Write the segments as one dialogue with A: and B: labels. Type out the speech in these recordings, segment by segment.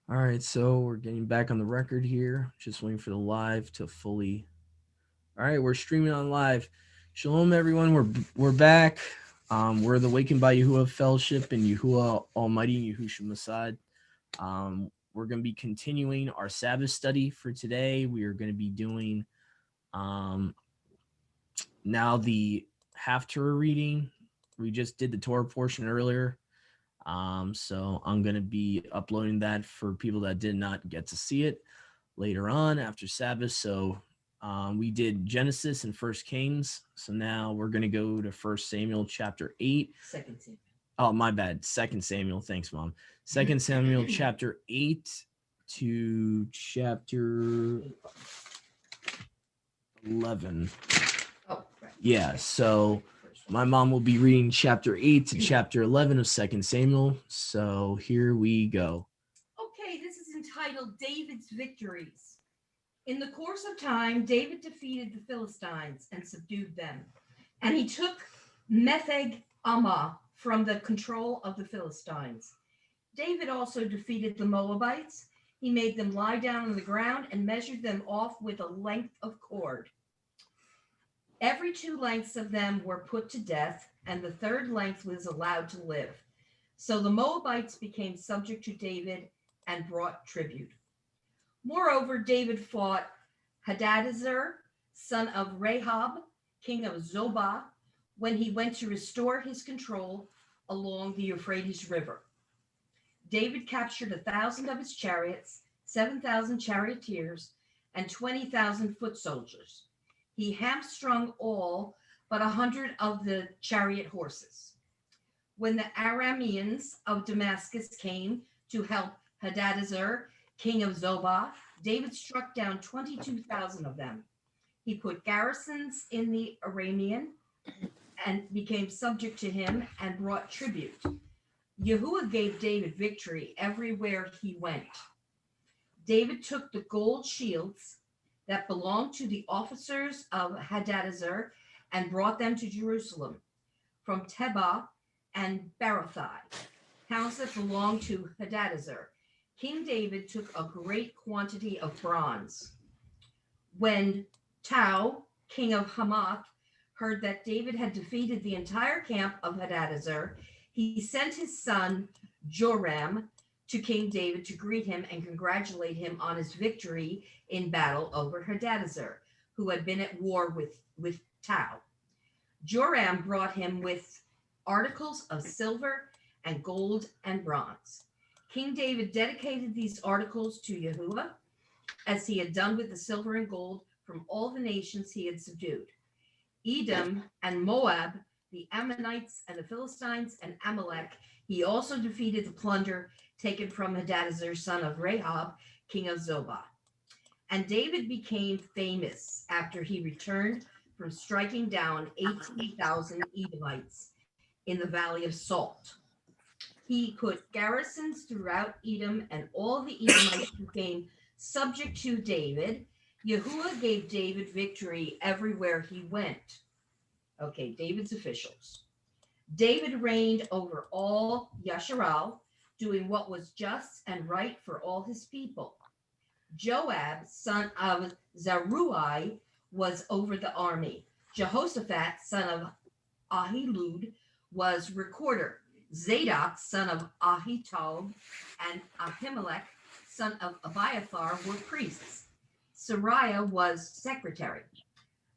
A: All right, so we're getting back on the record here. Just waiting for the live to fully. All right, we're streaming on live. Shalom, everyone. We're back. We're the Wakened by Yahuwah Fellowship and Yahuwah Almighty Yahushua Masad. We're going to be continuing our Sabbath study for today. We are going to be doing now the Haftarah reading. We just did the Torah portion earlier. So I'm going to be uploading that for people that did not get to see it later on after Sabbath. So we did Genesis and First Kings. So now we're going to go to First Samuel chapter 8.
B: Second Samuel.
A: Oh, my bad. Second Samuel. Thanks, Mom. Second Samuel chapter 8 to chapter 11.
B: Oh, right.
A: Yeah, so my mom will be reading chapter 8 to chapter 11 of Second Samuel. So here we go.
B: Okay, this is entitled David's Victories. In the course of time, David defeated the Philistines and subdued them. And he took Metheg Ammah from the control of the Philistines. David also defeated the Moabites. He made them lie down on the ground and measured them off with a length of cord. Every 2 lengths of them were put to death, and the third length was allowed to live. So the Moabites became subject to David and brought tribute. Moreover, David fought Hadadezer, son of Rahab, king of Zobah, when he went to restore his control along the Euphrates River. David captured 1,000 of his chariots, 7,000 charioteers, and 20,000 foot soldiers. He hamstrung all but 100 of the chariot horses. When the Arameans of Damascus came to help Hadadezer, king of Zobah, David struck down 22,000 of them. He put garrisons in the Aramean and became subject to him and brought tribute. Yahuwah gave David victory everywhere he went. David took the gold shields that belonged to the officers of Hadadezer and brought them to Jerusalem from Tebah and Barathai, towns that belonged to Hadadezer. King David took a great quantity of bronze. When Tau, king of Hamath, heard that David had defeated the entire camp of Hadadezer, he sent his son Joram to King David to greet him and congratulate him on his victory in battle over Hadadezer, who had been at war with Tau. Joram brought him with articles of silver and gold and bronze. King David dedicated these articles to Yahuwah, as he had done with the silver and gold from all the nations he had subdued. Edom and Moab, the Ammonites and the Philistines and Amalek, he also defeated the plunder taken from Hadadezer, son of Rahab, king of Zobah. And David became famous after he returned from striking down 18,000 Edomites in the valley of Salt. He put garrisons throughout Edom, and all the Edomites became subject to David. Yahuwah gave David victory everywhere he went. Okay, David's officials. David reigned over all Yasharal, doing what was just and right for all his people. Joab, son of Zeruiah, was over the army. Jehoshaphat, son of Ahilud, was recorder. Zadok, son of Ahitub, and Ahimelech, son of Abiathar, were priests. Sariah was secretary.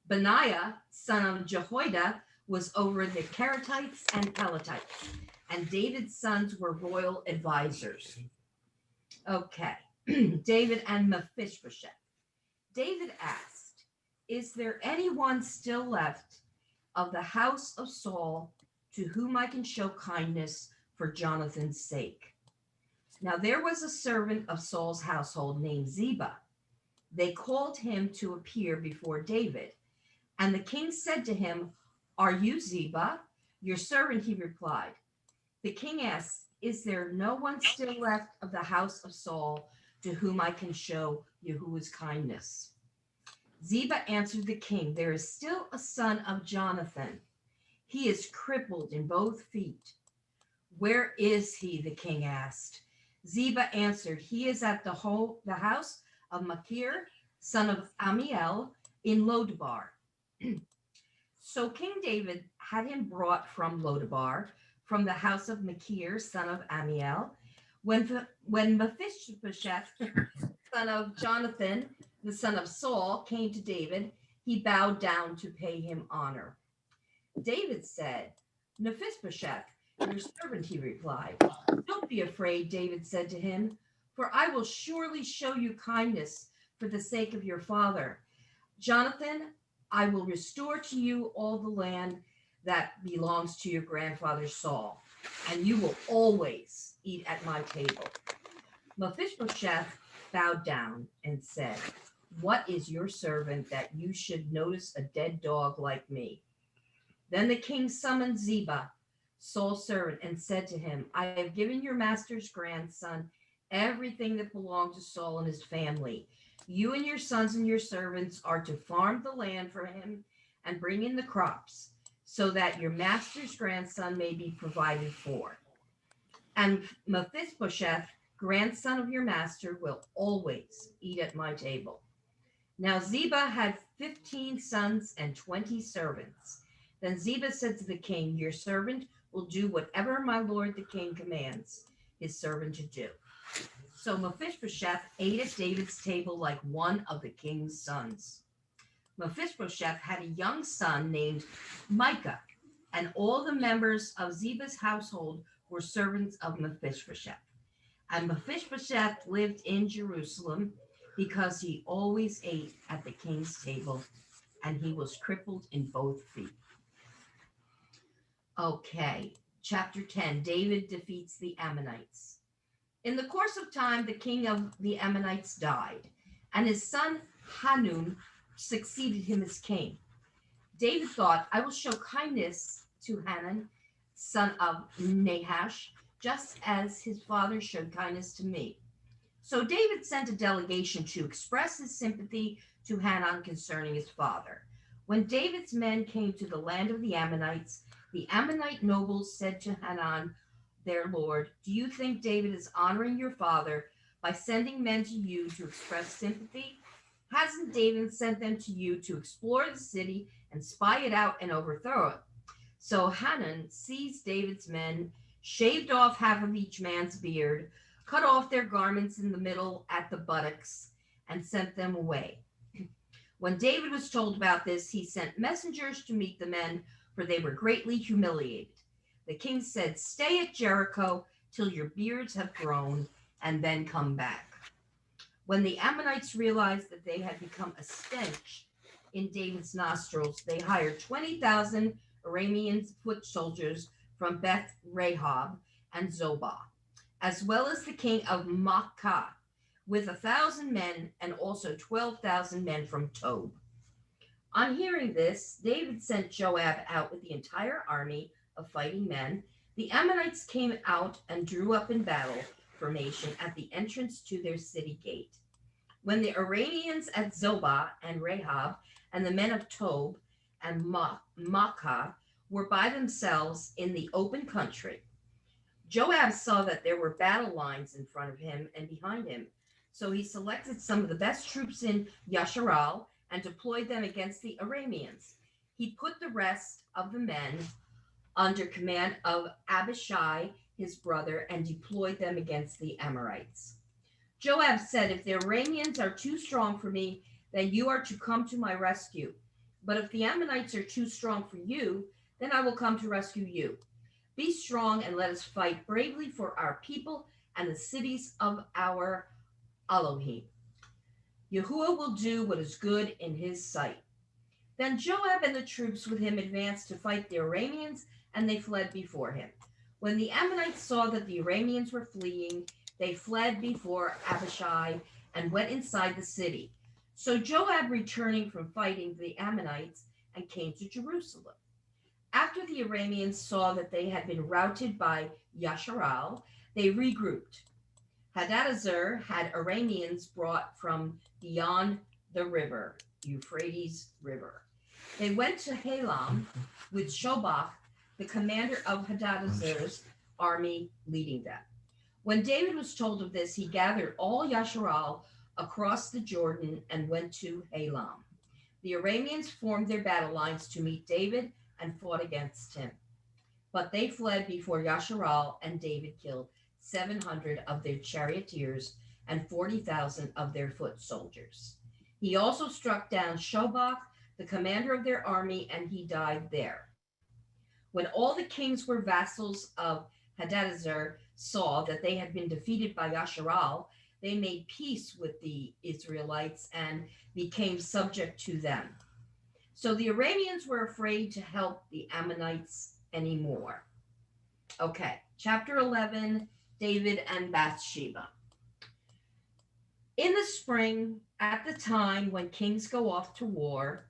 B: Benaiah, son of Jehoiada, was over the Karatites and Pelatites, and David's sons were royal advisors. Okay, David and Mephibosheth. David asked, "Is there anyone still left of the house of Saul to whom I can show kindness for Jonathan's sake?" Now there was a servant of Saul's household named Ziba. They called him to appear before David. And the king said to him, "Are you Ziba?" "Your servant," he replied. The king asked, "Is there no one still left of the house of Saul to whom I can show Yahuwah's kindness?" Ziba answered the king, "There is still a son of Jonathan. He is crippled in both feet." "Where is he?" the king asked. Ziba answered, he is at the house of Machir, son of Amiel, in Lodabar. So King David had him brought from Lodabar, from the house of Machir, son of Amiel. When Mephibosheth, son of Jonathan, the son of Saul, came to David, he bowed down to pay him honor. David said, Mephibosheth, your servant, he replied. Don't be afraid, David said to him, for I will surely show you kindness for the sake of your father. Jonathan, I will restore to you all the land that belongs to your grandfather Saul, and you will always eat at my table. Mephibosheth bowed down and said, what is your servant that you should notice a dead dog like me? Then the king summoned Ziba, Saul's servant, and said to him, I have given your master's grandson everything that belonged to Saul and his family. You and your sons and your servants are to farm the land for him and bring in the crops, so that your master's grandson may be provided for. And Mephibosheth, grandson of your master, will always eat at my table. Now Ziba had 15 sons and 20 servants. Then Ziba said to the king, your servant will do whatever my lord the king commands his servant to do. So Mephibosheth ate at David's table like one of the king's sons. Mephibosheth had a young son named Micah, and all the members of Ziba's household were servants of Mephibosheth. And Mephibosheth lived in Jerusalem because he always ate at the king's table, and he was crippled in both feet. Okay, chapter 10, David defeats the Ammonites. In the course of time, the king of the Ammonites died, and his son Hanun succeeded him as king. David thought, I will show kindness to Hanun, son of Nahash, just as his father showed kindness to me. So David sent a delegation to express his sympathy to Hanun concerning his father. When David's men came to the land of the Ammonite nobles said to Hanun, their lord, do you think David is honoring your father by sending men to you to express sympathy? Hasn't David sent them to you to explore the city and spy it out and overthrow it? So Hanun seized David's men, shaved off half of each man's beard, cut off their garments in the middle at the buttocks, and sent them away. When David was told about this, he sent messengers to meet the men, for they were greatly humiliated. The king said, stay at Jericho till your beards have grown, and then come back. When the Ammonites realized that they had become a stench in David's nostrils, they hired 20,000 Aramean foot soldiers from Beth Rahab and Zobah, as well as the king of Makkah, with 1,000 men, and also 12,000 men from Tob. On hearing this, David sent Joab out with the entire army of fighting men. The Ammonites came out and drew up in battle formation at the entrance to their city gate. When the Arameans at Zobah and Rahab and the men of Tob and Makkah were by themselves in the open country, Joab saw that there were battle lines in front of him and behind him. So he selected some of the best troops in Yasharal and deployed them against the Arameans. He put the rest of the men under command of Abishai, his brother, and deployed them against the Amorites. Joab said, if the Arameans are too strong for me, then you are to come to my rescue. But if the Ammonites are too strong for you, then I will come to rescue you. Be strong and let us fight bravely for our people and the cities of our Elohim. Yahuwah will do what is good in his sight. Then Joab and the troops with him advanced to fight the Arameans, and they fled before him. When the Ammonites saw that the Arameans were fleeing, they fled before Abishai and went inside the city. So Joab returning from fighting the Ammonites and came to Jerusalem. After the Arameans saw that they had been routed by Yasharal, they regrouped. Hadadezer had Arameans brought from beyond the river, Euphrates River. They went to Halam with Shobach, the commander of Hadadezer's army, leading them. When David was told of this, he gathered all Yasharal across the Jordan and went to Halam. The Arameans formed their battle lines to meet David and fought against him. But they fled before Yasharal, and David killed 700 of their charioteers and 40,000 of their foot soldiers. He also struck down Shobach, the commander of their army, and he died there. When all the kings were vassals of Hadadezer saw that they had been defeated by Yasharal, they made peace with the Israelites and became subject to them. So the Arameans were afraid to help the Ammonites anymore. Okay, chapter 11, David and Bathsheba. In the spring, at the time when kings go off to war,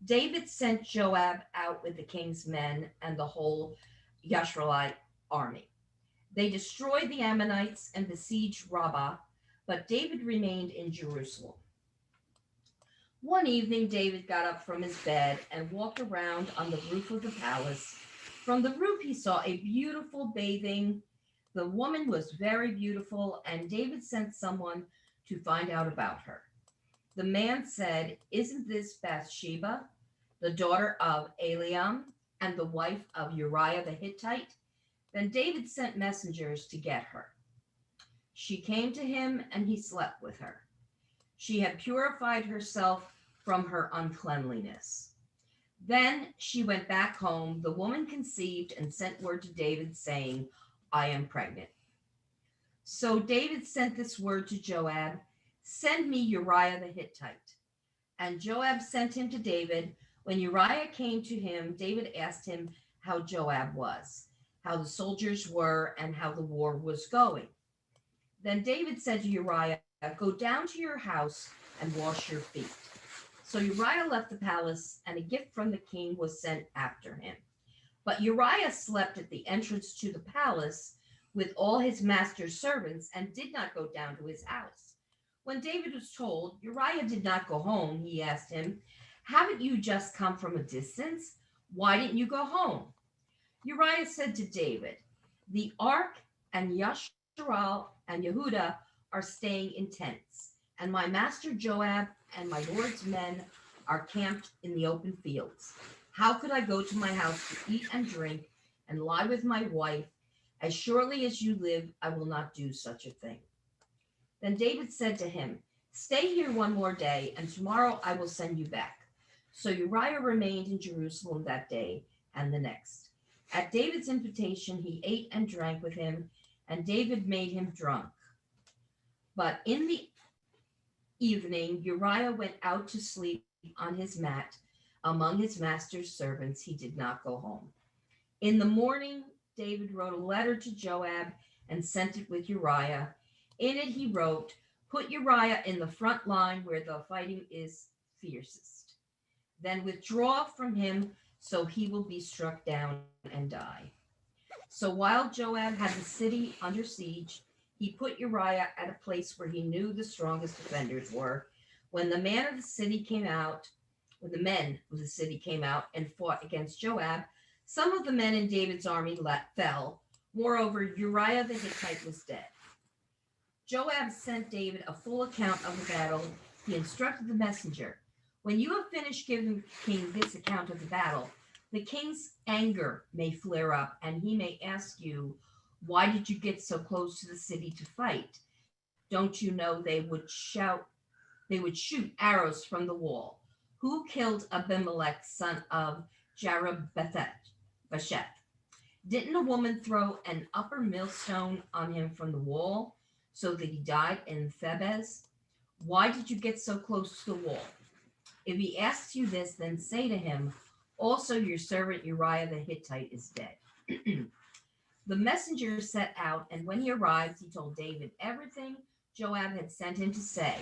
B: David sent Joab out with the king's men and the whole Yasharalite army. They destroyed the Ammonites and besieged Rabbah, but David remained in Jerusalem. One evening, David got up from his bed and walked around on the roof of the palace. From the roof, he saw a beautiful bathing. The woman was very beautiful, and David sent someone to find out about her. The man said, "Isn't this Bathsheba, the daughter of Eliam and the wife of Uriah the Hittite?" Then David sent messengers to get her. She came to him, and he slept with her. She had purified herself from her uncleanliness. Then she went back home. The woman conceived and sent word to David, saying, "I am pregnant." So David sent this word to Joab, "Send me Uriah the Hittite." And Joab sent him to David. When Uriah came to him, David asked him how Joab was, how the soldiers were, and how the war was going. Then David said to Uriah, "Go down to your house and wash your feet." So Uriah left the palace, and a gift from the king was sent after him. But Uriah slept at the entrance to the palace with all his master's servants and did not go down to his house. When David was told Uriah did not go home, he asked him, "Haven't you just come from a distance? Why didn't you go home?" Uriah said to David, "The ark and Yasharal and Yehuda are staying in tents, and my master Joab and my lord's men are camped in the open fields. How could I go to my house to eat and drink and lie with my wife? As surely as you live, I will not do such a thing." Then David said to him, "Stay here one more day, and tomorrow I will send you back." So Uriah remained in Jerusalem that day and the next. At David's invitation, he ate and drank with him, and David made him drunk. But in the evening, Uriah went out to sleep on his mat among his master's servants. He did not go home. In the morning, David wrote a letter to Joab and sent it with Uriah. In it, he wrote, "Put Uriah in the front line where the fighting is fiercest. Then withdraw from him so he will be struck down and die." So while Joab had the city under siege, he put Uriah at a place where he knew the strongest defenders were. When the men of the city came out and fought against Joab, some of the men in David's army fell. Moreover, Uriah the Hittite was dead. Joab sent David a full account of the battle. He instructed the messenger, "When you have finished giving the king this account of the battle, the king's anger may flare up, and he may ask you, 'Why did you get so close to the city to fight? Don't you know they would shoot arrows from the wall? Who killed Abimelech, son of Jerubbaal? Didn't a woman throw an upper millstone on him from the wall so that he died in Thebez? Why did you get so close to the wall?' If he asks you this, then say to him, 'Also your servant Uriah the Hittite is dead.'" The messenger set out, and when he arrived, he told David everything Joab had sent him to say.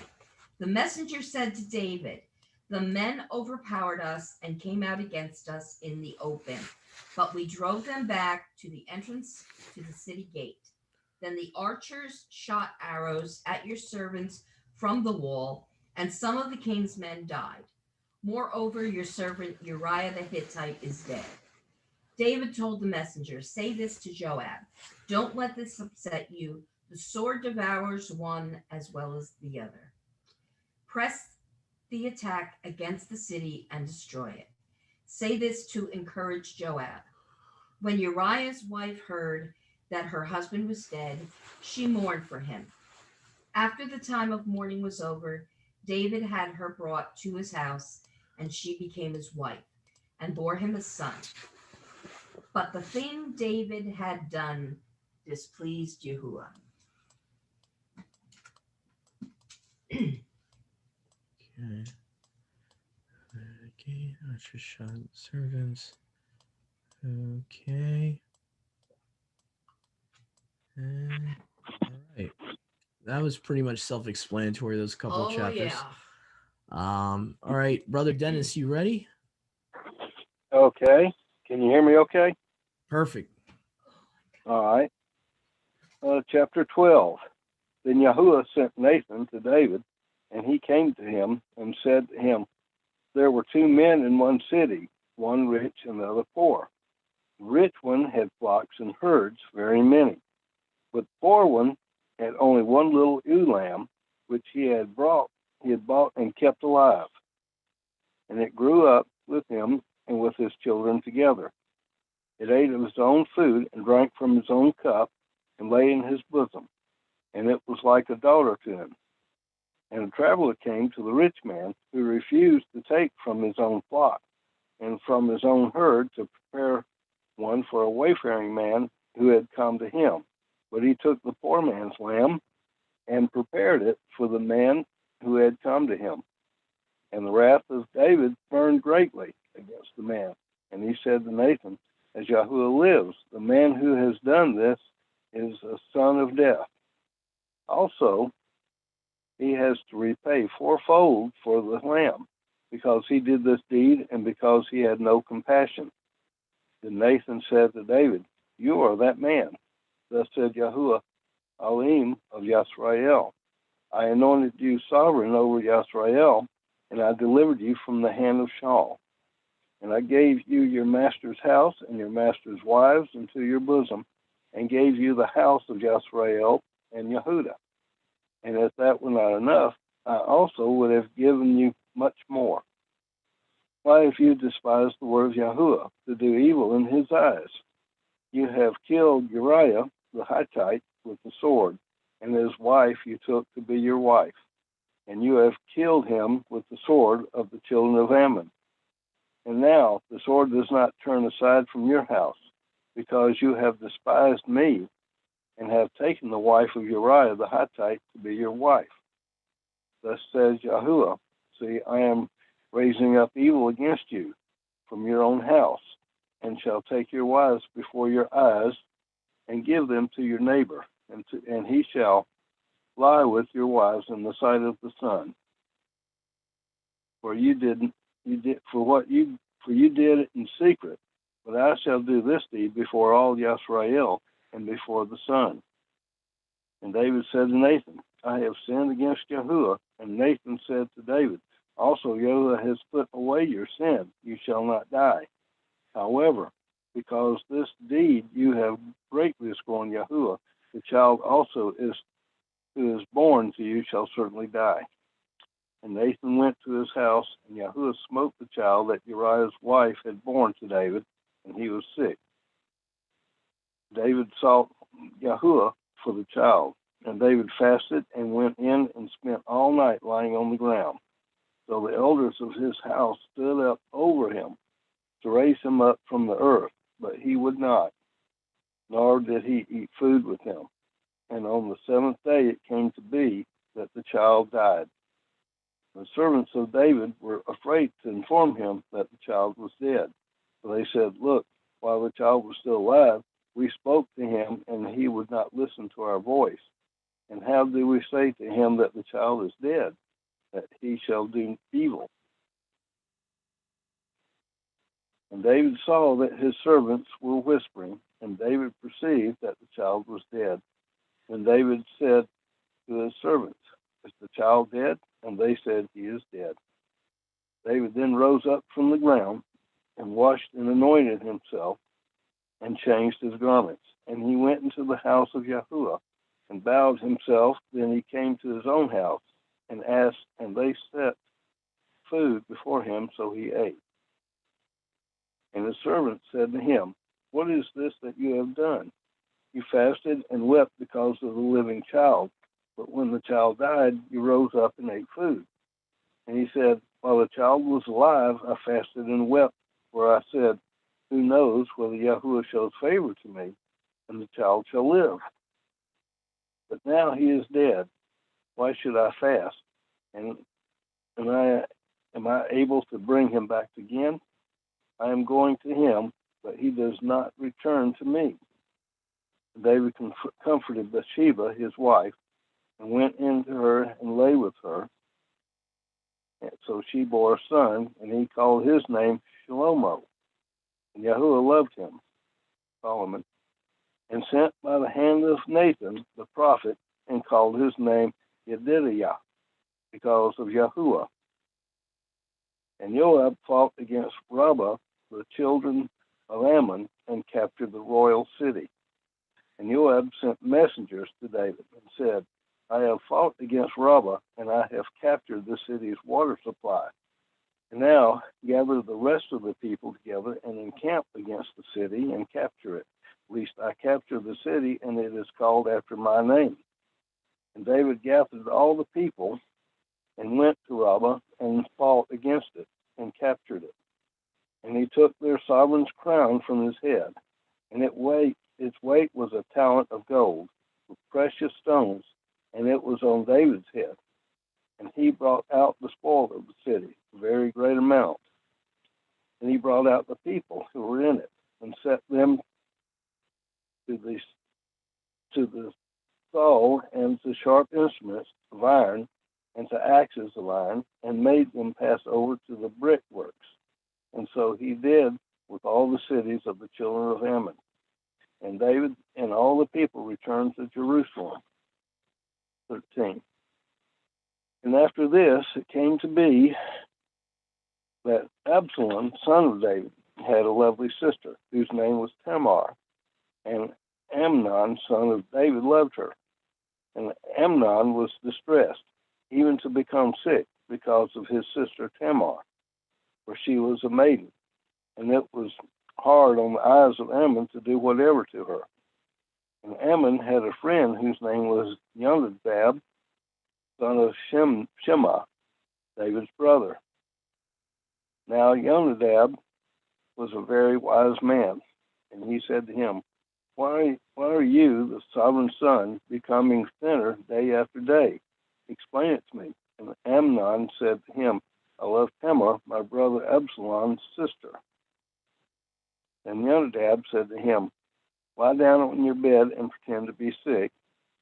B: The messenger said to David, "The men overpowered us and came out against us in the open, but we drove them back to the entrance to the city gate. Then the archers shot arrows at your servants from the wall, and some of the king's men died. Moreover, your servant Uriah the Hittite is dead." David told the messenger, "Say this to Joab. Don't let this upset you. The sword devours one as well as the other. Press the attack against the city and destroy it. Say this to encourage Joab. When Uriah's wife heard that her husband was dead, she mourned for him. After the time of mourning was over, David had her brought to his house, and she became his wife, and bore him a son. But the thing David had done displeased Yahuwah.
A: Okay. Okay, archer shot servants. Okay. And all right. That was pretty much self-explanatory, those couple of chapters.
B: Yeah.
A: All right, Brother Dennis, you ready?
C: Okay. Can you hear me okay?
A: Perfect.
C: All right. Chapter 12. Then Yahuwah sent Nathan to David, and he came to him and said to him, there were two men in one city, one rich and the other poor. The rich one had flocks and herds, very many. But the poor one had only one little ewe lamb, which he had bought and kept alive. And it grew up with him and with his children together. It ate of his own food and drank from his own cup and lay in his bosom, and it was like a daughter to him. And a traveler came to the rich man, who refused to take from his own flock and from his own herd to prepare one for a wayfaring man who had come to him. But he took the poor man's lamb and prepared it for the man who had come to him. And the wrath of David burned greatly against the man. And he said to Nathan, as Yahuwah lives, the man who has done this is a son of death. Also, he has to repay fourfold for the lamb, because he did this deed and because he had no compassion. Then Nathan said to David, you are that man. Thus said Yahuwah, Alim of Yisrael. I anointed you sovereign over Yisrael, and I delivered you from the hand of Shaul. And I gave you your master's house and your master's wives into your bosom, and gave you the house of Yisrael and Yehudah. And if that were not enough, I also would have given you much more. Why have you despised the word of Yahuwah to do evil in his eyes? You have killed Uriah the Hittite with the sword, and his wife you took to be your wife. And you have killed him with the sword of the children of Ammon. And now the sword does not turn aside from your house, because you have despised me, and have taken the wife of Uriah the Hittite to be your wife. Thus says Yahuwah, see, I am raising up evil against you from your own house, and shall take your wives before your eyes, and give them to your neighbor, and he shall lie with your wives in the sight of the sun. For you did it in secret, but I shall do this deed before all Yisrael and before the sun. And David said to Nathan, I have sinned against Yahuwah. And Nathan said to David, also Yahuwah has put away your sin, you shall not die. However, because this deed you have greatly scorned Yahuwah, the child also who is born to you shall certainly die. And Nathan went to his house, and Yahuwah smote the child that Uriah's wife had borne to David, and he was sick. David sought Yahuwah for the child, and David fasted and went in and spent all night lying on the ground. So the elders of his house stood up over him to raise him up from the earth, but he would not, nor did he eat food with them. And on the seventh day it came to be that the child died. The servants of David were afraid to inform him that the child was dead. So they said, look, while the child was still alive, we spoke to him, and he would not listen to our voice. And how do we say to him that the child is dead, that he shall do evil? And David saw that his servants were whispering, and David perceived that the child was dead. And David said to his servants, is the child dead? And they said, he is dead. David then rose up from the ground and washed and anointed himself and changed his garments. And he went into the house of Yahuwah and bowed himself. Then he came to his own house and asked, and they set food before him, so he ate. And his servant said to him, "What is this that you have done? You fasted and wept because of the living child, but when the child died, you rose up and ate food." And he said, "While the child was alive, I fasted and wept, for I said, who knows whether Yahuwah shows favor to me, and the child shall live. But now he is dead. Why should I fast? And am I able to bring him back again? I am going to him, but he does not return to me." David comforted Bathsheba, his wife, and went in to her and lay with her. And so she bore a son, and he called his name Shlomo. And Yahuwah loved him, Solomon, and sent by the hand of Nathan the prophet, and called his name Yedidiah, because of Yahuwah. And Joab fought against Rabbah, the children of Ammon, and captured the royal city. And Joab sent messengers to David and said, "I have fought against Rabbah, and I have captured the city's water supply. And now gather the rest of the people together and encamp against the city and capture it, lest I capture the city, and it is called after my name." And David gathered all the people and went to Rabbah and fought against it and captured it. And he took their sovereign's crown from his head, and its weight was a talent of gold with precious stones, and it was on David's head. And he brought out the spoil of the city, a very great amount. And he brought out the people who were in it, and set them to the saw and to sharp instruments of iron, and to axes of iron, and made them pass over to the brickworks. And so he did with all the cities of the children of Ammon. And David and all the people returned to Jerusalem. 13. And after this, it came to be that Absalom, son of David, had a lovely sister, whose name was Tamar. And Amnon, son of David, loved her. And Amnon was distressed, even to become sick, because of his sister Tamar, for she was a maiden. And it was hard on the eyes of Ammon to do whatever to her. And Ammon had a friend whose name was Jonadab, son of Shema, David's brother. Now Jonadab was a very wise man, and he said to him, Why are you, the sovereign son, becoming thinner day after day? Explain it to me." And Amnon said to him, "I love Tamar, my brother Absalom's sister." And Jonadab said to him, "Lie down on your bed and pretend to be sick,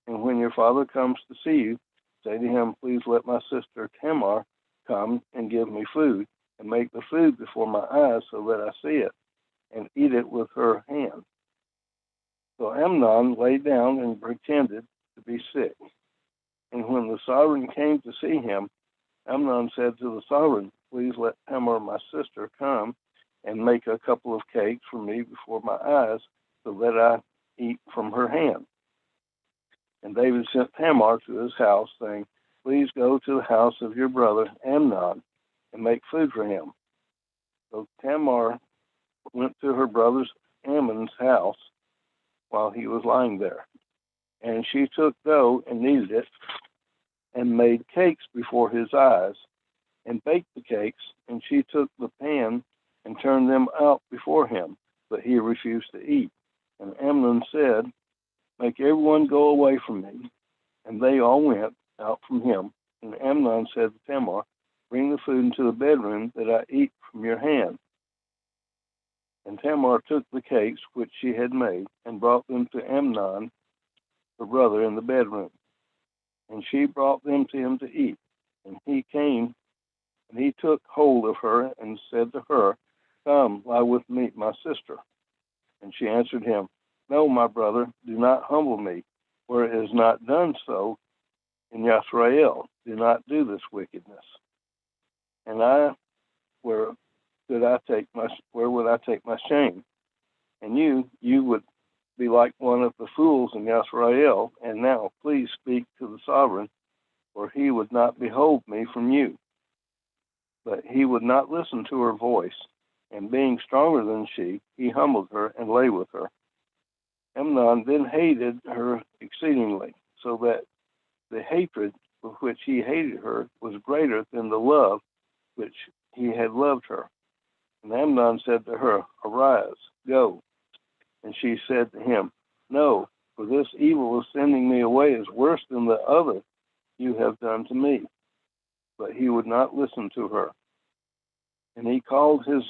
C: and when your father comes to see you, say to him, 'Please let my sister Tamar come and give me food, and make the food before my eyes so that I see it, and eat it with her hand.'" So Amnon lay down and pretended to be sick. And when the sovereign came to see him, Amnon said to the sovereign, "Please let Tamar, my sister, come and make a couple of cakes for me before my eyes, so that I eat from her hand." And David sent Tamar to his house, saying, "Please go to the house of your brother Amnon and make food for him." So Tamar went to her brother Ammon's house while he was lying there. And she took dough and kneaded it, and made cakes before his eyes, and baked the cakes. And she took the pan and turned them out before him, but he refused to eat. And Amnon said, "Make everyone go away from me." And they all went out from him. And Amnon said to Tamar, "Bring the food into the bedroom, that I eat from your hand." And Tamar took the cakes which she had made, and brought them to Amnon, her brother, in the bedroom. And she brought them to him to eat. And he came, and he took hold of her, and said to her, "Come, lie with me, my sister." And she answered him, "No, my brother, do not humble me, for it is not done so in Yisrael. Do not do this wickedness. And where where would I take my shame? And you would be like one of the fools in Yisrael, and now please speak to the sovereign, for he would not behold me from you. But he would not listen to her voice, and being stronger than she, he humbled her and lay with her. Amnon then hated her exceedingly, so that the hatred with which he hated her was greater than the love which he had loved her. And Amnon said to her, Arise, go. And she said to him, No, for this evil of sending me away is worse than the other you have done to me. But he would not listen to her. And he called his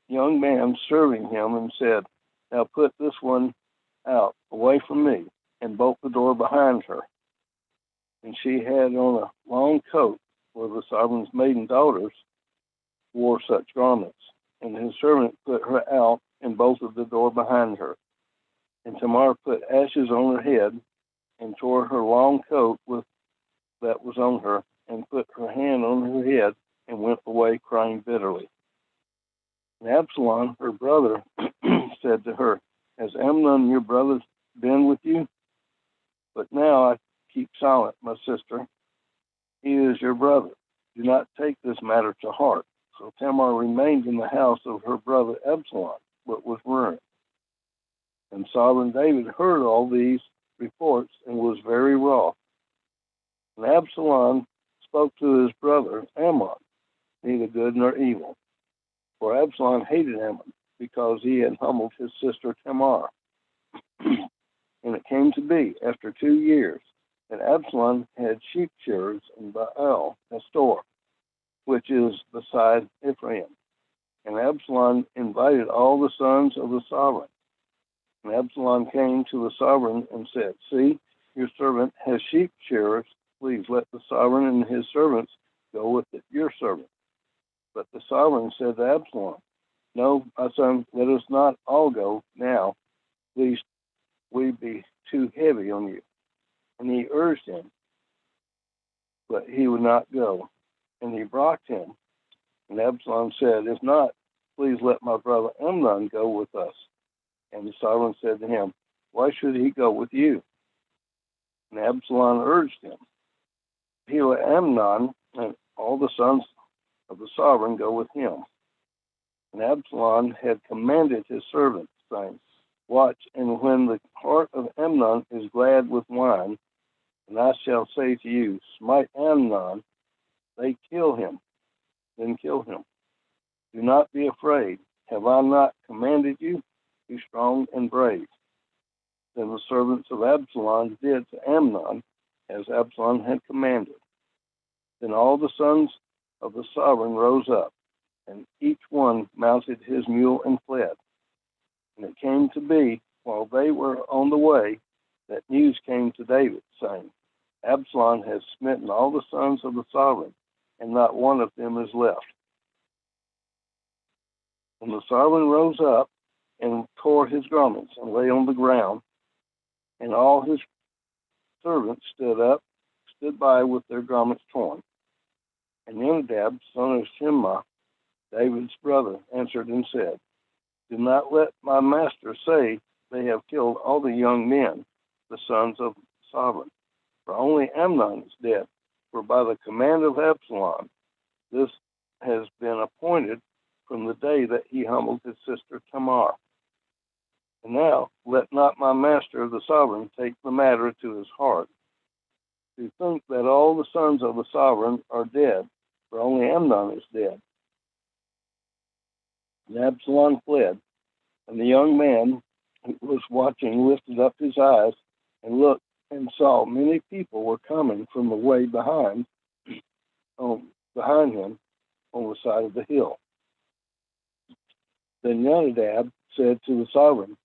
C: young man serving him and said, Now put this one out away from me, and bolt the door behind her. And she had on a long coat, for the sovereign's maiden daughters wore such garments. And his servant put her out and bolted the door behind her. And Tamar put ashes on her head, and tore her long coat that was on her, and put her hand on her head, and went away crying bitterly. And Absalom, her brother, said to her, Has Amnon your brother been with you? But now I keep silent, my sister. He is your brother. Do not take this matter to heart. So Tamar remained in the house of her brother Absalom, but was ruined. And sovereign David heard all these reports and was very wroth. And Absalom spoke to his brother Ammon, neither good nor evil. For Absalom hated Ammon, because he had humbled his sister Tamar. And it came to be, after 2 years, that Absalom had sheep shearers in Baal Hastor, which is beside Ephraim. And Absalom invited all the sons of the sovereign. And Absalom came to the sovereign and said, See, your servant has sheep shearers. Please let the sovereign and his servants go with your servant. But the sovereign said to Absalom, No, my son, let us not all go now, lest we be too heavy on you. And he urged him, but he would not go. And he brought him. And Absalom said, If not, please let my brother Amnon go with us. And the sovereign said to him, Why should he go with you? And Absalom urged him, He let Amnon and all the sons of the sovereign go with him. And Absalom had commanded his servants, saying, Watch, and when the heart of Amnon is glad with wine, and I shall say to you, Smite Amnon, then kill him. Do not be afraid. Have I not commanded you? Be strong and brave. Then the servants of Absalom did to Amnon as Absalom had commanded. Then all the sons of the sovereign rose up, and each one mounted his mule and fled. And it came to be, while they were on the way, that news came to David, saying, Absalom has smitten all the sons of the sovereign, and not one of them is left. And the sovereign rose up and tore his garments and lay on the ground, and all his servants stood by with their garments torn. And Jonadab, son of Shimei, David's brother, answered and said, Do not let my master say they have killed all the young men, the sons of the sovereign, for only Amnon is dead. For by the command of Absalom, this has been appointed from the day that he humbled his sister Tamar. And now let not my master the sovereign take the matter to his heart, to think that all the sons of the sovereign are dead, for only Amnon is dead. And Absalom fled, and the young man who was watching lifted up his eyes and looked and saw many people were coming from the way behind him on the side of the hill. Then Jonadab said to the sovereign,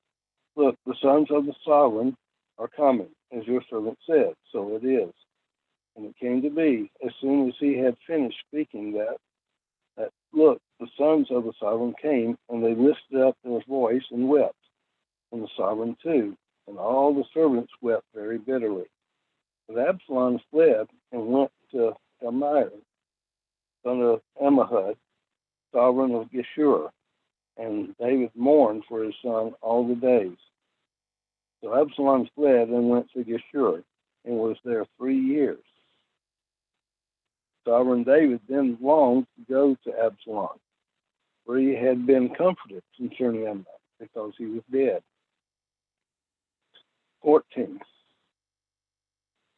C: Look, the sons of the sovereign are coming, as your servant said, so it is. And it came to be, as soon as he had finished speaking, that look, the sons of the sovereign came, and they lifted up their voice and wept, and the sovereign too, and all the servants wept very bitterly. But Absalom fled and went to Talmai, son of Ammihud, sovereign of Geshur, and David mourned for his son all the days. So Absalom fled and went to Geshur, and was there 3 years. Sovereign David then longed to go to Absalom, for he had been comforted concerning him because he was dead. 14.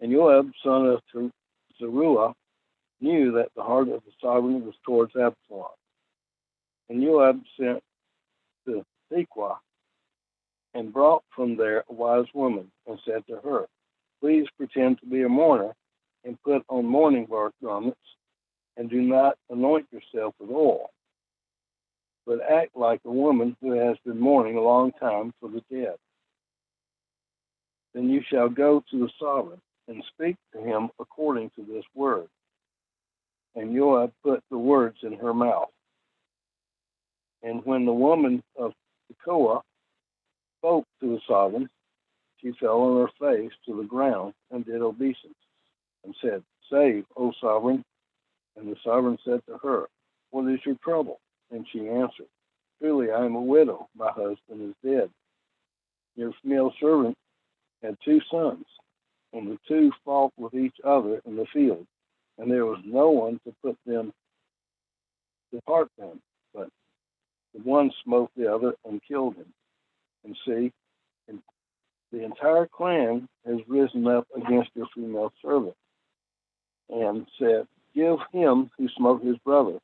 C: And Joab, son of Zeruiah, knew that the heart of the sovereign was towards Absalom. And Joab sent to Tekoa and brought from there a wise woman and said to her, please pretend to be a mourner and put on mourning garments, and do not anoint yourself with oil, but act like a woman who has been mourning a long time for the dead. Then you shall go to the sovereign and speak to him according to this word. And Joab put the words in her mouth. And when the woman of Tekoa spoke to the sovereign, she fell on her face to the ground and did obeisance, and said, save, O sovereign. And the sovereign said to her, what is your trouble? And she answered, truly I am a widow, my husband is dead. Your female servant had 2 sons, and the 2 fought with each other in the field, and there was no one to put them to part them, but the one smote the other and killed him. And see, and the entire clan has risen up against your female servant, and said, give him who smote his brother,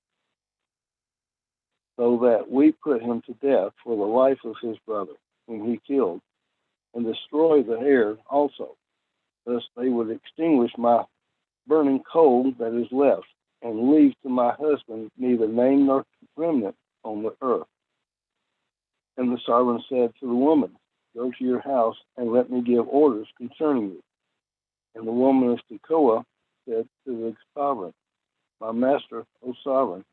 C: so that we put him to death for the life of his brother, whom he killed, and destroy the heir also. Thus they would extinguish my burning coal that is left, and leave to my husband neither name nor remnant on the earth. And the sovereign said to the woman, go to your house, and let me give orders concerning you. And the woman of Tekoa said to the sovereign, my master, O sovereign,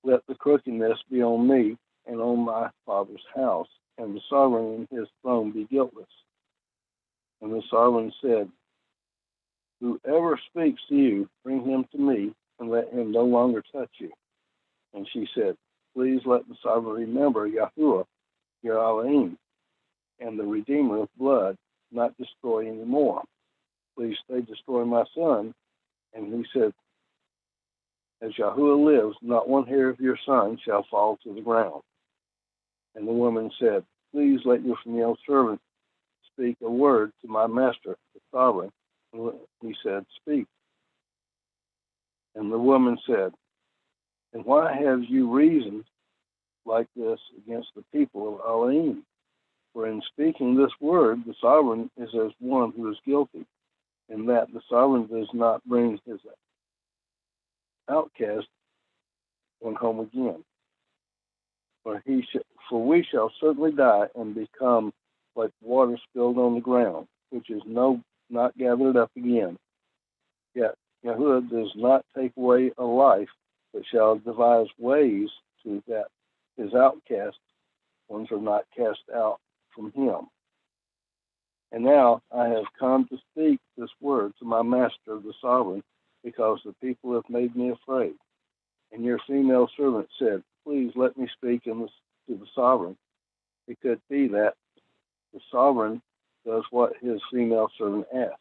C: let the crookedness be on me and on my father's house, and the sovereign and his throne be guiltless. And the sovereign said, whoever speaks to you, bring him to me, and let him no longer touch you. And she said, please let the sovereign remember Yahuwah, your Elohim, and the Redeemer of blood, not destroy any more. Please they destroy my son. And he said, as Yahuwah lives, not one hair of your son shall fall to the ground. And the woman said, please let your female servant speak a word to my master, the sovereign. And he said, speak. And the woman said, and why have you reasoned like this against the people of Elohim? For in speaking this word, the sovereign is as one who is guilty, in that the sovereign does not bring his outcast one home again. For we shall certainly die and become like water spilled on the ground, which is not gathered up again. Yet Yahuwah does not take away a life, but shall devise ways to that his outcast ones are not cast out from him. And now I have come to speak this word to my master, the sovereign, because the people have made me afraid. And your female servant said, please let me speak to the sovereign. It could be that the sovereign does what his female servant asks.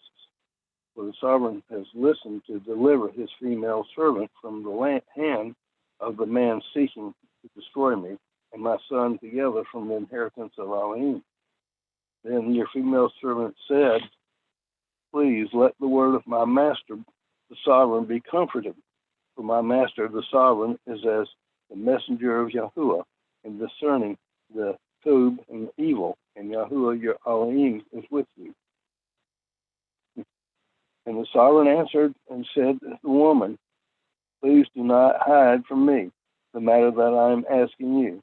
C: For the sovereign has listened to deliver his female servant from the hand of the man seeking to destroy me and my son together from the inheritance of Elohim. Then your female servant said, please let the word of my master, the sovereign, be comforted. For my master, the sovereign, is as the messenger of Yahuwah in discerning the good and the evil, and Yahuwah, your Elohim, is with you. And the sovereign answered and said to the woman, please do not hide from me the matter that I am asking you.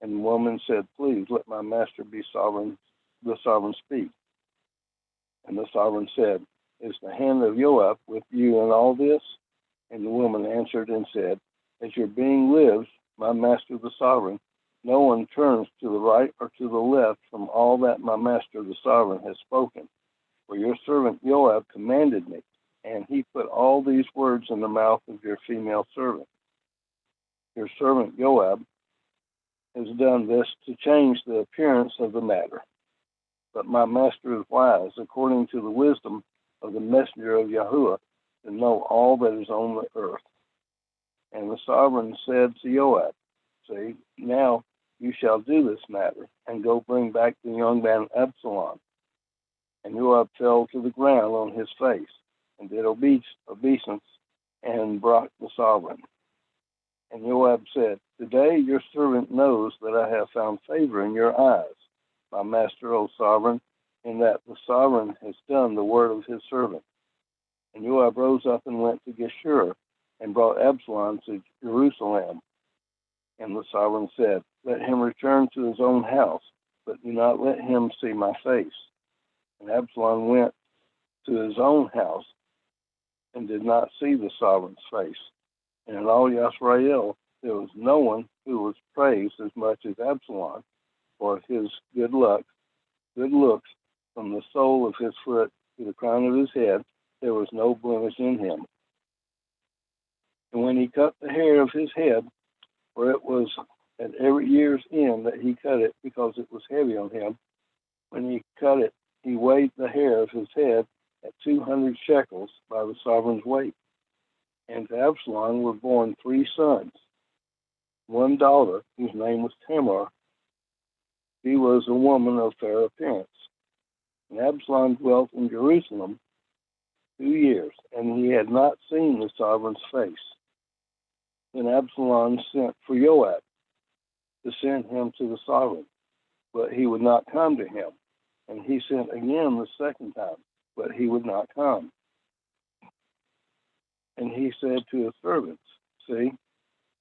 C: And the woman said, please let my master be sovereign, the sovereign speak. And the sovereign said, is the hand of Joab with you in all this? And the woman answered and said, as your being lives, my master the sovereign, no one turns to the right or to the left from all that my master the sovereign has spoken. For your servant Joab commanded me, and he put all these words in the mouth of your female servant. Your servant Joab has done this to change the appearance of the matter. but my master is wise, according to the wisdom of the messenger of Yahuwah, to know all that is on the earth. And the sovereign said to Joab, See, now you shall do this matter, and go bring back the young man Absalom. And Joab fell to the ground on his face, and did obeisance, and brought the sovereign. And Joab said, Today your servant knows that I have found favor in your eyes, my master, O sovereign, in that the sovereign has done the word of his servant. And Joab rose up and went to Geshur, and brought Absalom to Jerusalem. And the sovereign said, Let him return to his own house, but do not let him see my face. And Absalom went to his own house, and did not see the sovereign's face. And in all Yisrael there was no one who was praised as much as Absalom for his good looks, from the sole of his foot to the crown of his head. There was no blemish in him. And when he cut the hair of his head, for it was at every year's end that he cut it, because it was heavy on him, when he cut it, he weighed the hair of his head at 200 shekels by the sovereign's weight. And to Absalom were born 3 sons, one daughter, whose name was Tamar. She was a woman of fair appearance. And Absalom dwelt in Jerusalem 2 years, and he had not seen the sovereign's face. Then Absalom sent for Joab to send him to the sovereign, but he would not come to him. And he sent again the second time, but he would not come. And he said to his servants, See,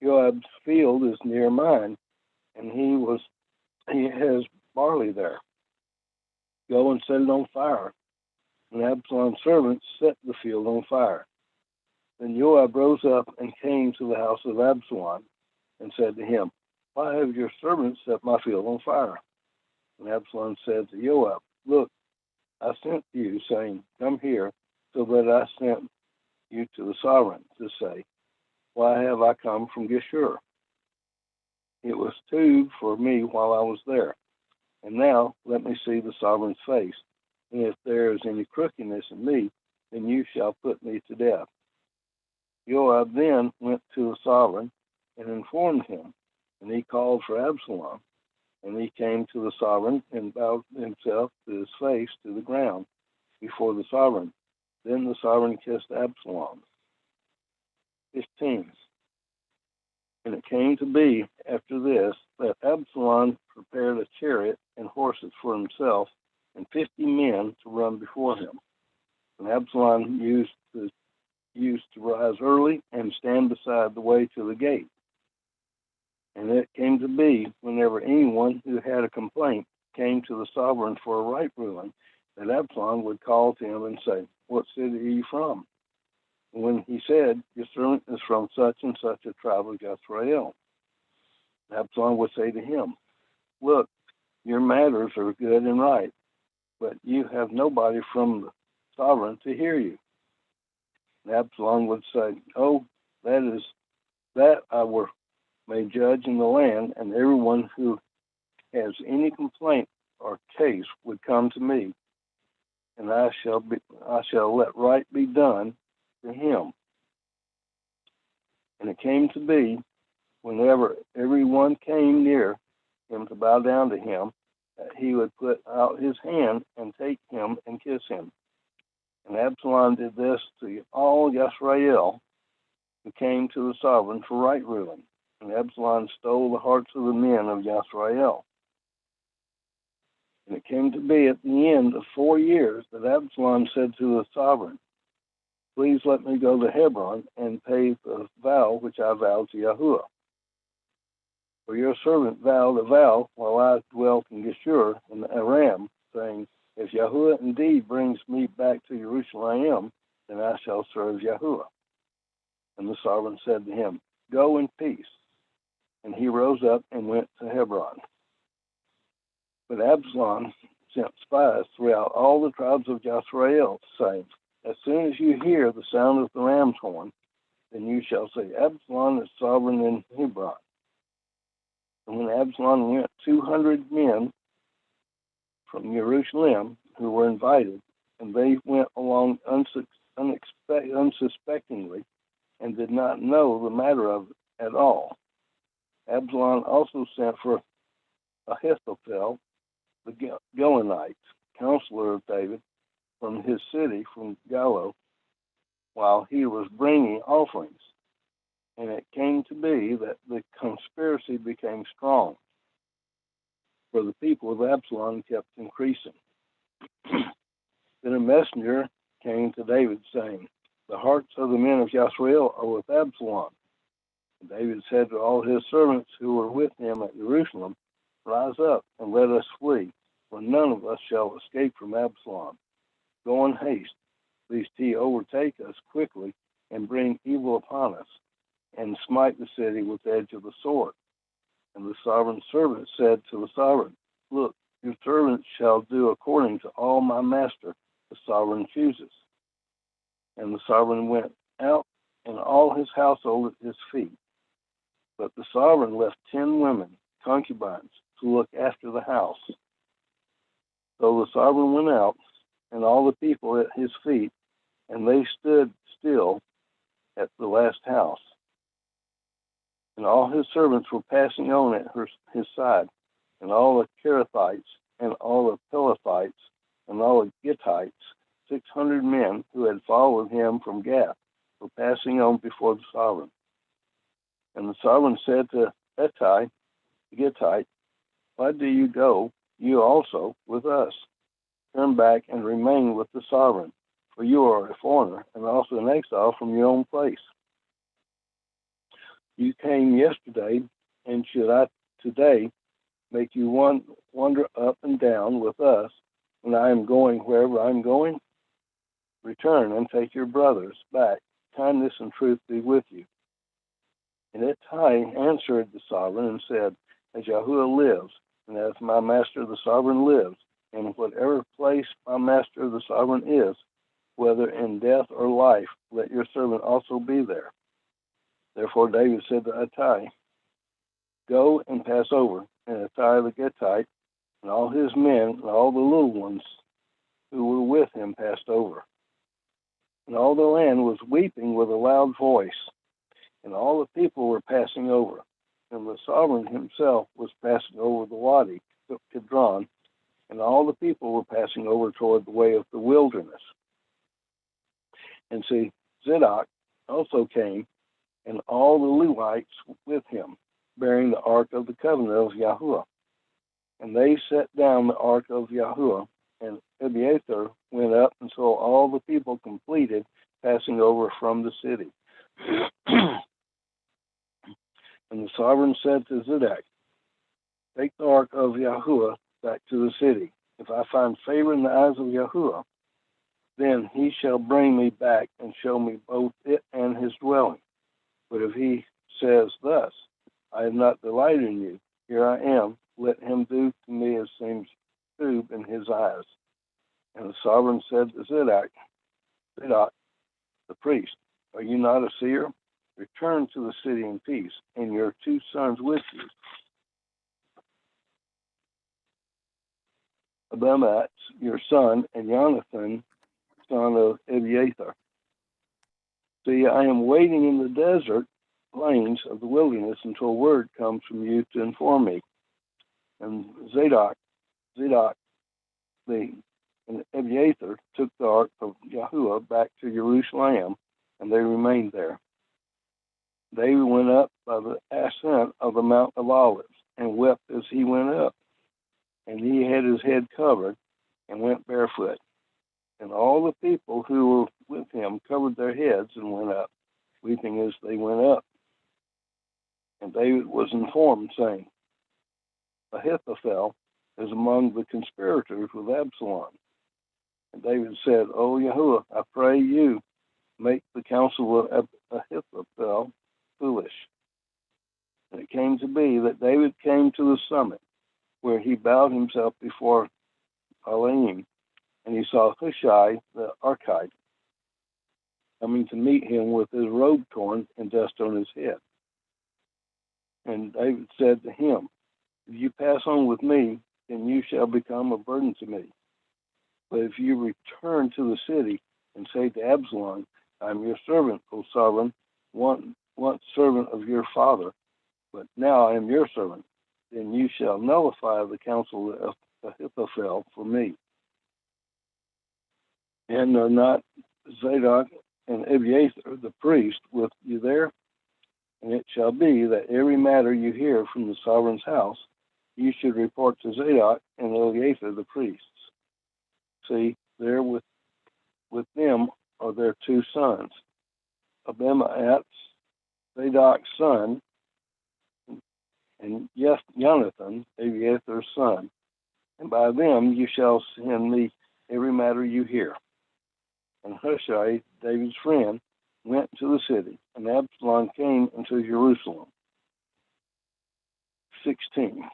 C: Joab's field is near mine, and he has barley there. Go and set it on fire. And Absalom's servants set the field on fire. Then Joab rose up and came to the house of Absalom, and said to him, Why have your servants set my field on fire? And Absalom said to Joab, Look, I sent you, saying, Come here, so that I sent you to the sovereign to say, Why have I come from Geshur? It was too for me while I was there. And now let me see the sovereign's face. And if there is any crookedness in me, then you shall put me to death. Joab then went to the sovereign and informed him. And he called for Absalom. And he came to the sovereign and bowed himself to his face to the ground before the sovereign. Then the sovereign kissed Absalom. 15. And it came to be after this that Absalom prepared a chariot and horses for himself, and 50 men to run before him. And Absalom used to rise early and stand beside the way to the gate. And it came to be, whenever anyone who had a complaint came to the sovereign for a right ruling, that Absalom would call to him and say, What city are you from? And when he said, Your servant is from such and such a tribe of Yisrael, Absalom would say to him, Look, your matters are good and right, but you have nobody from the sovereign to hear you. And Absalom would say, Oh, that I were made judge in the land, and everyone who has any complaint or case would come to me, and I shall let right be done to him. And it came to be, whenever everyone came near him to bow down to him, that he would put out his hand and take him and kiss him. And Absalom did this to all Yisrael who came to the sovereign for right ruling. And Absalom stole the hearts of the men of Yisrael. And it came to be at the end of 4 years that Absalom said to the sovereign, Please let me go to Hebron and pay the vow which I vowed to Yahuwah. For your servant vowed a vow while I dwelt in Geshur in Aram, saying, If Yahuwah indeed brings me back to Jerusalem, then I shall serve Yahuwah. And the sovereign said to him, Go in peace. And he rose up and went to Hebron. But Absalom sent spies throughout all the tribes of Yisrael, saying, As soon as you hear the sound of the ram's horn, then you shall say, Absalom is sovereign in Hebron. And when Absalom went 200 men from Jerusalem who were invited, and they went along unsuspectingly and did not know the matter of it at all. Absalom also sent for Ahithophel, the Gilonite, counselor of David, from his city, from Galo, while he was bringing offerings. And it came to be that the conspiracy became strong, for the people of Absalom kept increasing. Then a messenger came to David, saying, "The hearts of the men of Yisrael are with Absalom." And David said to all his servants who were with him at Jerusalem, "Rise up and let us flee, for none of us shall escape from Absalom. Go in haste, lest he overtake us quickly and bring evil upon us, and smite the city with the edge of the sword." And the sovereign servant said to the sovereign, "Look, your servant shall do according to all my master, the sovereign chooses." And the sovereign went out, and all his household at his feet. But the sovereign left 10 women, concubines, to look after the house. So the sovereign went out, and all the people at his feet, and they stood still at the last house. And all his servants were passing on at his side, and all the Kerethites, and all the Pelethites, and all the Gittites, 600 men who had followed him from Gath, were passing on before the sovereign. And the sovereign said to Ettai, the Gittite, "Why do you go, you also, with us? Turn back and remain with the sovereign, for you are a foreigner and also an exile from your own place. You came yesterday, and should I today make you wander up and down with us when I am going wherever I am going? Return and take your brothers back. Kindness and truth be with you." And Ettai answered the sovereign and said, "As Yahuwah lives, and as my master the sovereign lives, in whatever place my master the sovereign is, whether in death or life, let your servant also be there." Therefore David said to Ettai, "Go and pass over." And Ettai the Gittite and all his men and all the little ones who were with him passed over. And all the land was weeping with a loud voice, and all the people were passing over. And the sovereign himself was passing over the Wadi, Kidron, and all the people were passing over toward the way of the wilderness. And see, Zidok also came, and all the Levites with him, bearing the ark of the covenant of Yahuwah. And they set down the ark of Yahuwah, and Abiathar went up until all the people completed passing over from the city. And the sovereign said to Zidok, "Take the ark of Yahuwah back to the city. If I find favor in the eyes of Yahuwah, then he shall bring me back and show me both it and his dwelling. But if he says thus, I have not delighted in you, here I am, let him do to me as seems true in his eyes." And the sovereign said to Zidok the priest, "Are you not a seer? Return to the city in peace, and your 2 sons with you, Abimat, your son, and Jonathan, son of Abiathar. See, I am waiting in the desert plains of the wilderness until word comes from you to inform me." And Zadok, and Abiathar took the ark of Yahuwah back to Jerusalem, and they remained there. David went up by the ascent of the Mount of Olives, and wept as he went up. And he had his head covered, and went barefoot. And all the people who were with him covered their heads and went up, weeping as they went up. And David was informed, saying, "Ahithophel is among the conspirators with Absalom." And David said, "O Yahuwah, I pray you, make the counsel of Ahithophel foolish." And it came to be that David came to the summit, where he bowed himself before Elohim, and he saw Hushai the Archite coming to meet him with his robe torn and dust on his head. And David said to him, "If you pass on with me, and you shall become a burden to me. But if you return to the city and say to Absalom, I am your servant, O sovereign, once servant of your father, but now I am your servant, then you shall nullify the counsel of Ahithophel for me. And are not Zadok and Abiathar the priest with you there? And it shall be that every matter you hear from the sovereign's house, you should report to Zadok and Abiathar the priests. See, there with them are their two sons, Abimaaz, Zadok's son, and Jonathan, Abiathar's son. And by them you shall send me every matter you hear. And Hushai, David's friend, went to the city, and Absalom came into Jerusalem. 16.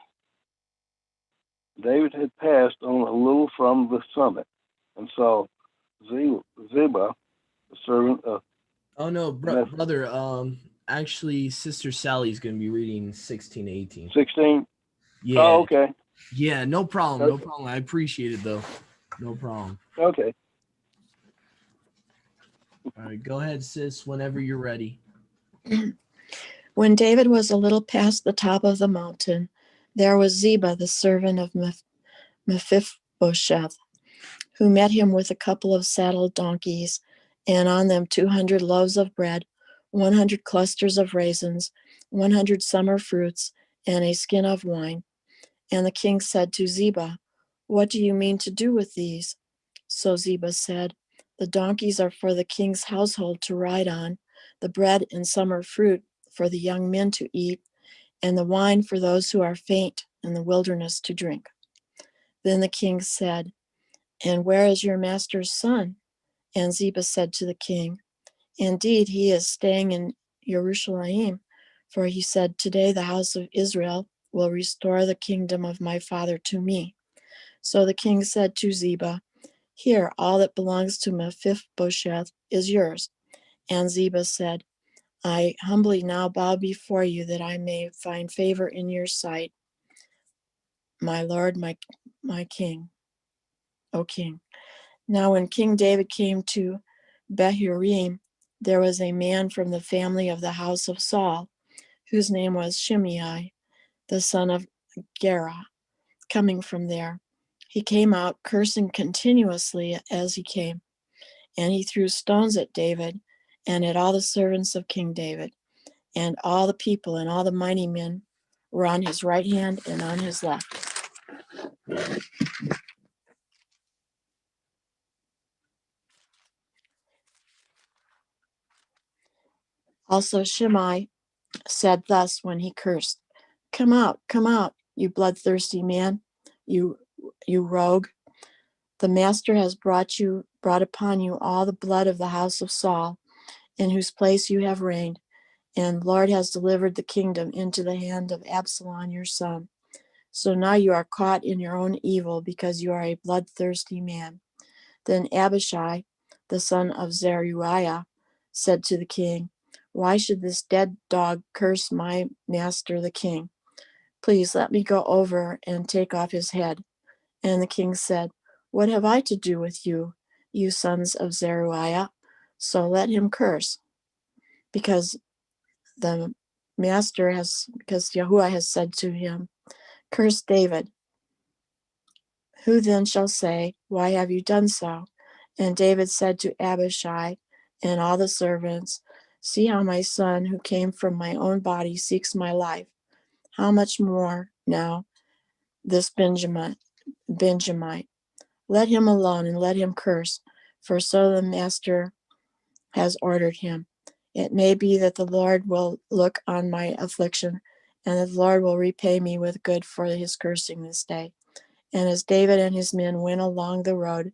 C: David had passed on a little from the summit, and saw Ziba, the servant of...
A: Oh no, brother. Actually, Sister Sally's going to be reading 16:18.
C: 16?
A: Yeah.
C: Oh, okay.
A: Yeah, no problem. No
C: Okay.
A: problem. I appreciate it though. No problem.
C: Okay.
A: All right, go ahead, sis, whenever you're ready.
D: When David was a little past the top of the mountain, there was Ziba, the servant of Mephibosheth, who met him with a couple of saddled donkeys, and on them 200 loaves of bread, 100 clusters of raisins, 100 summer fruits, and a skin of wine. And the king said to Ziba, What do you mean to do with these? So Ziba said, The donkeys are for the king's household to ride on, the bread and summer fruit for the young men to eat, and the wine for those who are faint in the wilderness to drink. Then the king said, And where is your master's son? And Ziba said to the king, Indeed, he is staying in Jerusalem, for he said, Today the house of Israel will restore the kingdom of my father to me. So the king said to Ziba, Here, all that belongs to Mephibosheth is yours. And Ziba said, I humbly now bow before you that I may find favor in your sight, my lord, my king, O king. Now when King David came to Bahurim, there was a man from the family of the house of Saul, whose name was Shimei, the son of Gera, coming from there. He came out cursing continuously as he came, and he threw stones at David and at all the servants of King David, and all the people and all the mighty men were on his right hand and on his left. Also Shimei said thus when he cursed, come out, you bloodthirsty man, you rogue. The master has brought upon you all the blood of the house of Saul, in whose place you have reigned, and the Lord has delivered the kingdom into the hand of Absalom your son. So now you are caught in your own evil, because you are a bloodthirsty man. Then Abishai, the son of Zeruiah, said to the king, Why should this dead dog curse my master the king? Please let me go over and take off his head. And the king said, What have I to do with you, you sons of Zeruiah? So let him curse, because Yahuwah has said to him, Curse David. Who then shall say, Why have you done so? And David said to Abishai and all the servants, See how my son, who came from my own body, seeks my life. How much more now this Benjamite? Let him alone and let him curse, for so the master has ordered him. It may be that the Lord will look on my affliction, and that the Lord will repay me with good for his cursing this day. And as David and his men went along the road,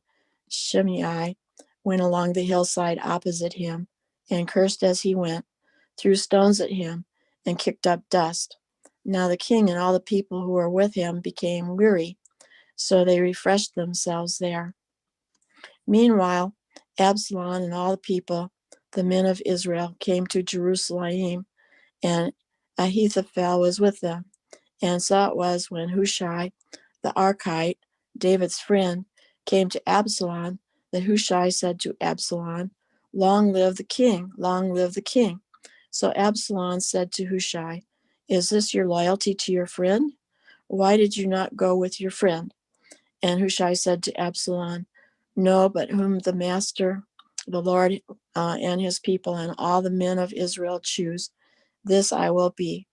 D: Shimei went along the hillside opposite him, and cursed as he went, threw stones at him, and kicked up dust. Now the king and all the people who were with him became weary, so they refreshed themselves there. Meanwhile, Absalom and all the people, the men of Israel, came to Jerusalem, and Ahithophel was with them. And so it was when Hushai, the Archite, David's friend, came to Absalom, that Hushai said to Absalom, "Long live the king, long live the king." So Absalom said to Hushai, "Is this your loyalty to your friend? Why did you not go with your friend?" And Hushai said to Absalom, "No, but whom the master, the Lord, and his people and all the men of Israel choose, this I will be,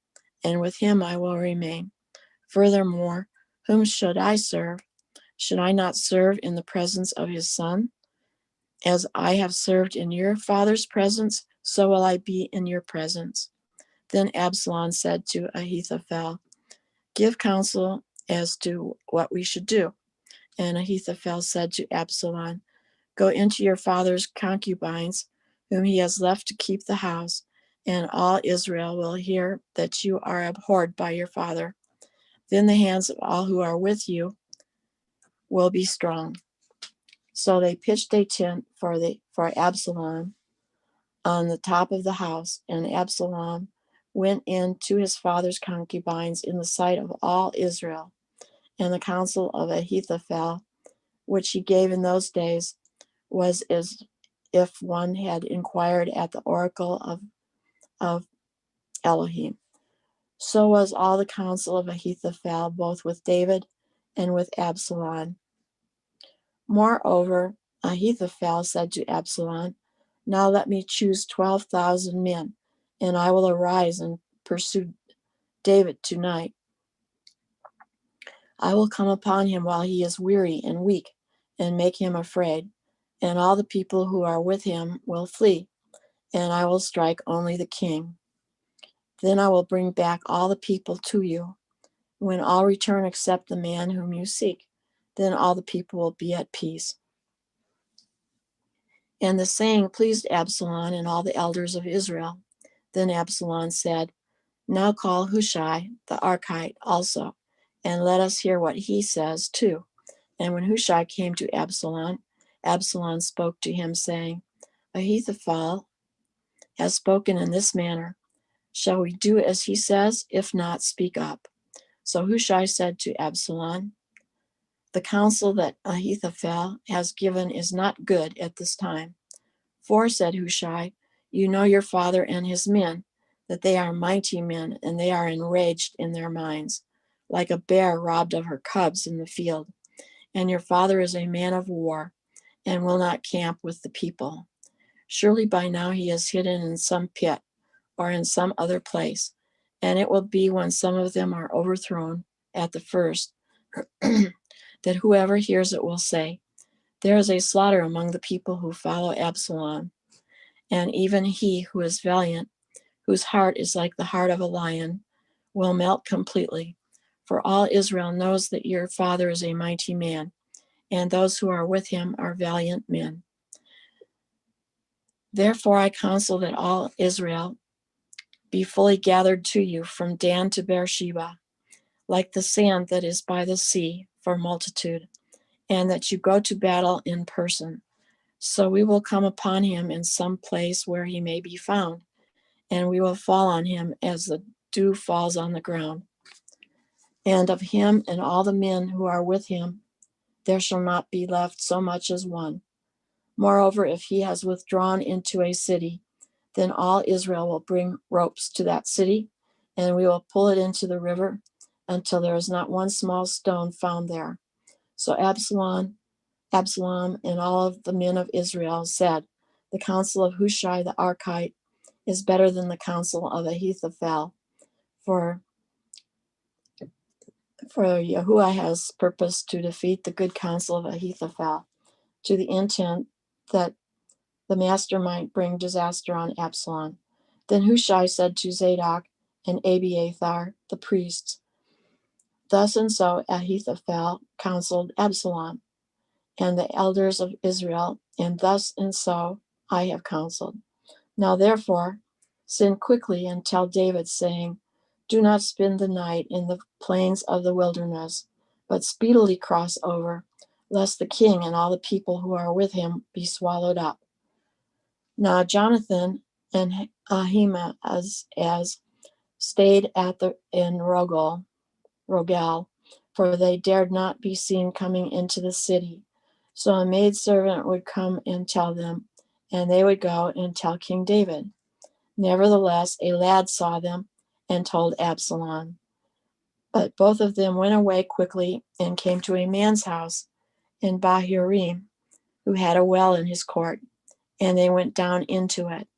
D: and with him I will remain. Furthermore, whom should I serve? Should I not serve in the presence of his son? As I have served in your father's presence, so will I be in your presence." Then Absalom said to Ahithophel, "Give counsel as to what we should do." And Ahithophel said to Absalom, "Go into your father's concubines, whom he has left to keep the house, and all Israel will hear that you are abhorred by your father. Then the hands of all who are with you will be strong." So they pitched a tent for Absalom on the top of the house, and Absalom went in to his father's concubines in the sight of all Israel. And the counsel of Ahithophel, which he gave in those days, was as if one had inquired at the oracle of Elohim. So was all the counsel of Ahithophel, both with David and with Absalom. Moreover, Ahithophel said to Absalom, "Now let me choose 12,000 men, and I will arise and pursue David tonight. I will come upon him while he is weary and weak, and make him afraid, and all the people who are with him will flee, and I will strike only the king. Then I will bring back all the people to you. When all return except the man whom you seek, then all the people will be at peace." And the saying pleased Absalom and all the elders of Israel. Then Absalom said, "Now call Hushai the Archite also, and let us hear what he says too." And when Hushai came to Absalom, Absalom spoke to him, saying, "Ahithophel has spoken in this manner. Shall we do as he says? If not, speak up." So Hushai said to Absalom, "The counsel that Ahithophel has given is not good at this time. For," said Hushai, "you know your father and his men, that they are mighty men, and they are enraged in their minds, like a bear robbed of her cubs in the field. And your father is a man of war, and will not camp with the people. Surely by now he is hidden in some pit, or in some other place, and it will be when some of them are overthrown at the first, that whoever hears it will say, 'There is a slaughter among the people who follow Absalom.' And even he who is valiant, whose heart is like the heart of a lion, will melt completely. For all Israel knows that your father is a mighty man, and those who are with him are valiant men. Therefore I counsel that all Israel be fully gathered to you from Dan to Beersheba, like the sand that is by the sea for multitude, and that you go to battle in person. So we will come upon him in some place where he may be found, and we will fall on him as the dew falls on the ground. And of him and all the men who are with him, there shall not be left so much as one. Moreover, if he has withdrawn into a city, then all Israel will bring ropes to that city, and we will pull it into the river until there is not one small stone found there." So Absalom, and all of the men of Israel said, "The counsel of Hushai the Archite is better than the counsel of Ahithophel, for Yahuwah has purposed to defeat the good counsel of Ahithophel, to the intent that the master might bring disaster on Absalom." Then Hushai said to Zadok and Abiathar the priests, "Thus and so Ahithophel counseled Absalom and the elders of Israel, and thus and so I have counseled. Now therefore send quickly and tell David, saying, 'Do not spend the night in the plains of the wilderness, but speedily cross over, lest the king and all the people who are with him be swallowed up.'" Now Jonathan and Ahimaaz stayed in Rogel, for they dared not be seen coming into the city. So a maidservant would come and tell them, and they would go and tell King David. Nevertheless, a lad saw them and told Absalom. But both of them went away quickly and came to a man's house in Bahurim, who had a well in his court, and they went down into it.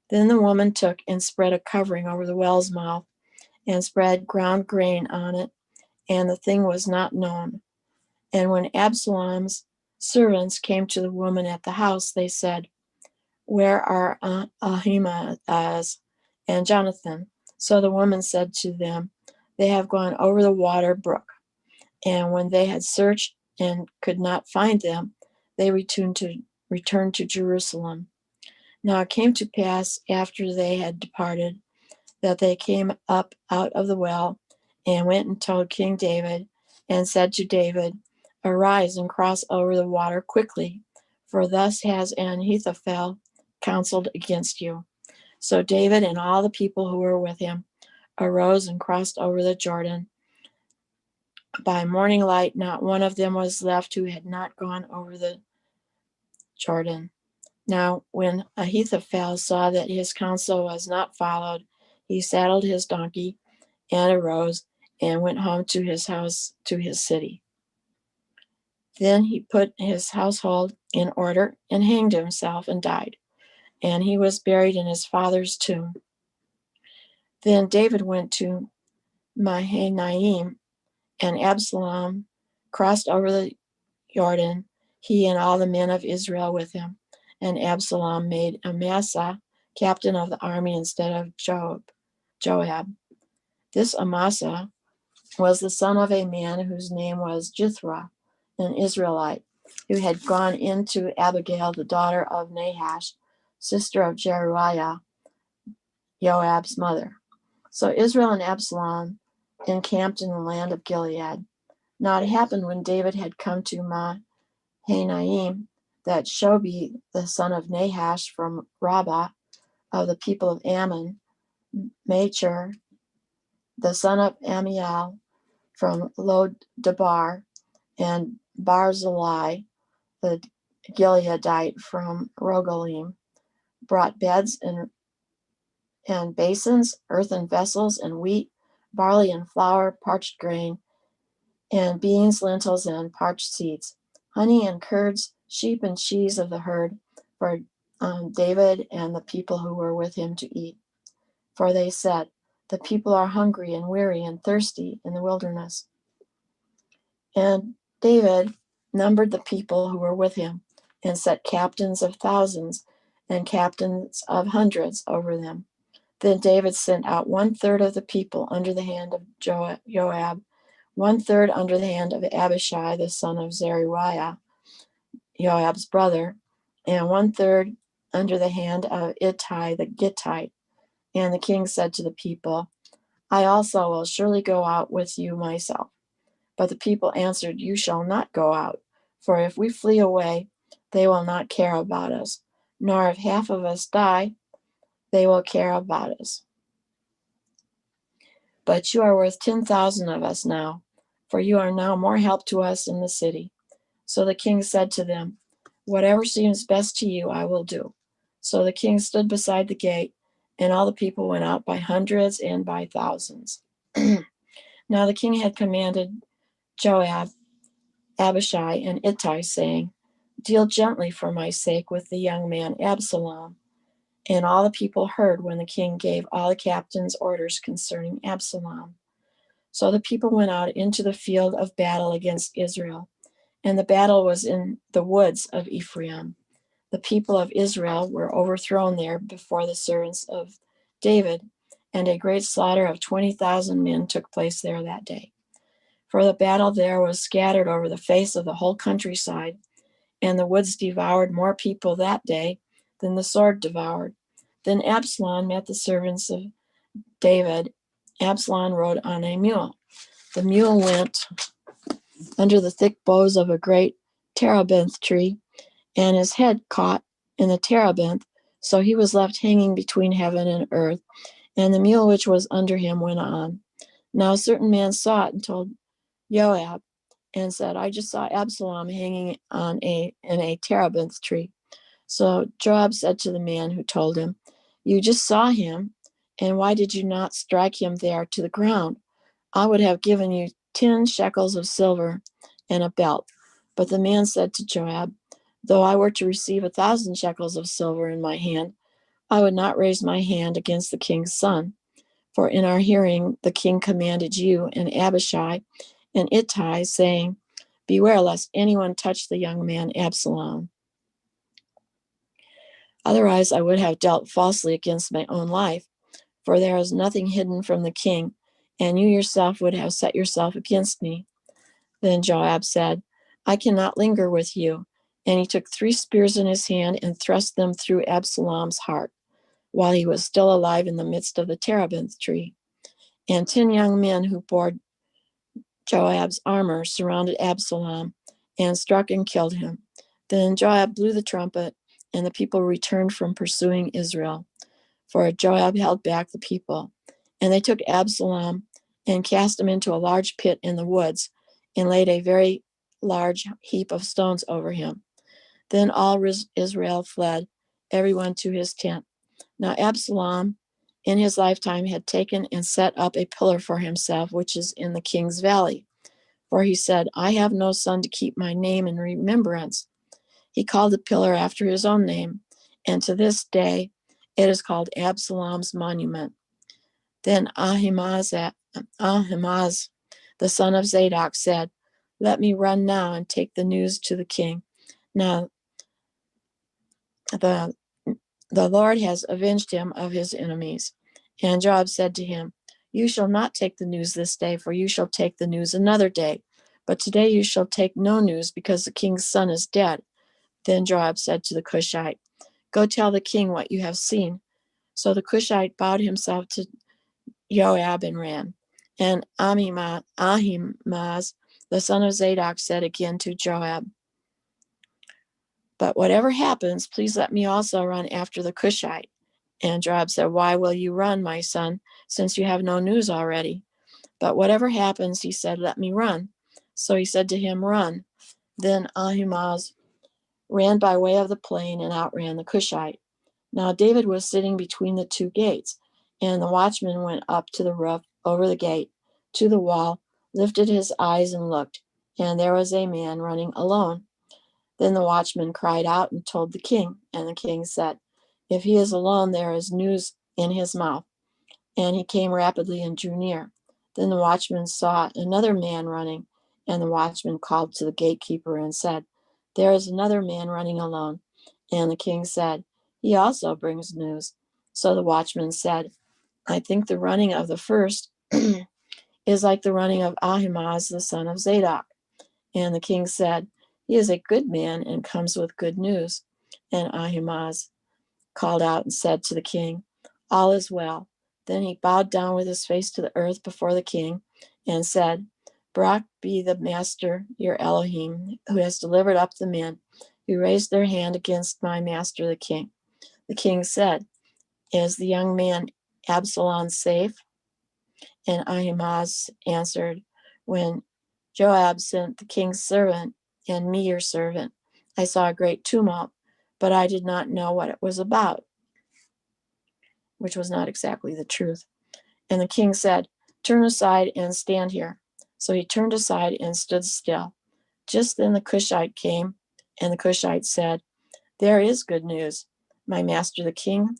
D: Then the woman took and spread a covering over the well's mouth, and spread ground grain on it, and the thing was not known. And when Absalom's servants came to the woman at the house, they said, "Where are Ahimaaz and Jonathan?" So the woman said to them, "They have gone over the water brook." And when they had searched and could not find them, they returned to Jerusalem. Now it came to pass after they had departed that they came up out of the well and went and told King David and said to David, "Arise and cross over the water quickly, for thus has Ahithophel counseled against you." So David and all the people who were with him arose and crossed over the Jordan. By morning light, not one of them was left who had not gone over the Jordan. Now, when Ahithophel saw that his counsel was not followed, he saddled his donkey and arose and went home to his house, to his city. Then he put his household in order and hanged himself and died. And he was buried in his father's tomb. Then David went to Mahanaim, and Absalom crossed over the Jordan, he and all the men of Israel with him. And Absalom made Amasa captain of the army instead of Joab. This Amasa was the son of a man whose name was Jithra, an Israelite, who had gone into Abigail, the daughter of Nahash, sister of Zeruiah, Joab's mother. So Israel and Absalom encamped in the land of Gilead. Now it happened when David had come to Mahanaim that Shobi, the son of Nahash from Rabbah of the people of Ammon, Machir, the son of Amiel from Lodebar, and Barzillai, the Gileadite from Rogelim, brought beds and basins, earthen vessels, and wheat, barley and flour, parched grain, and beans, lentils, and parched seeds, honey and curds, sheep and cheese of the herd, for David and the people who were with him to eat. For they said, "The people are hungry and weary and thirsty in the wilderness." And David numbered the people who were with him and set captains of thousands and captains of hundreds over them. Then David sent out 1/3 of the people under the hand of Joab, 1/3 under the hand of Abishai, the son of Zeruiah, Joab's brother, and 1/3 under the hand of Ittai the Gittite. And the king said to the people, "I also will surely go out with you myself." But the people answered, "You shall not go out, for if we flee away, they will not care about us, nor if half of us die, they will care about us. But you are worth 10,000 of us now, for you are now more help to us in the city." So the king said to them, "Whatever seems best to you, I will do." So the king stood beside the gate, and all the people went out by hundreds and by thousands. Now the king had commanded Joab, Abishai, and Ittai, saying, "Deal gently for my sake with the young man Absalom." And all the people heard when the king gave all the captains orders concerning Absalom. So the people went out into the field of battle against Israel, and the battle was in the woods of Ephraim. The people of Israel were overthrown there before the servants of David, and a great slaughter of 20,000 men took place there that day. For the battle there was scattered over the face of the whole countryside, and the woods devoured more people that day than the sword devoured. Then Absalom met the servants of David. Absalom rode on a mule. The mule went under the thick boughs of a great terebinth tree, and his head caught in the terebinth, so he was left hanging between heaven and earth, and the mule which was under him went on. Now a certain man saw it and told Joab and said, I just saw Absalom hanging in a terebinth tree. So Joab said to the man who told him, You just saw him, and why did you not strike him there to the ground? I would have given you 10 shekels of silver and a belt. But the man said to Joab, Though I were to receive 1,000 shekels of silver in my hand, I would not raise my hand against the king's son. For in our hearing the king commanded you and Abishai and Ittai, saying, Beware lest anyone touch the young man Absalom. Otherwise I would have dealt falsely against my own life, for there is nothing hidden from the king, and you yourself would have set yourself against me. Then Joab said, I cannot linger with you. And he took 3 spears in his hand and thrust them through Absalom's heart, while he was still alive in the midst of the terebinth tree. And 10 young men who bore Joab's armor surrounded Absalom and struck and killed him. Then Joab blew the trumpet, and the people returned from pursuing Israel, for Joab held back the people. And they took Absalom and cast him into a large pit in the woods, and laid a very large heap of stones over him. Then all Israel fled, everyone to his tent. Now Absalom, in his lifetime, had taken and set up a pillar for himself, which is in the king's valley. For he said, I have no son to keep my name in remembrance. He called the pillar after his own name, and to this day it is called Absalom's monument. Then Ahimaaz, the son of Zadok, said, Let me run now and take the news to the king. Now the Lord has avenged him of his enemies. And Joab said to him, You shall not take the news this day, for you shall take the news another day. But today you shall take no news, because the king's son is dead. Then Joab said to the Cushite, Go tell the king what you have seen. So the Cushite bowed himself to Joab and ran. And Ahimaaz, the son of Zadok, said again to Joab, But whatever happens, please let me also run after the Cushite. And Joab said, Why will you run, my son, since you have no news already? But whatever happens, he said, Let me run. So he said to him, Run. Then Ahimaaz ran by way of the plain and outran the Cushite. Now David was sitting between the 2 gates, and the watchman went up to the roof over the gate, to the wall, lifted his eyes and looked, and there was a man running alone. Then the watchman cried out and told the king, and the king said, If he is alone, there is news in his mouth. And he came rapidly and drew near. Then the watchman saw another man running, and the watchman called to the gatekeeper and said, There is another man running alone. And the king said, He also brings news. So the watchman said, I think the running of the first is like the running of Ahimaaz, the son of Zadok. And the king said, He is a good man and comes with good news. And Ahimaaz called out and said to the king, All is well. Then he bowed down with his face to the earth before the king and said, Barak be the master, your Elohim, who has delivered up the men who raised their hand against my master the king. The king said, Is the young man Absalom safe? And Ahimaaz answered, When Joab sent the king's servant and me your servant, I saw a great tumult, but I did not know what it was about, which was not exactly the truth. And the king said, Turn aside and stand here. So he turned aside and stood still. Just then the Cushite came, and the Cushite said, There is good news, my master the king,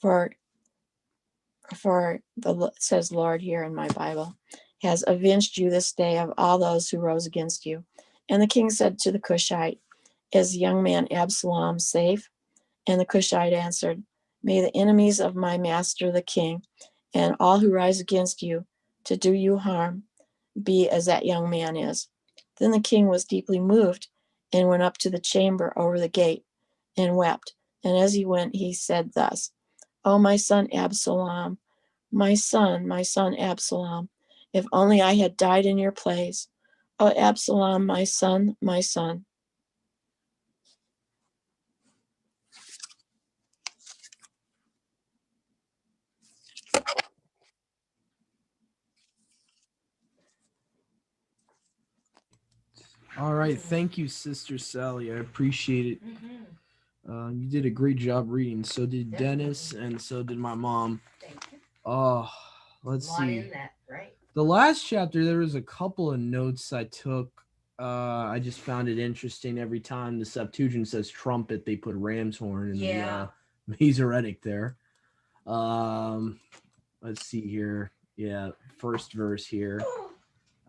D: for the says Lord here in my Bible, has avenged you this day of all those who rose against you. And the king said to the Cushite, Is the young man Absalom safe? And the Cushite answered, May the enemies of my master the king and all who rise against you to do you harm be as that young man is. Then the king was deeply moved and went up to the chamber over the gate and wept. And as he went, he said thus, O my son Absalom, my son Absalom, if only I had died in your place. O Absalom, my son, my son.
A: All right. Thank you, Sister Sally. I appreciate it.
B: Mm-hmm.
A: You did a great job reading. So did
B: Definitely.
A: Dennis, and so did my mom.
B: Thank you.
A: Oh,
B: A
A: let's
B: lot
A: see.
B: in that, right?
A: The last chapter, there was a couple of notes I took. I just found it interesting. Every time the Septuagint says trumpet, they put ram's horn in
B: Yeah.
A: the Masoretic there. Let's see here. Yeah, first verse here.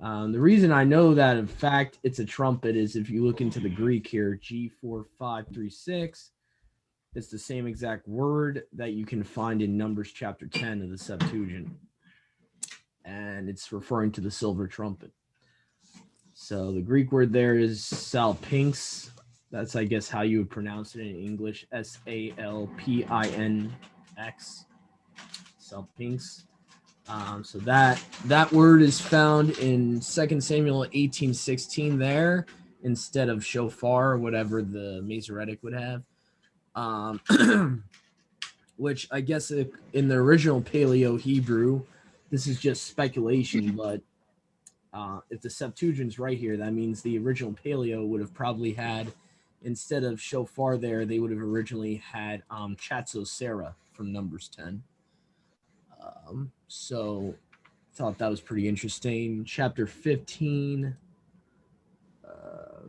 A: The reason I know that, in fact, it's a trumpet is if you look into the Greek here, G4536, it's the same exact word that you can find in Numbers chapter 10 of the Septuagint. And it's referring to the silver trumpet. So the Greek word there is salpinx. That's, I guess, how you would pronounce it in English. Salpinx. Salpinx. So that word is found in 2 Samuel 18:16 there instead of shofar or whatever the Masoretic would have. Which I guess in the original Paleo Hebrew, this is just speculation, but if the Septuagint's right here, that means the original Paleo would have probably had, instead of shofar there, they would have originally had chatzosera from Numbers 10. So thought that was pretty interesting. Chapter 15,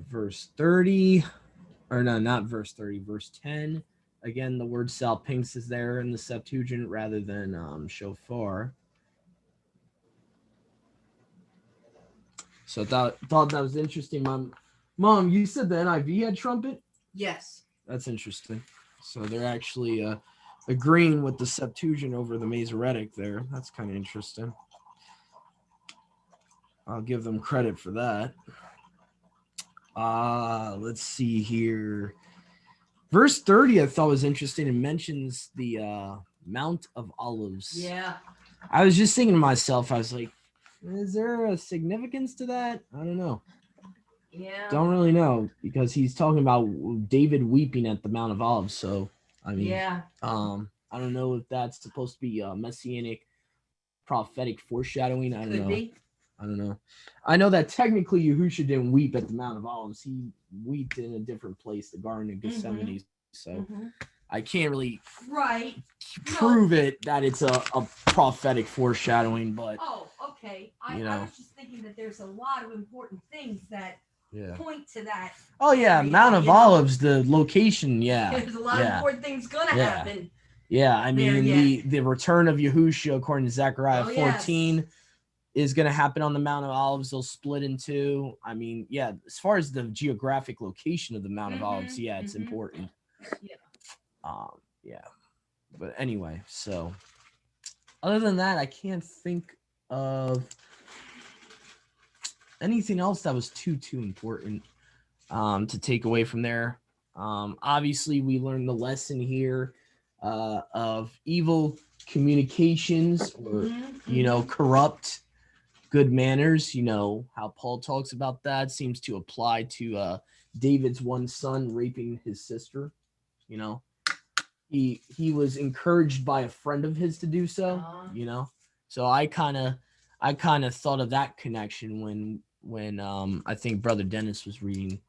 A: verse 30, or no, not verse 30, verse 10. Again, the word salpinx is there in the Septuagint rather than shofar. So thought that was interesting. Mom, you said the NIV had trumpet?
B: Yes.
A: That's interesting. So they're actually agreeing with the Septuagint over the Masoretic there. That's kind of interesting. I'll give them credit for that. Let's see here. Verse 30 I thought was interesting. It mentions the Mount of Olives.
B: Yeah.
A: I was just thinking to myself, I was like, is there a significance to that? I don't know.
B: Yeah.
A: Don't really know, because he's talking about David weeping at the Mount of Olives. So, I mean,
B: Yeah.
A: I don't know if that's supposed to be messianic prophetic foreshadowing. I don't
B: Could
A: know.
B: be.
A: I don't know. I know that technically Yahusha didn't weep at the Mount of Olives. He wept in a different place, the Garden of Gethsemane. So I can't really
B: Right.
A: prove it that it's a prophetic foreshadowing, but
B: Oh, okay. I was just thinking that there's a lot of important things that point to that.
A: Oh yeah,
B: area,
A: Mount of Olives, the location,
B: There's a lot of important things gonna happen.
A: Yeah, I mean the return of Yahusha according to Zechariah 14 is going to happen on the Mount of Olives. They'll split in two. I mean, yeah, as far as the geographic location of the Mount of Olives, yeah, it's important. Yeah. But anyway, so other than that, I can't think of anything else that was too important to take away from there. Obviously, we learned the lesson here of evil communications or, corrupt good manners. How Paul talks about that seems to apply to David's one son raping his sister. He was encouraged by a friend of his to do so. So I kind of thought of that connection when I think Brother Dennis was reading,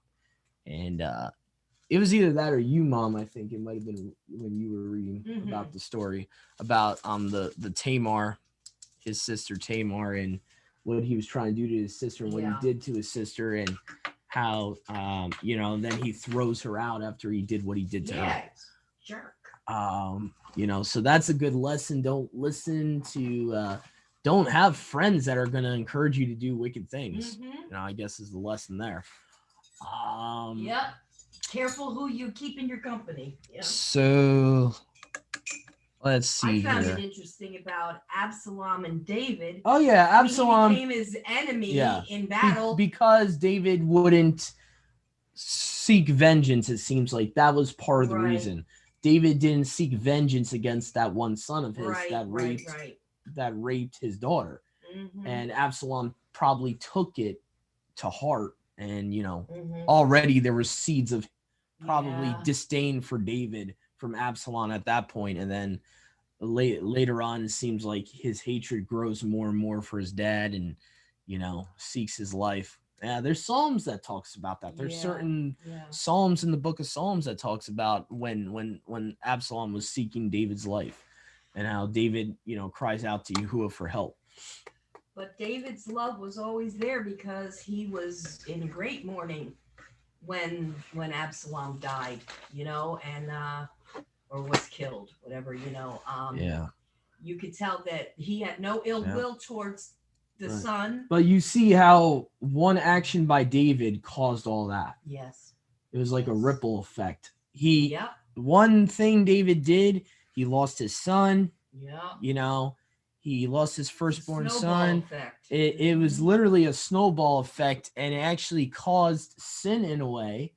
A: and it was either that or you, Mom. I think it might have been when you were reading about the story about the Tamar, his sister Tamar, and what he was trying to do to his sister and what he did to his sister, and how then he throws her out after he did what he did to her.
B: Jerk.
A: So that's a good lesson. Don't have friends that are going to encourage you to do wicked things. I guess is the lesson there.
B: Yep. Careful who you keep in your company.
A: So let's see.
B: I found it interesting about Absalom and David.
A: Oh yeah, Absalom
B: became his enemy in battle
A: because David wouldn't seek vengeance. It seems like that was part of the reason. David didn't seek vengeance against that one son of his that raped his daughter, and Absalom probably took it to heart, and already there were seeds of probably disdain for David from Absalom at that point, and then later on it seems like his hatred grows more and more for his dad, and seeks his life, Yeah, there's Psalms that talks about that. There's
B: Yeah,
A: certain
B: yeah.
A: Psalms in the book of Psalms that talks about when Absalom was seeking David's life, and how David, cries out to Yahuwah for help.
B: But David's love was always there because he was in great mourning when Absalom died, and or was killed, whatever,
A: Yeah.
B: You could tell that he had no ill
A: Yeah.
B: will towards the
A: Right.
B: son.
A: But you see how one action by David caused all that.
B: Yes.
A: It was like a
B: Yes.
A: ripple effect.
B: Yep.
A: One thing David did, he lost his son.
B: Yep.
A: He lost his firstborn
B: Snowball
A: son.
B: effect.
A: It was literally a snowball effect, and it actually caused sin in a way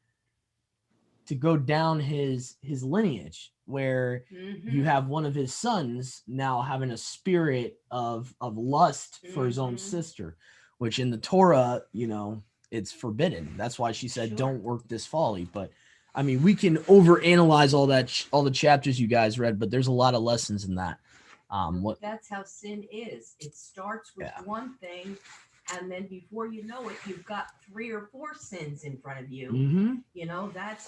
A: to go down his lineage, where you have one of his sons now having a spirit of lust for his own sister, which in the Torah, it's forbidden. That's why she said,
B: Sure.
A: don't work this folly. But I mean, we can overanalyze all that, all the chapters you guys read, but there's a lot of lessons in that.
B: That's how sin is. It starts with one thing, and then before you know it, you've got 3 or 4 sins in front of you.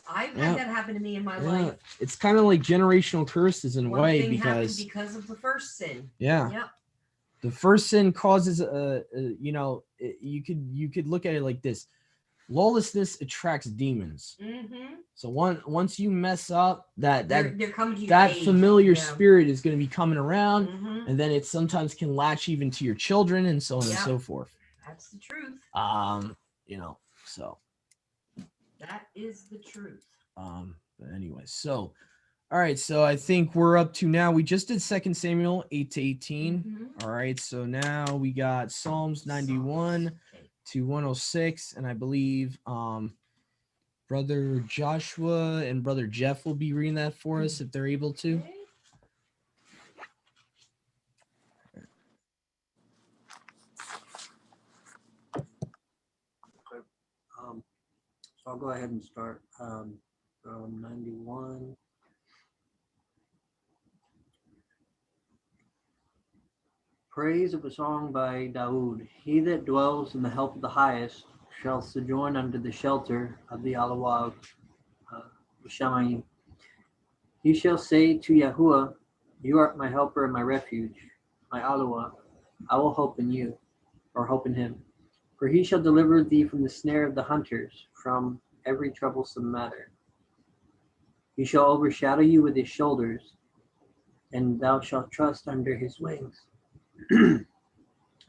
B: I've had that happen to me in my life.
A: It's kind of like generational curses in a
B: One
A: way,
B: thing happened
A: because
B: because of the first sin.
A: Yep. The first sin causes you could look at it like this: lawlessness attracts demons. So once you mess up, that familiar spirit is going to be coming around, and then it sometimes can latch even to your children, and so on and so forth.
B: That's the truth.
A: So
B: that is the truth.
A: But anyway, so all right, so I think we're up to now. We just did 2 Samuel 8-18. All right, so now we got Psalms 91 to 106, and I believe Brother Joshua and Brother Jeff will be reading that for us if they're able to.
E: So I'll go ahead and start from 91. Praise of a song by Daoud. He that dwells in the help of the highest shall sojourn under the shelter of the Alawah Shamayim. He shall say to Yahuwah, you art my helper and my refuge, my Alawah. I will hope in you, or hope in him. For he shall deliver thee from the snare of the hunters, from every troublesome matter. He shall overshadow you with his shoulders, and thou shalt trust under his wings.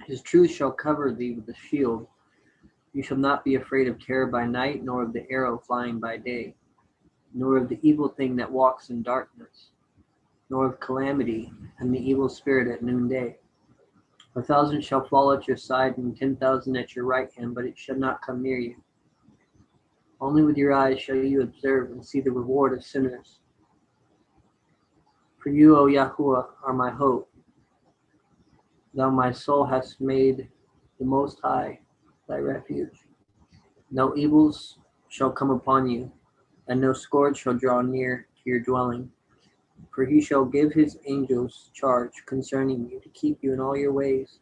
E: His truth shall cover thee with a shield. You shall not be afraid of terror by night, nor of the arrow flying by day, nor of the evil thing that walks in darkness, nor of calamity and the evil spirit at noonday. 1,000 shall fall at your side, and 10,000 at your right hand, but it shall not come near you. Only with your eyes shall you observe and see the reward of sinners. For you, O Yahuwah, are my hope. Thou my soul hast made the Most High thy refuge. No evils shall come upon you, and no scourge shall draw near to your dwelling. For he shall give his angels charge concerning you, to keep you in all your ways.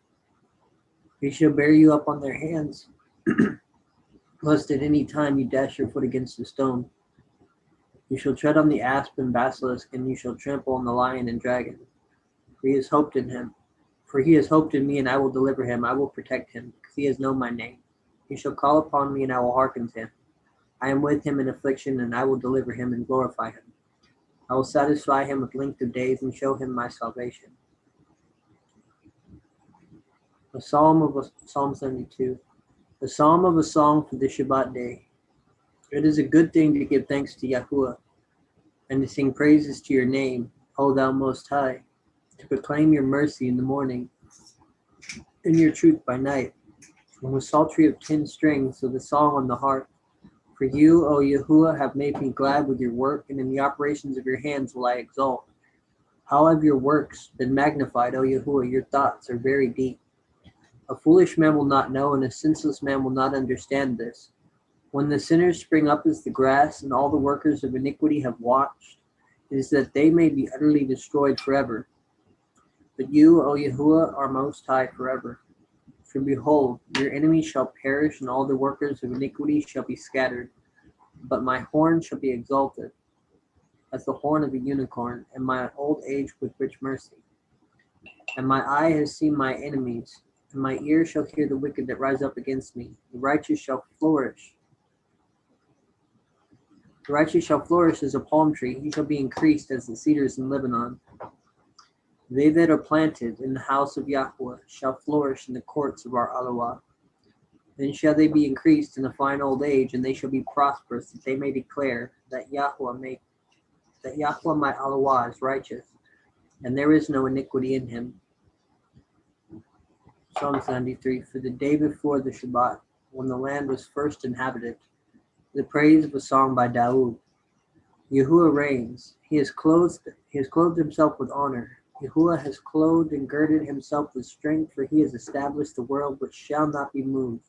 E: He shall bear you up on their hands, lest at any time you dash your foot against a stone. You shall tread on the asp and basilisk, and you shall trample on the lion and dragon. For he has hoped in him. For he has hoped in me, and I will deliver him. I will protect him, because he has known my name. He shall call upon me, and I will hearken to him. I am with him in affliction, and I will deliver him and glorify him. I will satisfy him with length of days and show him my salvation. Psalm 72. The psalm of a song for the Shabbat day. It is a good thing to give thanks to Yahuwah, and to sing praises to your name, O thou Most High, to proclaim your mercy in the morning, and your truth by night, and with psaltery of 10 strings of the song on the harp. For you, O Yahuwah, have made me glad with your work, and in the operations of your hands will I exult. How have your works been magnified, O Yahuwah? Your thoughts are very deep. A foolish man will not know, and a senseless man will not understand this. When the sinners spring up as the grass, and all the workers of iniquity have watched, it is that they may be utterly destroyed forever. But you, O Yahuwah, are most high forever. For behold, your enemies shall perish, and all the workers of iniquity shall be scattered. But my horn shall be exalted, as the horn of a unicorn, and my old age with rich mercy. And my eye has seen my enemies, and my ear shall hear the wicked that rise up against me. The righteous shall flourish. The righteous shall flourish as a palm tree. He shall be increased as the cedars in Lebanon. They that are planted in the house of Yahweh shall flourish in the courts of our Allah. Then shall they be increased in a fine old age, and they shall be prosperous, that they may declare that Yahweh my Allah is righteous, and there is no iniquity in him. Psalms 93. For the day before the Shabbat, when the land was first inhabited, the praise of a song by Daoud. Yahuwah reigns. He has clothed himself with honor. Yahuwah has clothed and girded himself with strength, for he has established the world which shall not be moved.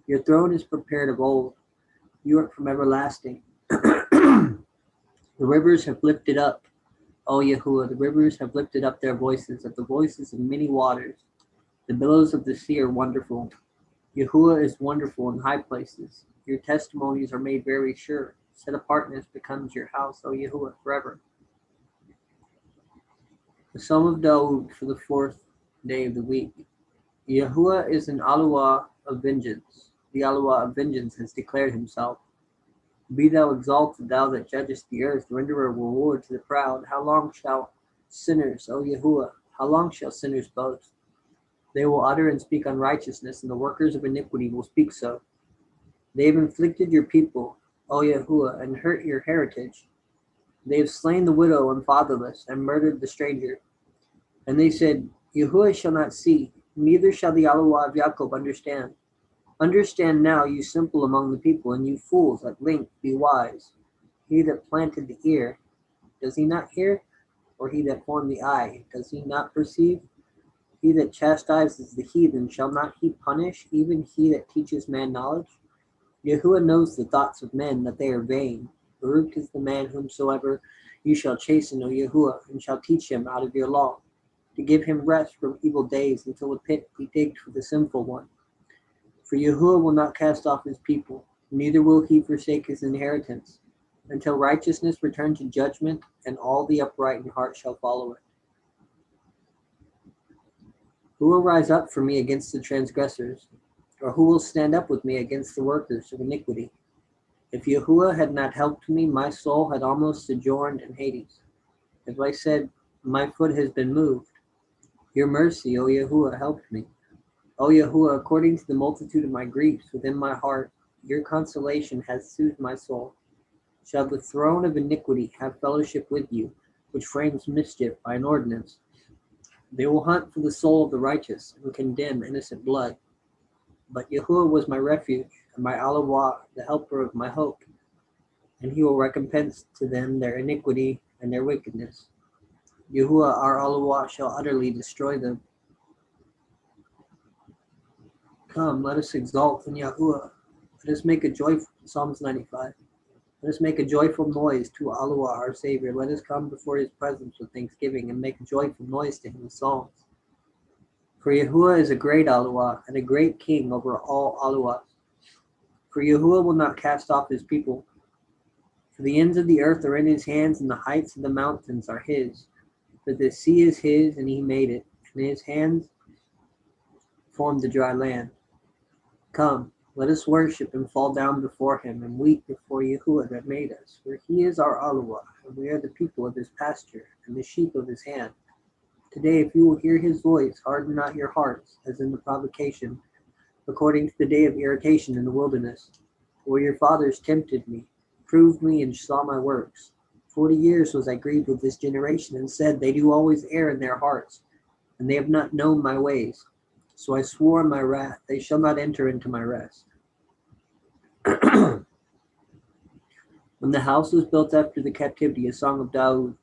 E: Your throne is prepared of old. You are from everlasting. The rivers have lifted up, O Yahuwah, the rivers have lifted up their voices, at the voices of many waters. The billows of the sea are wonderful. Yahuwah is wonderful in high places. Your testimonies are made very sure. Set apartness becomes your house, O Yahuwah, forever. The Psalm of Daoud for the 4th day of the week. Yahuwah is an Allah of vengeance. The Allah of vengeance has declared himself. Be thou exalted, thou that judgest the earth, render a reward to the proud. How long shall sinners, O Yahuwah, how long shall sinners boast? They will utter and speak unrighteousness, and the workers of iniquity will speak so. They have inflicted your people, O Yahuwah, and hurt your heritage. They have slain the widow and fatherless, and murdered the stranger. And they said, Yahuwah shall not see, neither shall the Allah of Jacob understand. Understand now, you simple among the people, and you fools, at length be wise. He that planted the ear, does he not hear? Or he that formed the eye, does he not perceive? He that chastises the heathen, shall not he punish, even he that teaches man knowledge? Yahuwah knows the thoughts of men, that they are vain. Baruch is the man whomsoever you shall chasten, O Yahuwah, and shall teach him out of your law, to give him rest from evil days, until the pit be digged for the sinful one. For Yahuwah will not cast off his people, neither will he forsake his inheritance, until righteousness return to judgment, and all the upright in heart shall follow it. Who will rise up for me against the transgressors? Or who will stand up with me against the workers of iniquity? If Yahuwah had not helped me, my soul had almost sojourned in Hades. If I said, my foot has been moved, your mercy, O Yahuwah, helped me. O Yahuwah, according to the multitude of my griefs within my heart, your consolation has soothed my soul. Shall the throne of iniquity have fellowship with you, which frames mischief by an ordinance? They will hunt for the soul of the righteous, and condemn innocent blood. But Yahuwah was my refuge, and my Allah, the helper of my hope, and he will recompense to them their iniquity and their wickedness. Yahuwah our Allah shall utterly destroy them. Come, let us exalt in Yahuwah. Let us make a joyful, Psalms 95. Let us make a joyful noise to Allah our Savior. Let us come before his presence with thanksgiving, and make a joyful noise to him with songs. For Yahuwah is a great Allah, and a great king over all Allahs. For Yahuwah will not cast off his people. For the ends of the earth are in his hands, and the heights of the mountains are his. For the sea is his, and he made it, and his hands formed the dry land. Come, let us worship and fall down before him, and weep before Yahuwah that made us. For he is our Allah, and we are the people of his pasture, and the sheep of his hand. Today, if you will hear his voice, harden not your hearts, as in the provocation, according to the day of irritation in the wilderness, where your fathers tempted me, proved me, and saw my works. 40 years was I grieved with this generation, and said, they do always err in their hearts, and they have not known my ways. So I swore in my wrath, they shall not enter into my rest. When the house was built after the captivity, a song of Daoud.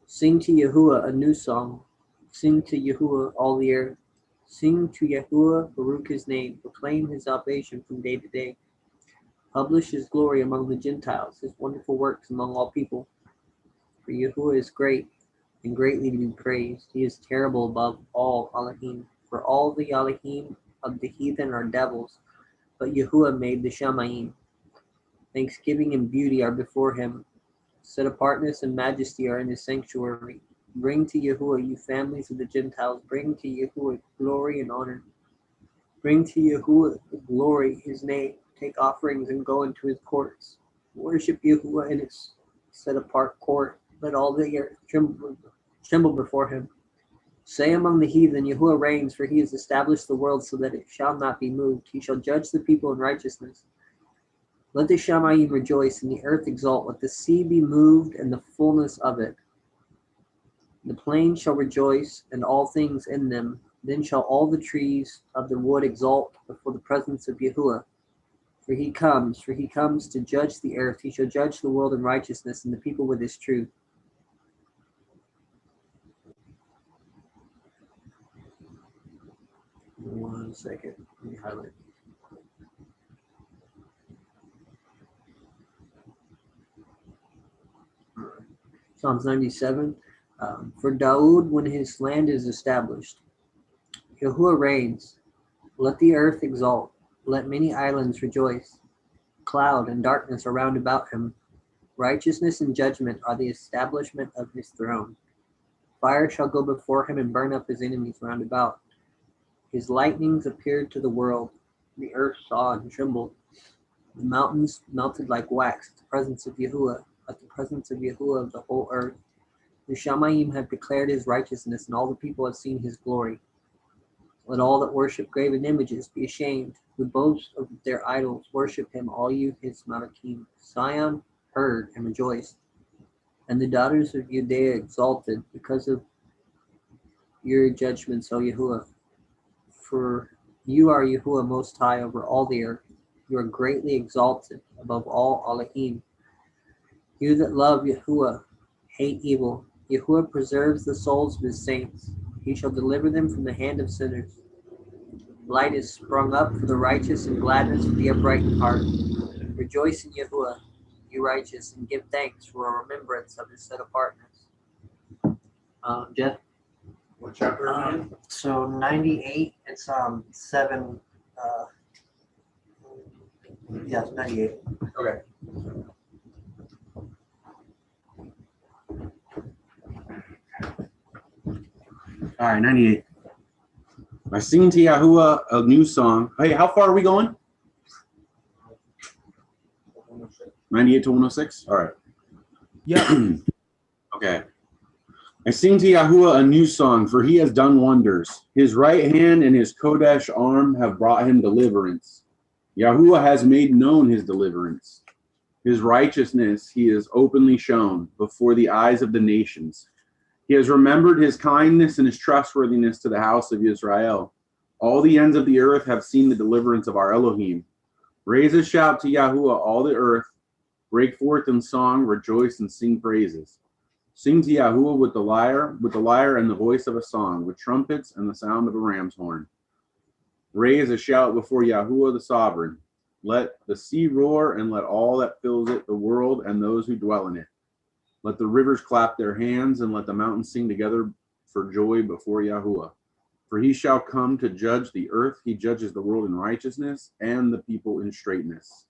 E: Sing to Yahuwah a new song. Sing to Yahuwah all the earth. Sing to Yahuwah, Baruch his name. Proclaim his salvation from day to day. Publish his glory among the Gentiles, his wonderful works among all people. For Yahuwah is great, and greatly to be praised. He is terrible above all Elohim. For all the Elohim of the heathen are devils, but Yahuwah made the Shamayim. Thanksgiving and beauty are before him. Set apartness and majesty are in his sanctuary. Bring to Yahuwah, you families of the Gentiles. Bring to Yahuwah glory and honor. Bring to Yahuwah glory, his name. Take offerings and go into his courts. Worship Yahuwah in his set apart court. Let all the earth tremble before him. Say among the heathen, Yahuwah reigns, for he has established the world so that it shall not be moved. He shall judge the people in righteousness. Let the Shamayim rejoice and the earth exult. Let the sea be moved and the fullness of it. The plain shall rejoice and all things in them. Then shall all the trees of the wood exult before the presence of Yahuwah. For he comes to judge the earth. He shall judge the world in righteousness and the people with his truth. One second. Let me highlight. Psalms 97. For Daud, when his land is established, Yahuwah reigns. Let the earth exult. Let many islands rejoice. Cloud and darkness are round about him. Righteousness and judgment are the establishment of his throne. Fire shall go before him and burn up his enemies round about. His lightnings appeared to the world. The earth saw and trembled. The mountains melted like wax at the presence of Yahuwah, at the presence of Yahuwah of the whole earth. The Shamayim have declared his righteousness, and all the people have seen his glory. Let all that worship graven images be ashamed, who boast of their idols. Worship him, all you his Malachim. Zion heard and rejoiced, and the daughters of Judea exalted because of your judgments, O Yahuwah. For you are Yahuwah most high over all the earth. You are greatly exalted above all Elohim. You that love Yahuwah hate evil. Yahuwah preserves the souls of his saints. He shall deliver them from the hand of sinners. Light is sprung up for the righteous and gladness for the upright in heart. Rejoice in Yahuwah, you righteous, and give thanks for a remembrance of his set apartness. Jeff?
F: What chapter are you in?
E: So 98, it's 7, yes, 98.
F: Okay. All right, 98. I sing to Yahuwah a new song. Hey, how far are we going? 98 to 106? All right.
A: Yeah.
F: Okay. I sing to Yahuwah a new song, for he has done wonders. His right hand and his Kodesh arm have brought him deliverance. Yahuwah has made known his deliverance. His righteousness he has openly shown before the eyes of the nations. He has remembered his kindness and his trustworthiness to the house of Israel. All the ends of the earth have seen the deliverance of our Elohim. Raise a shout to Yahuwah, all the earth. Break forth in song, rejoice and sing praises. Sing to Yahuwah with the lyre and the voice of a song, with trumpets and the sound of a ram's horn. Raise a shout before Yahuwah the sovereign. Let the sea roar and let all that fills it, the world and those who dwell in it. Let the rivers clap their hands and let the mountains sing together for joy before Yahuwah. For he shall come to judge the earth. He judges the world in righteousness and the people in straightness.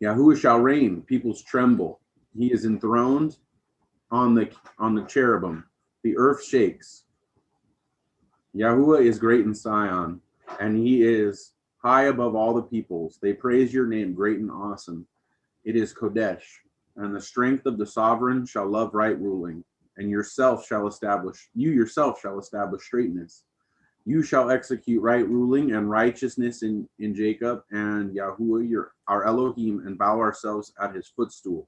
F: Yahuwah shall reign, peoples tremble. He is enthroned on the cherubim. The earth shakes. Yahuwah is great in Sion, and he is high above all the peoples. They praise your name, great and awesome. It is Kodesh, and the strength of the sovereign shall love right ruling, and you yourself shall establish straightness. You shall execute right ruling and righteousness in Jacob, and Yahuwah, our Elohim, and bow ourselves at his footstool.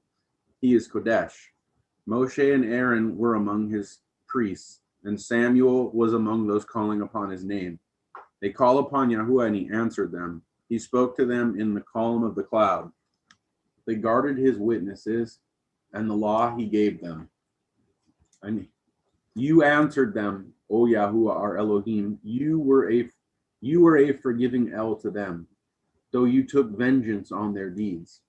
F: He is Kodesh. Moshe and Aaron were among his priests, and Samuel was among those calling upon his name. They call upon Yahuwah, and he answered them. He spoke to them in the column of the cloud. They guarded his witnesses and the law he gave them. And you answered them, O Yahuwah, our Elohim. You were a forgiving El to them, though you took vengeance on their deeds.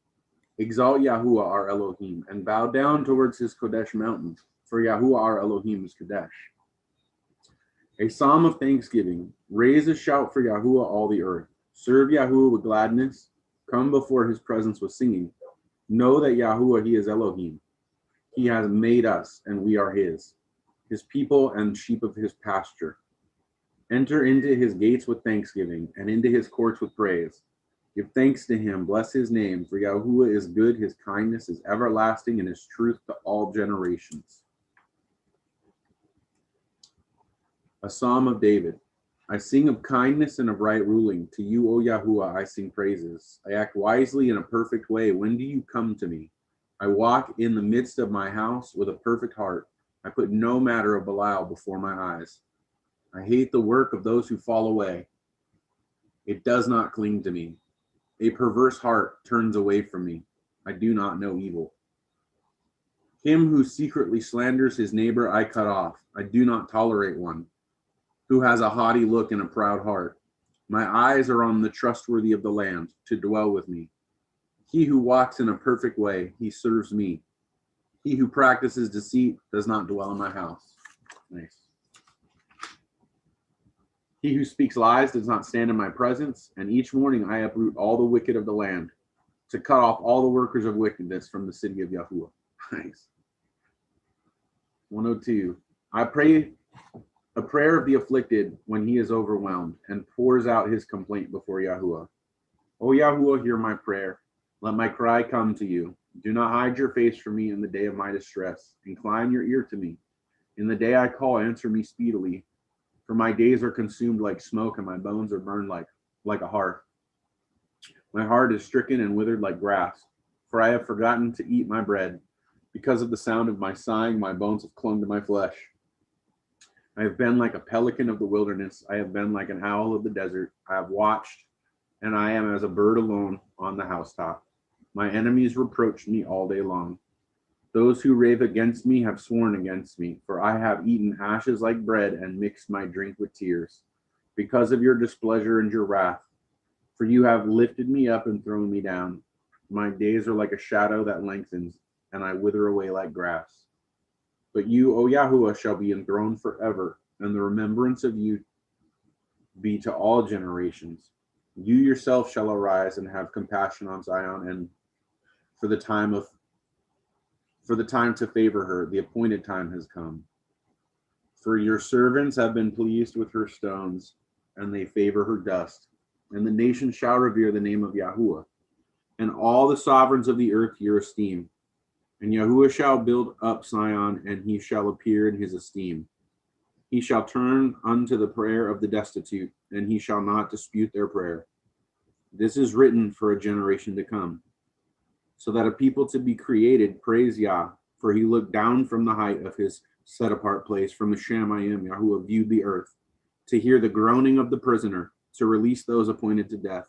F: Exalt Yahuwah, our Elohim, and bow down towards his Kodesh mountain, for Yahuwah, our Elohim, is Kodesh. A psalm of thanksgiving. Raise a shout for Yahuwah, all the earth. Serve Yahuwah with gladness. Come before his presence with singing. Know that Yahuwah, he is Elohim. He has made us, and we are his people and sheep of his pasture. Enter into his gates with thanksgiving, and into his courts with praise. Give thanks to him, bless his name, for Yahuwah is good, his kindness is everlasting, and his truth to all generations. A psalm of David. I sing of kindness and of right ruling. To you, O Yahuwah, I sing praises. I act wisely in a perfect way. When do you come to me? I walk in the midst of my house with a perfect heart. I put no matter of Belial before my eyes. I hate the work of those who fall away. It does not cling to me. A perverse heart turns away from me. I do not know evil. Him who secretly slanders his neighbor, I cut off. I do not tolerate one who has a haughty look and a proud heart. My eyes are on the trustworthy of the land to dwell with me. He who walks in a perfect way, he serves me. He who practices deceit does not dwell in my house. Nice. He who speaks lies does not stand in my presence, and each morning I uproot all the wicked of the land, to cut off all the workers of wickedness from the city of Yahuwah. Nice. 102. I pray a prayer of the afflicted when he is overwhelmed and pours out his complaint before Yahuwah. O Yahuwah, hear my prayer. Let my cry come to you. Do not hide your face from me in the day of my distress. Incline your ear to me. In the day I call, answer me speedily. For my days are consumed like smoke, and my bones are burned like a hearth. My heart is stricken and withered like grass, for I have forgotten to eat my bread. Because of the sound of my sighing, my bones have clung to my flesh. I have been like a pelican of the wilderness. I have been like an owl of the desert. I have watched, and I am as a bird alone on the housetop. My enemies reproach me all day long. Those who rave against me have sworn against me, for I have eaten ashes like bread and mixed my drink with tears, because of your displeasure and your wrath. For you have lifted me up and thrown me down. My days are like a shadow that lengthens, and I wither away like grass. But you, O Yahuwah, shall be enthroned forever, and the remembrance of you be to all generations. You yourself shall arise and have compassion on Zion, and for the time to favor her, the appointed time has come. For your servants have been pleased with her stones, and they favor her dust. And the nations shall revere the name of Yahuwah, and all the sovereigns of the earth your esteem. And Yahuwah shall build up Zion, and he shall appear in his esteem. He shall turn unto the prayer of the destitute, and he shall not dispute their prayer. This is written for a generation to come, so that a people to be created praise Yah, for he looked down from the height of his set-apart place, from the Shamayim. Yahuwah viewed the earth, to hear the groaning of the prisoner, to release those appointed to death,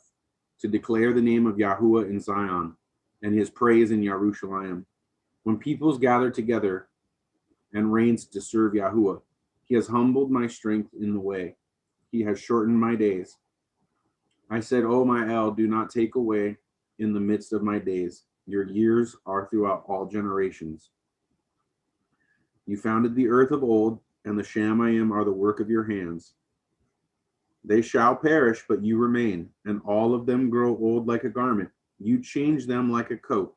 F: to declare the name of Yahuwah in Zion, and his praise in Yerushalayim. When peoples gather together and reigns to serve Yahuwah, he has humbled my strength in the way. He has shortened my days. I said, O my El, do not take away in the midst of my days. Your years are throughout all generations. You founded the earth of old, and the Shamayim are the work of your hands. They shall perish, but you remain, and all of them grow old like a garment. You change them like a coat,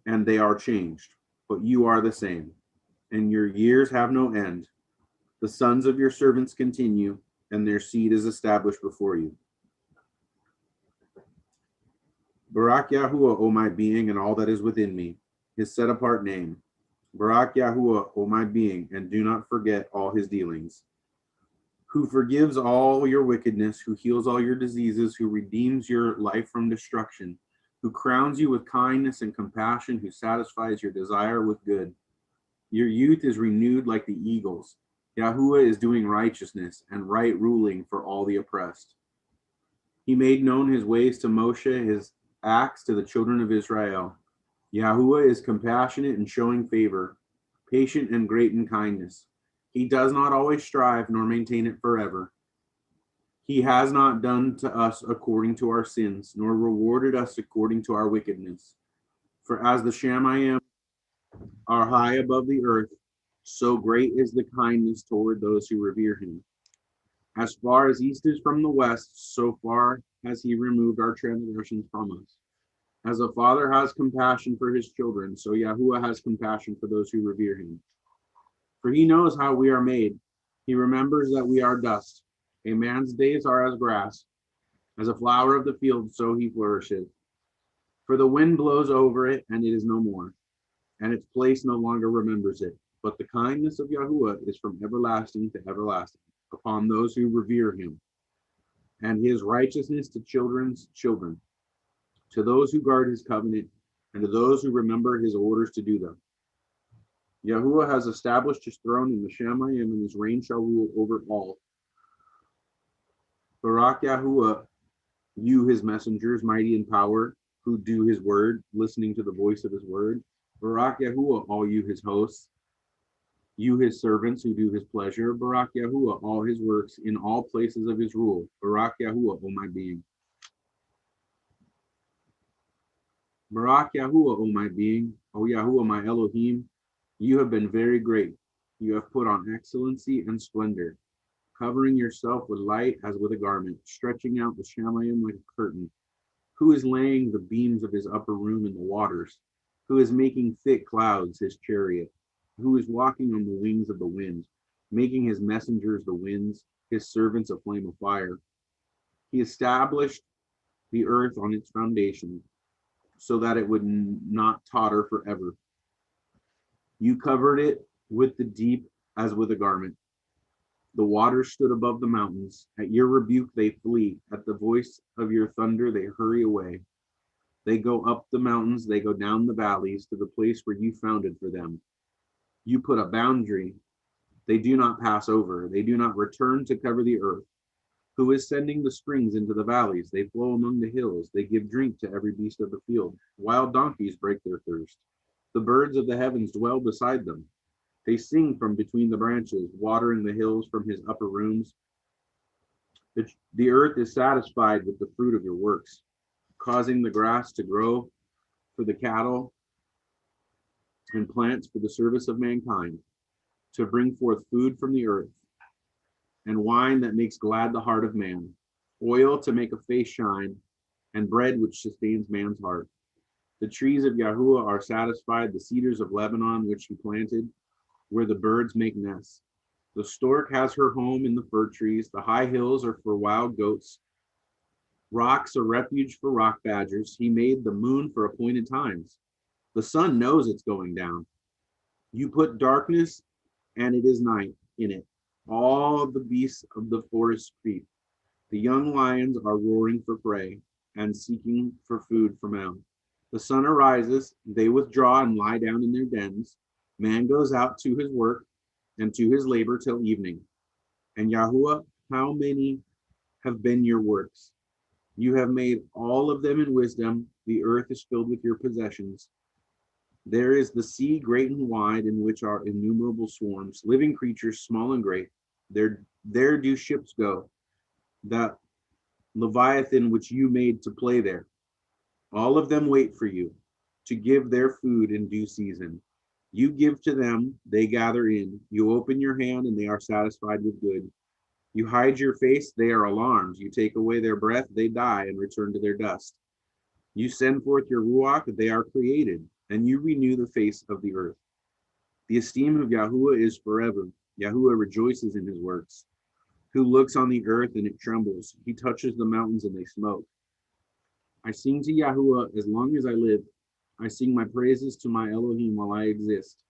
F: and they are changed, but you are the same, and your years have no end. The sons of your servants continue, and their seed is established before you. Barak Yahuwah, O my being, and all that is within me, his set-apart name. Barak Yahuwah, O my being, and do not forget all his dealings. Who forgives all your wickedness, who heals all your diseases, who redeems your life from destruction, who crowns you with kindness and compassion, who satisfies your desire with good. Your youth is renewed like the eagles. Yahuwah is doing righteousness and right ruling for all the oppressed. He made known his ways to Moshe, his acts to the children of Israel. Yahuwah is compassionate and showing favor, patient and great in kindness. He does not always strive nor maintain it forever. He has not done to us according to our sins, nor rewarded us according to our wickedness. For as the Shamayim are high above the earth, So great is the kindness toward those who revere him. As far as east is from the west, so far has he removed our transgressions from us. As a father has compassion for his children, so Yahuwah has compassion for those who revere him. For he knows how we are made. He remembers that we are dust. A man's days are as grass, as a flower of the field, so he flourishes. For the wind blows over it, and it is no more, and its place no longer remembers it. But the kindness of Yahuwah is from everlasting to everlasting upon those who revere him, and his righteousness to children's children, to those who guard his covenant, and to those who remember his orders to do them. Yahuwah has established his throne in the Shamayim, and his reign shall rule over all. Barak Yahuwah, you his messengers, mighty in power, who do his word, listening to the voice of his word. Barak Yahuwah, all you his hosts, you his servants who do his pleasure. Barak Yahuwah, all his works in all places of his rule. Barak Yahuwah, O my being. Barak Yahuwah, O my being. O Yahuwah, my Elohim, you have been very great. You have put on excellency and splendor, covering yourself with light as with a garment, stretching out the Shamayim like a curtain. Who is laying the beams of his upper room in the waters? Who is making thick clouds his chariot? Who is walking on the wings of the wind, making his messengers the winds, his servants a flame of fire? He established the earth on its foundation, so that it would not totter forever. You covered it with the deep as with a garment. The waters stood above the mountains. At your rebuke they flee. At the voice of your thunder they hurry away. They go up the mountains, they go down the valleys to the place where you founded for them. You put a boundary. They do not pass over. They do not return to cover the earth. Who is sending the springs into the valleys? They flow among the hills. They give drink to every beast of the field. Wild donkeys break their thirst. The birds of the heavens dwell beside them. They sing from between the branches, watering the hills from his upper rooms. The earth is satisfied with the fruit of your works, causing the grass to grow for the cattle and plants for the service of mankind, to bring forth food from the earth, and wine that makes glad the heart of man, oil to make a face shine, and bread which sustains man's heart. The trees of Yahuwah are satisfied, the cedars of Lebanon which he planted, where the birds make nests. The stork has her home in the fir trees. The high hills are for wild goats. Rocks a refuge for rock badgers. He made the moon for appointed times. The sun knows it's going down. You put darkness, and it is night in it. All the beasts of the forest creep. The young lions are roaring for prey and seeking for food for man. The sun arises, they withdraw and lie down in their dens. Man goes out to his work and to his labor till evening. And Yahuwah, how many have been your works? You have made all of them in wisdom. The earth is filled with your possessions. There is the sea great and wide, in which are innumerable swarms, living creatures small and great. There do ships go, that Leviathan which you made to play there. All of them wait for you, to give their food in due season. You give to them, they gather in. You open your hand, and they are satisfied with good. You hide your face, they are alarmed. You take away their breath, they die and return to their dust. You send forth your ruach, they are created, and you renew the face of the earth. The esteem of Yahuwah is forever. Yahuwah rejoices in his works. Who looks on the earth, and it trembles. He touches the mountains, and they smoke. I sing to Yahuwah as long as I live. I sing my praises to my Elohim while I exist.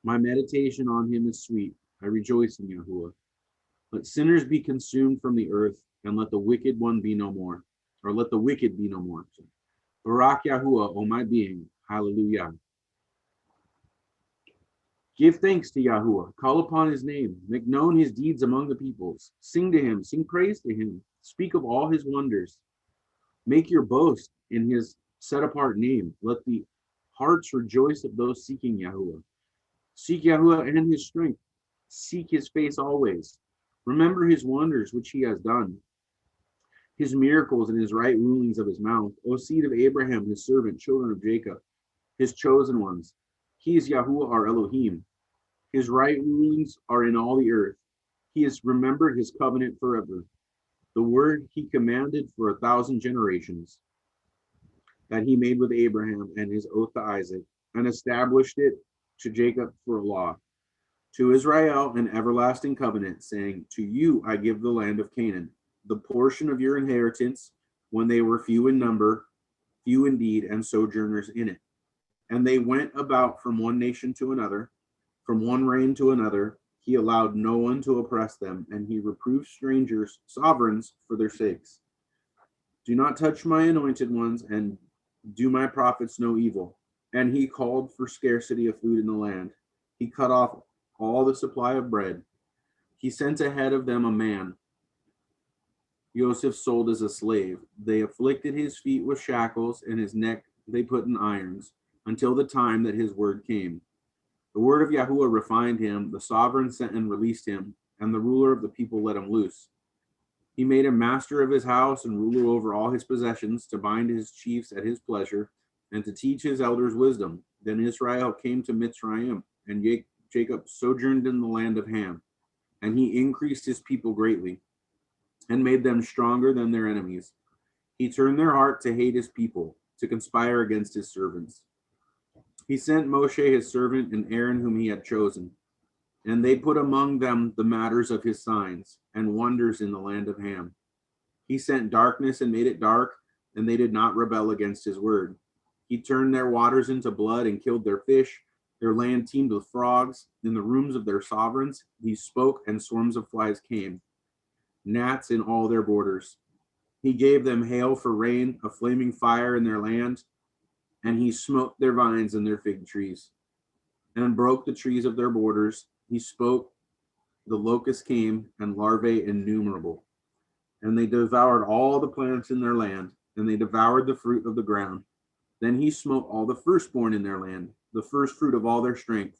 F: My meditation on him is sweet. I rejoice in Yahuwah. Let sinners be consumed from the earth, and let the wicked one be no more. Or let the wicked be no more. Barak Yahuwah, O my being. Hallelujah. Give thanks to Yahuwah. Call upon his name. Make known his deeds among the peoples. Sing to him. Sing praise to him. Speak of all his wonders. Make your boast in his set-apart name. Let the hearts rejoice of those seeking Yahuwah. Seek Yahuwah and his strength. Seek his face always. Remember his wonders which he has done, his miracles and his right rulings of his mouth. O seed of Abraham, his servant, children of Jacob, his chosen ones. He is Yahuwah our Elohim. His right rulings are in all the earth. He has remembered his covenant forever, the word he commanded for 1,000 generations, that he made with Abraham and his oath to Isaac, and established it to Jacob for a law, to Israel an everlasting covenant, saying, to you I give the land of Canaan, the portion of your inheritance, when they were few in number, few indeed, and sojourners in it. And they went about from one nation to another, from one reign to another. He allowed no one to oppress them, and he reproved strangers, sovereigns, for their sakes. Do not touch my anointed ones, and do my prophets no evil. And he called for scarcity of food in the land. He cut off all the supply of bread. He sent ahead of them a man Joseph sold as a slave. They afflicted his feet with shackles, and his neck they put in irons, until the time that his word came. The word of Yahuwah refined him, the sovereign sent and released him, and the ruler of the people let him loose. He made him master of his house and ruler over all his possessions, to bind his chiefs at his pleasure, and to teach his elders wisdom. Then Israel came to Mitzrayim, and Jacob sojourned in the land of Ham, and he increased his people greatly, and made them stronger than their enemies. He turned their heart to hate his people, to conspire against his servants. He sent Moshe his servant and Aaron whom he had chosen, and they put among them the matters of his signs and wonders in the land of Ham. He sent darkness and made it dark, and they did not rebel against his word. He turned their waters into blood and killed their fish. Their land teemed with frogs. In the rooms of their sovereigns he spoke, and swarms of flies came, gnats in all their borders. He gave them hail for rain, a flaming fire in their land, and he smote their vines and their fig trees, and broke the trees of their borders. He spoke, the locusts came, and larvae innumerable. And they devoured all the plants in their land, and they devoured the fruit of the ground. Then he smote all the firstborn in their land, the first fruit of all their strength,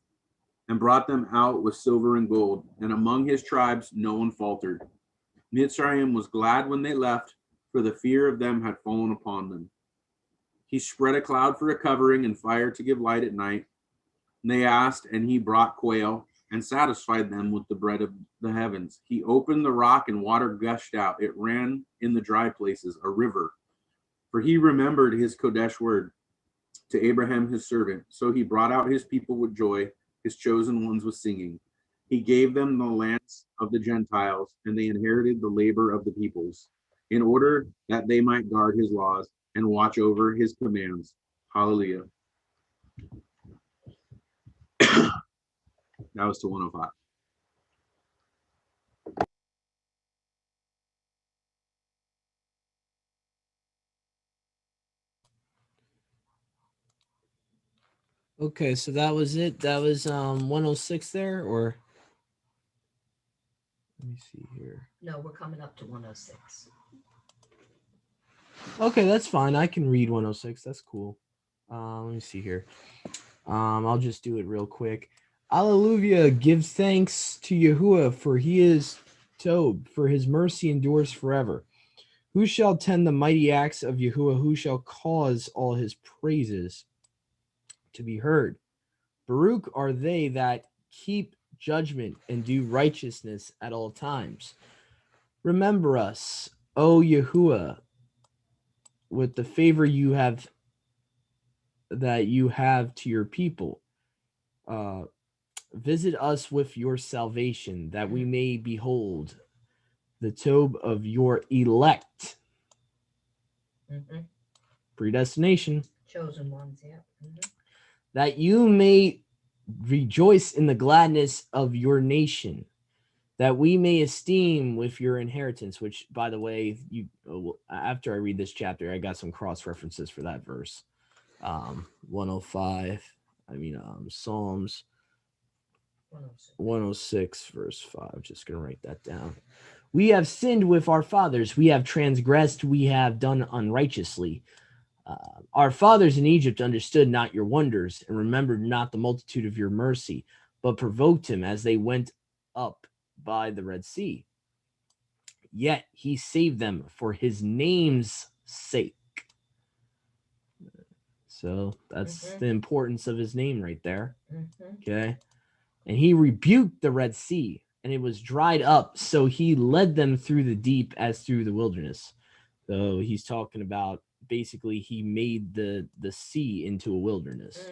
F: and brought them out with silver and gold. And among his tribes no one faltered. Mitzrayim was glad when they left, for the fear of them had fallen upon them. He spread a cloud for a covering and fire to give light at night. And they asked, and he brought quail and satisfied them with the bread of the heavens. He opened the rock, and water gushed out. It ran in the dry places, a river. For he remembered his Kodesh word to Abraham his servant. So he brought out his people with joy, his chosen ones with singing. He gave them the lands of the Gentiles, and they inherited the labor of the peoples, in order that they might guard his laws and watch over his commands. Hallelujah. That was to 105.
A: Okay, so that was it. That was 106 there, or let me see here.
B: No, we're coming up to 106.
A: Okay, that's fine. I can read 106. That's cool. Let me see here. I'll just do it real quick. Alleluia, give thanks to Yahuwah, for he is Tob, for his mercy endures forever. Who shall tend the mighty acts of Yahuwah? Who shall cause all his praises to be heard? Baruch are they that keep judgment and do righteousness at all times. Remember us, O Yahuwah, with the favor you have to your people. Visit us with your salvation, that we may behold the Tob of your elect.
B: Mm-hmm.
A: Predestination.
B: Chosen ones, yeah. Mm-hmm.
A: That you may rejoice in the gladness of your nation, that we may esteem with your inheritance. Which, by the way, after I read this chapter, I got some cross references for that verse. 105. Psalms 106 verse 5. Just gonna write that down. We have sinned with our fathers, we have transgressed, we have done unrighteously. Our fathers in Egypt understood not your wonders, and remembered not the multitude of your mercy, but provoked him as they went up by the Red Sea. Yet he saved them for his name's sake. So that's the importance of his name right there. Okay. And he rebuked the Red Sea, and it was dried up. So he led them through the deep as through the wilderness. So he's talking about basically he made the sea into a wilderness,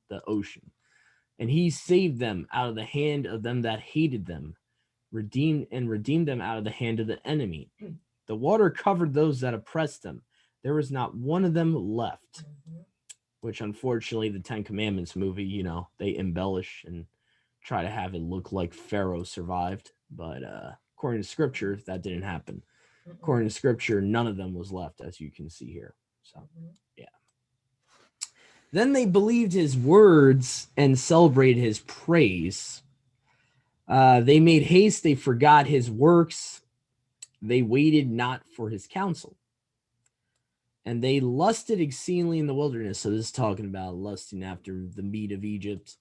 A: the ocean. And he saved them out of the hand of them that hated them, redeemed them out of the hand of the enemy. The water covered those that oppressed them. There was not one of them left. Which unfortunately the Ten Commandments movie, you know, they embellish and try to have it look like Pharaoh survived. But according to scripture, that didn't happen. According to scripture, none of them was left, as you can see here. So, yeah. Then they believed his words and celebrated his praise. They made haste. They forgot his works. They waited not for his counsel. And they lusted exceedingly in the wilderness. So this is talking about lusting after the meat of Egypt.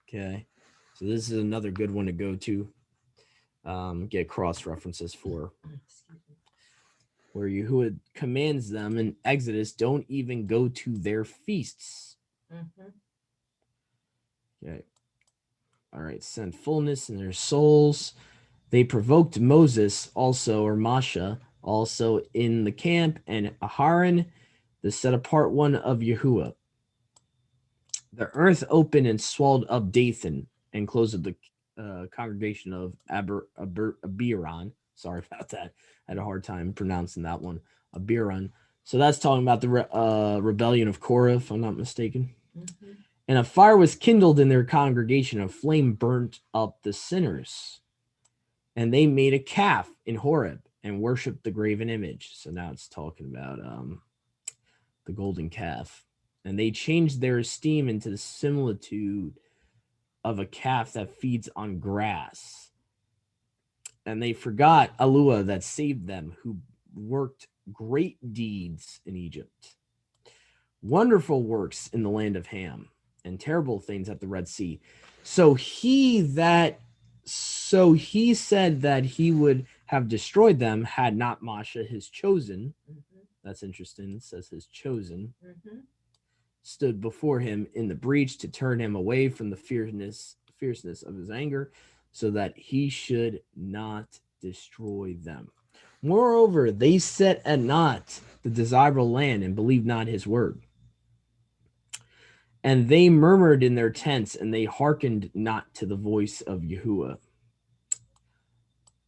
A: Okay. So this is another good one to go to. Get cross references for. Where Yahuwah commands them in Exodus, don't even go to their feasts. Okay. All right. Sent fullness in their souls. They provoked Moses also, or Masha, also in the camp, and Aharon, the set apart one of Yahuwah. The earth opened and swallowed up Dathan and closed up the congregation of Abiram. Sorry about that. I had a hard time pronouncing that one. Abiram. So that's talking about the rebellion of Korah, if I'm not mistaken. And a fire was kindled in their congregation. A flame burnt up the sinners. And they made a calf in Horeb and worshipped the graven image. So now it's talking about the golden calf. And they changed their esteem into the similitude of a calf that feeds on grass. And they forgot Alua that saved them, who worked great deeds in Egypt, wonderful works in the land of Ham, and terrible things at the Red Sea. So he said that he would have destroyed them had not Masha, his chosen. That's interesting. It says his chosen. Stood before him in the breach to turn him away from the fierceness of his anger, so that he should not destroy them. Moreover, they set at naught the desirable land and believed not his word. And they murmured in their tents, and they hearkened not to the voice of Yahuwah.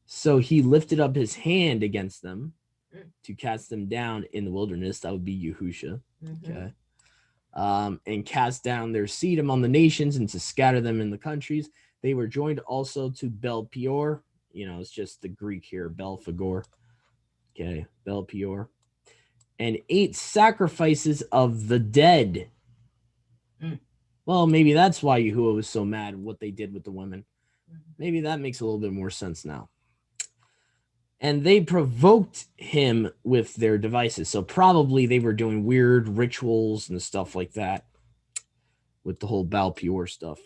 A: So he lifted up his hand against them to cast them down in the wilderness. That would be Yahusha. Okay. And cast down their seed among the nations and to scatter them in the countries. They were joined also to Bel Peor. You know, it's just the Greek here, Belphegor. Okay, Bel Peor. And ate sacrifices of the dead. Well, maybe that's why Yahuwah was so mad at what they did with the women. Maybe that makes a little bit more sense now. And they provoked him with their devices. So probably they were doing weird rituals and stuff like that with the whole Baal Peor stuff.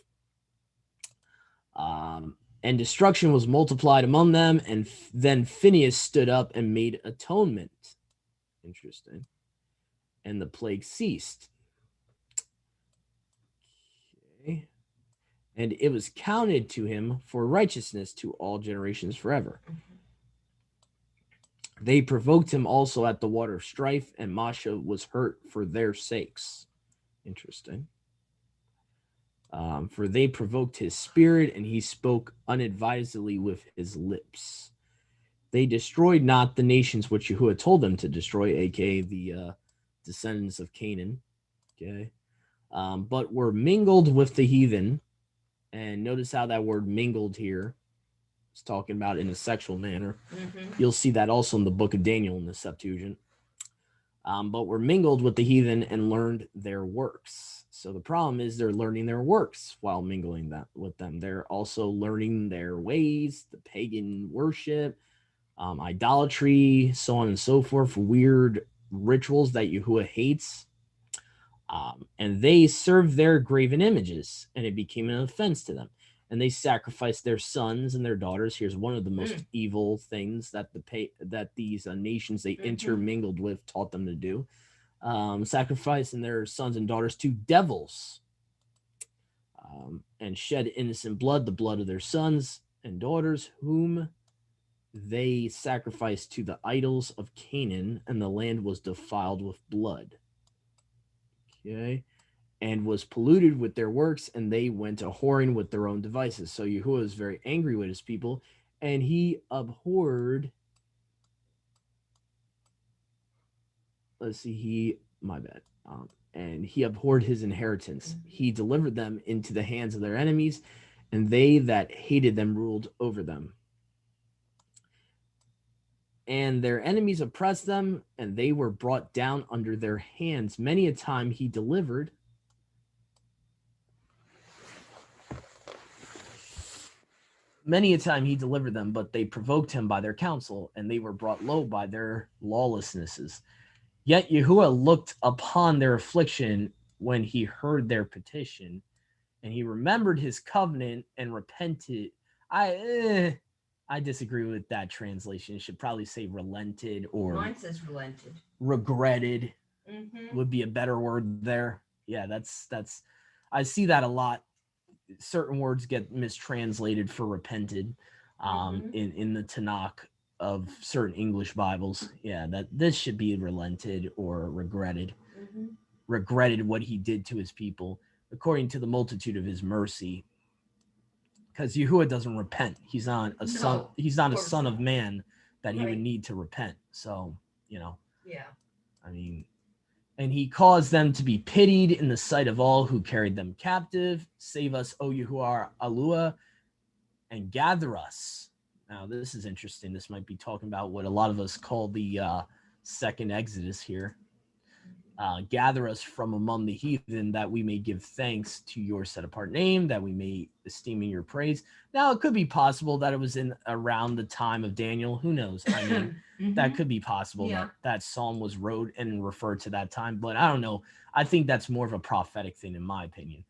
A: And destruction was multiplied among them. And then Phinehas stood up and made atonement. Interesting. And the plague ceased. Okay. And it was counted to him for righteousness to all generations forever. They provoked him also at the water of strife, and Masha was hurt for their sakes. Interesting. For they provoked his spirit, and he spoke unadvisedly with his lips. They destroyed not the nations which Yahuwah told them to destroy, aka the descendants of Canaan. Okay. But were mingled with the heathen. And notice how that word mingled here is talking about in a sexual manner. You'll see that also in the book of Daniel in the Septuagint. But were mingled with the heathen and learned their works. So the problem is they're learning their works while mingling that with them. They're also learning their ways, the pagan worship, idolatry, so on and so forth, weird rituals that Yahuwah hates. And they served their graven images, and it became an offense to them. And they sacrificed their sons and their daughters. Here's one of the most evil things that these nations they intermingled with taught them to do. Sacrificing their sons and daughters to devils. and shed innocent blood, the blood of their sons and daughters, whom they sacrificed to the idols of Canaan, and the land was defiled with blood. Okay. And was polluted with their works, and they went a whoring with their own devices. So Yahuwah was very angry with his people, and he abhorred. Let's see, and he abhorred his inheritance. He delivered them into the hands of their enemies, and they that hated them ruled over them. And their enemies oppressed them, and they were brought down under their hands. Many a time he delivered. Many a time he delivered them, but they provoked him by their counsel, and they were brought low by their lawlessnesses. Yet Yahuwah looked upon their affliction when he heard their petition, and he remembered his covenant and repented. I disagree with that translation. It should probably say relented, or
B: Mine says relented.
A: Regretted
B: Mm-hmm.
A: would be a better word there. Yeah, that's I see that a lot. Certain words get mistranslated for repented in the Tanakh of certain English Bibles. Yeah, that this should be relented or regretted.
B: Mm-hmm.
A: Regretted what he did to his people according to the multitude of his mercy. Because Yahuwah doesn't repent. He's not a son. He's not a son of man that he would need to repent. So,
B: Yeah.
A: I mean, and he caused them to be pitied in the sight of all who carried them captive. Save us, O Yahuwah Alua, and gather us. Now, this is interesting. This might be talking about what a lot of us call the second Exodus here. Gather us from among the heathen, that we may give thanks to your set apart name, that we may esteem in your praise. Now, it could be possible that it was in around the time of Daniel. Who knows? I mean, that could be possible that psalm was wrote and referred to that time, but I don't know. I think that's more of a prophetic thing, in my opinion.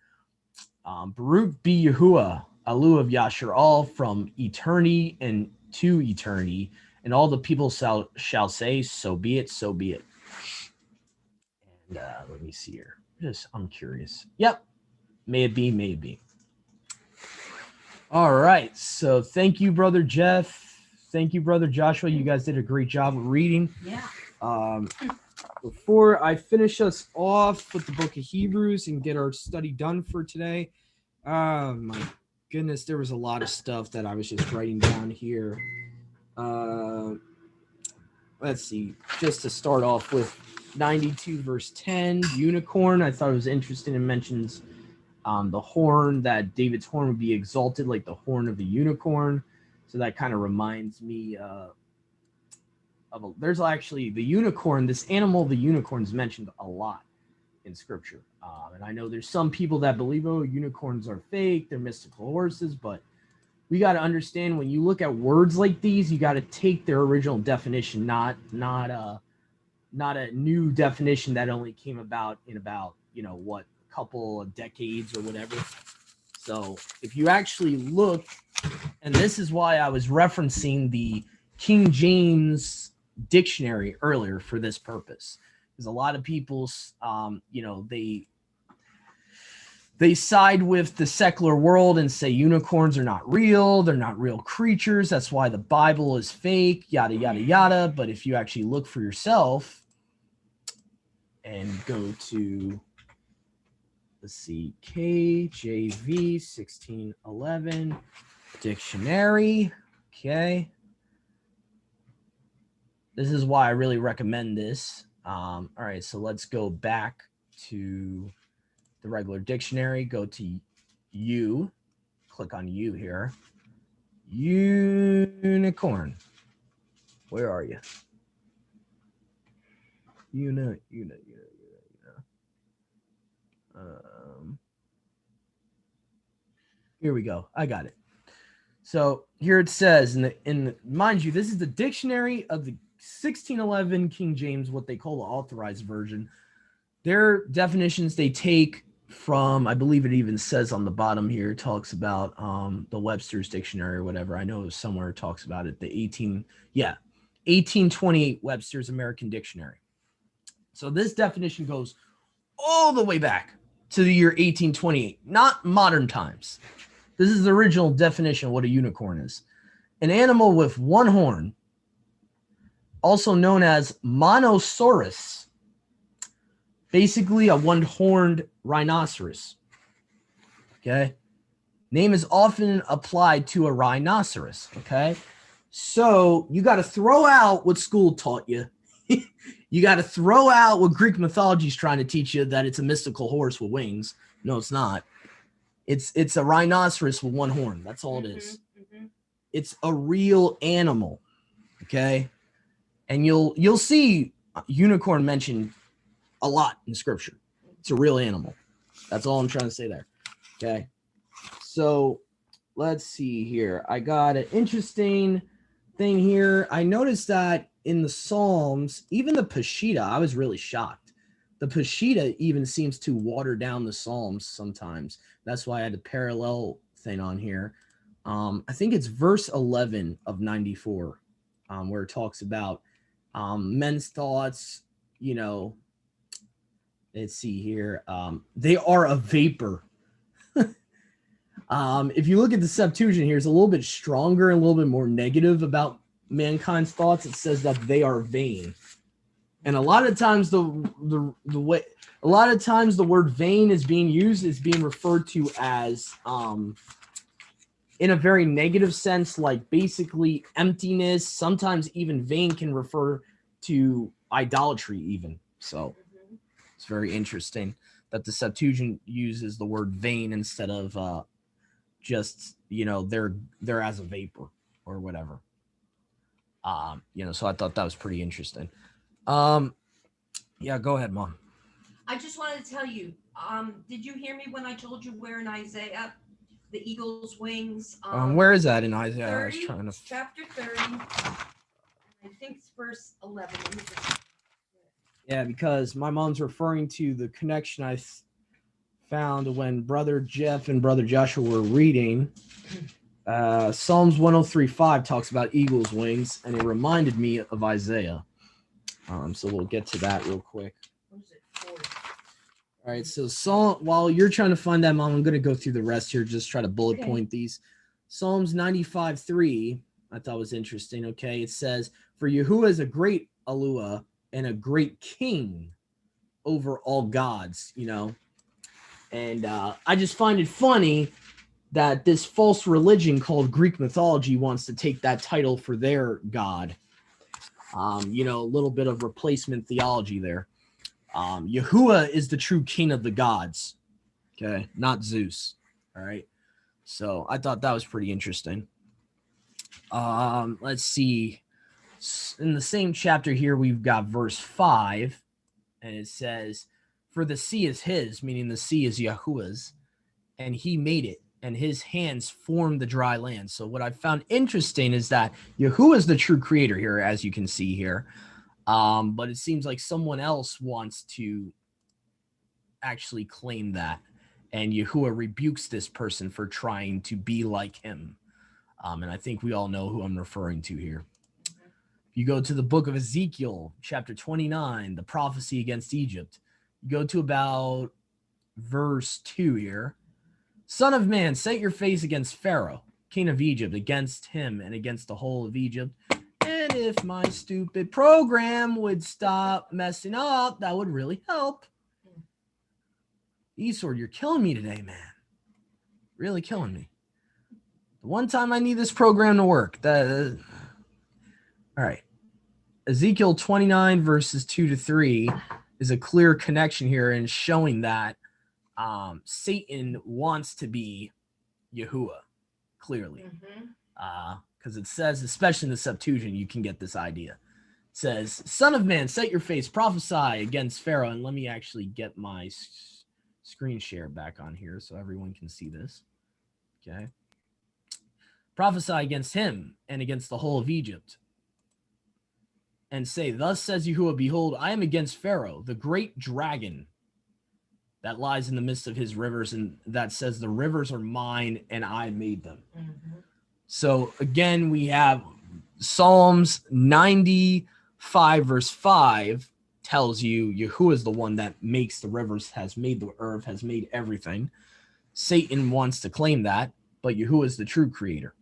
A: Baruch be Yahuwah, Alu of Yasharal, from eternity and to eternity, and all the people shall say, so be it, so be it. And let me see here. I'm curious. Yep. May it be, may it be. All right. So thank you, Brother Jeff. Thank you, Brother Joshua. You guys did a great job of reading.
B: Yeah.
A: Before I finish us off with the book of Hebrews and get our study done for today, my goodness, there was a lot of stuff that I was just writing down here. Let's see. Just to start off with 92 verse 10, unicorn. I thought it was interesting. It mentions the horn, that David's horn would be exalted like the horn of the unicorn. So that kind of reminds me there's actually the unicorn, this animal, the unicorn, is mentioned a lot in scripture. And I know there's some people that believe, unicorns are fake, they're mystical horses, but we got to understand, when you look at words like these, you got to take their original definition, not a new definition that only came about in about, what, a couple of decades or whatever. So if you actually look, and this is why I was referencing the King James dictionary earlier for this purpose, because a lot of people, they side with the secular world and say unicorns are not real. They're not real creatures. That's why the Bible is fake, yada, yada, yada. But if you actually look for yourself and go to, let's see, KJV 1611 dictionary. Okay. This is why I really recommend this. All right. So let's go back to the regular dictionary, go to U, click on U here. Unicorn. Where are you? Here we go. I got it. So here it says, mind you, this is the dictionary of the 1611 King James, what they call the authorized version. Their definitions they take from, I believe it even says on the bottom here, talks about the Webster's dictionary or whatever. I know somewhere it talks about it. The 1828 Webster's American Dictionary. So this definition goes all the way back to the year 1828, not modern times. This is the original definition of what a unicorn is. An animal with one horn, also known as monosaurus, basically a one-horned rhinoceros. Okay? Name is often applied to a rhinoceros. Okay? So you got to throw out what school taught you. You got to throw out what Greek mythology is trying to teach you, that it's a mystical horse with wings. No, it's not. It's a rhinoceros with one horn. That's all it is. It's a real animal. Okay? And you'll see unicorn mentioned a lot in scripture. It's a real animal. That's all I'm trying to say there. Okay? So let's see here. I got an interesting thing here. I noticed that in the Psalms, even the Peshitta, I was really shocked. The Peshitta even seems to water down the Psalms sometimes. That's why I had a parallel thing on here. I think it's verse 11 of 94, where it talks about men's thoughts, you know. Let's see here. They are a vapor. If you look at the Septuagint here, it's a little bit stronger and a little bit more negative about mankind's thoughts. It says that they are vain, and a lot of times the word vain is being used, is being referred to as in a very negative sense, like basically emptiness. Sometimes even vain can refer to idolatry even. So it's very interesting that the Septuagint uses the word vain instead of just, you know, they're as a vapor or whatever. You know, so I thought that was pretty interesting. Yeah, go ahead, Mom.
B: I just wanted to tell you, did you hear me when I told you where in Isaiah the eagle's wings?
A: Where is that in Isaiah?
B: 30,
A: I was trying to.
B: chapter 30. I think it's verse 11.
A: Yeah, because my mom's referring to the connection I found when Brother Jeff and Brother Joshua were reading. Psalms 103:5 talks about eagle's wings, and it reminded me of Isaiah. So we'll get to that real quick.
B: What is it, 40?
A: All right, so while you're trying to find that, Mom, I'm going to go through the rest here, just try to bullet point these. Psalms 95:3, I thought was interesting. Okay, it says, "For Yahuwah is a great Alua and a great king over all gods," you know. And I just find it funny that this false religion called Greek mythology wants to take that title for their god. You know, a little bit of replacement theology there. Yahuwah is the true king of the gods, okay, not Zeus. All right, so I thought that was pretty interesting. Let's see. In the same chapter here, we've got verse 5, and it says, "For the sea is his," meaning the sea is Yahuwah's, "and he made it, and his hands formed the dry land." So what I found interesting is that Yahuwah is the true creator here, as you can see here. But it seems like someone else wants to actually claim that, and Yahuwah rebukes this person for trying to be like him. And I think we all know who I'm referring to here. If you go to the book of Ezekiel, chapter 29, the prophecy against Egypt, you go to about verse 2 here. "Son of man, set your face against Pharaoh, king of Egypt, against him and against the whole of Egypt. And if my stupid program would stop messing up, that would really help." Esword, you're killing me today, man. Really killing me. The one time I need this program to work. All right. Ezekiel 29 verses 2-3 is a clear connection here and showing that Satan wants to be Yahuwah, clearly. Because it says, especially in the Septuagint, you can get this idea. It says, "Son of man, set your face, prophesy against Pharaoh." And let me actually get my screen share back on here so everyone can see this. Okay. "Prophesy against him and against the whole of Egypt, and say, thus says Yahuwah, behold, I am against Pharaoh, the great dragon that lies in the midst of his rivers, and that says, the rivers are mine and I made them." So again, we have Psalms 95 verse 5 tells you Yahuwah is the one that makes the rivers, has made the earth, has made everything. Satan wants to claim that, but Yahuwah is the true creator.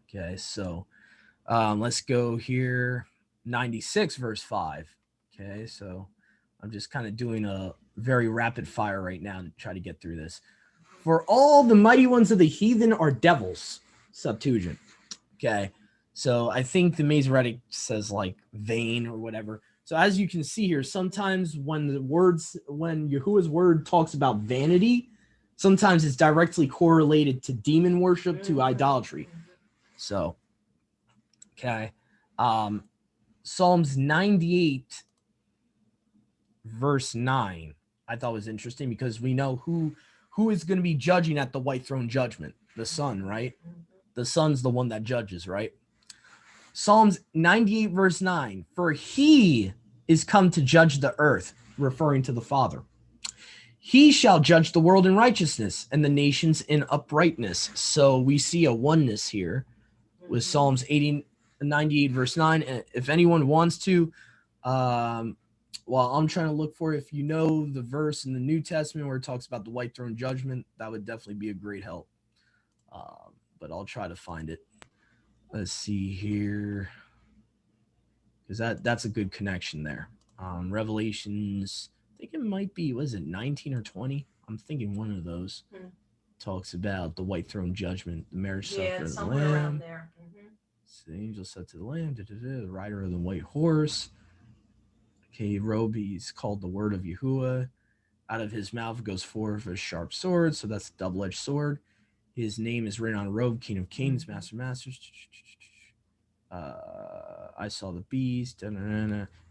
A: Okay, so let's go here. 96 verse 5. Okay, so I'm just kind of doing a very rapid fire right now to try to get through this. For all the mighty ones of the heathen are devils, Septuagint. Okay, so I think the Masoretic says like vain or whatever. So as you can see here, sometimes when Yahuwah's word talks about vanity, sometimes it's directly correlated to demon worship, to idolatry. So, okay. Psalms 98 verse 9 I thought was interesting because we know who is going to be judging at the white throne judgment. The Son, right? The Son's the one that judges, right? Psalms 98 verse 9, for he is come to judge the earth, referring to the Father. He shall judge the world in righteousness and the nations in uprightness. So we see a oneness here with Psalms 98 verse 9. And if anyone wants to, while I'm trying to look for it, if you know the verse in the New Testament where it talks about the white throne judgment, that would definitely be a great help. But I'll try to find it. Let's see here, because that's a good connection there. Revelations, I think it might be, was it 19 or 20? I'm thinking one of those talks about the white throne judgment, the marriage supper of the Lamb.
B: Around there.
A: The angel said to the Lamb, the rider of the white horse. Okay, robe, he's called the word of Yahuwah. Out of his mouth goes forth a sharp sword, so that's a double-edged sword. His name is written on a robe, King of Kings, Master of Masters. I saw the beast.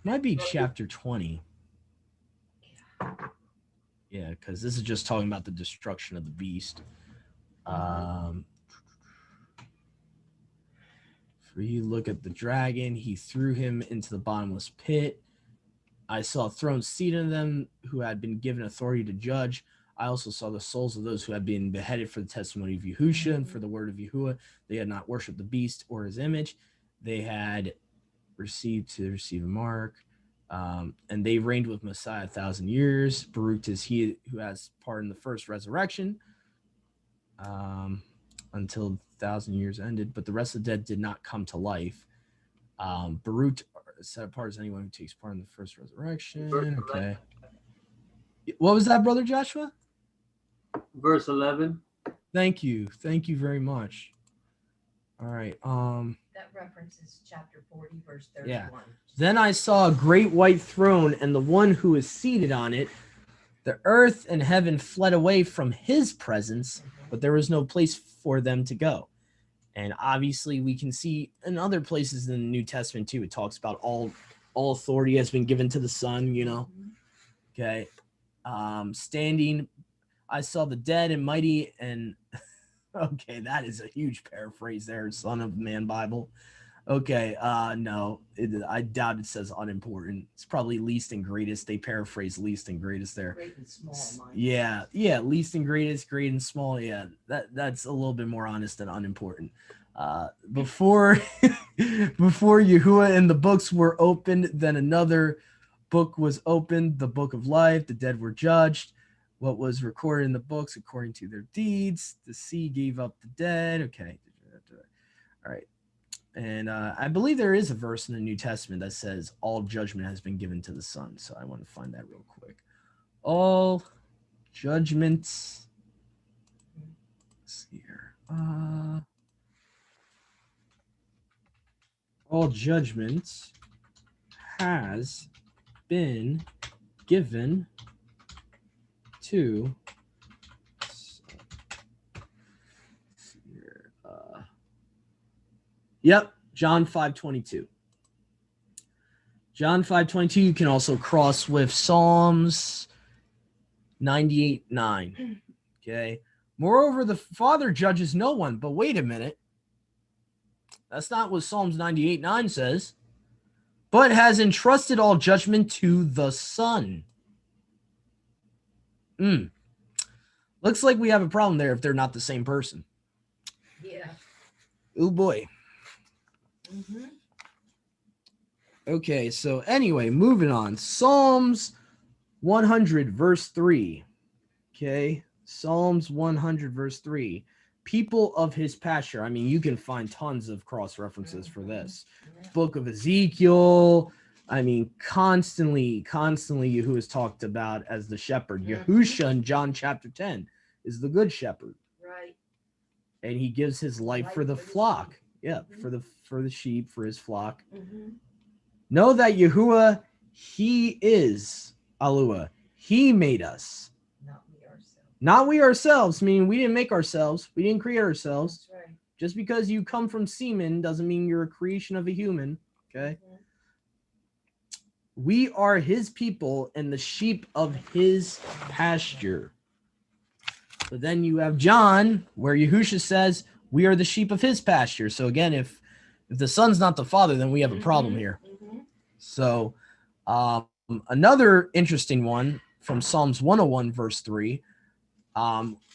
A: Might be chapter 20. Yeah, because this is just talking about the destruction of the beast. For you look at the dragon, he threw him into the bottomless pit. I saw thrones seated in them who had been given authority to judge. I also saw the souls of those who had been beheaded for the testimony of Yahushua and for the word of Yahuwah. They had not worshipped the beast or his image. They had receive a mark. And they reigned with Messiah 1,000 years. Baruch is he who has part in the first resurrection until 1,000 years ended. But the rest of the dead did not come to life. Baruch set apart as anyone who takes part in the first resurrection. Okay. What was that, Brother Joshua?
E: Verse 11.
A: Thank you very much. All right.
B: That references chapter 40, verse 31.
A: Yeah. Then I saw a great white throne and the one who is seated on it. The earth and heaven fled away from his presence, but there was no place for them to go. And obviously we can see in other places in the New Testament too, it talks about all authority has been given to the Son, you know. Okay. Standing, I saw the dead and mighty and okay, that is a huge paraphrase there, Son of Man Bible. Okay, no, I doubt it says unimportant. It's probably least and greatest. They paraphrase least and greatest there.
B: Great and small.
A: Yeah, least and greatest, great and small. Yeah, that's a little bit more honest than unimportant. Before Yahuwah and the books were opened, then another book was opened, the book of life. The dead were judged. What was recorded in the books according to their deeds. The sea gave up the dead. Okay. All right. And I believe there is a verse in the New Testament that says all judgment has been given to the Son. So I want to find that real quick. All judgments. Let's see here. All judgment has been given to John 5:22. John 5:22. You can also cross with Psalms 98:9. Okay. Moreover, the Father judges no one. But wait a minute. That's not what Psalms 98:9 says. But has entrusted all judgment to the Son. Looks like we have a problem there if they're not the same person.
B: Yeah.
A: Oh boy. Okay, so anyway, moving on. Psalms 100, verse 3. Okay, Psalms 100, verse 3. People of his pasture. I mean, you can find tons of cross references for this. Book of Ezekiel. I mean, constantly Yahuwah is talked about as the shepherd. Yahusha in John chapter 10 is the good shepherd.
B: Right.
A: And he gives his life for the flock. Yeah, for the sheep, for his flock. Know that Yahuwah, he is Alua. He made us.
B: Not we ourselves.
A: Not we ourselves, meaning we didn't make ourselves. We didn't create ourselves.
B: That's right.
A: Just because you come from semen doesn't mean you're a creation of a human. Okay. We are his people and the sheep of his pasture. But then you have John, where Yahusha says, we are the sheep of his pasture. So again, if the son's not the father, then we have a problem here. So another interesting one from Psalms 101, verse 3.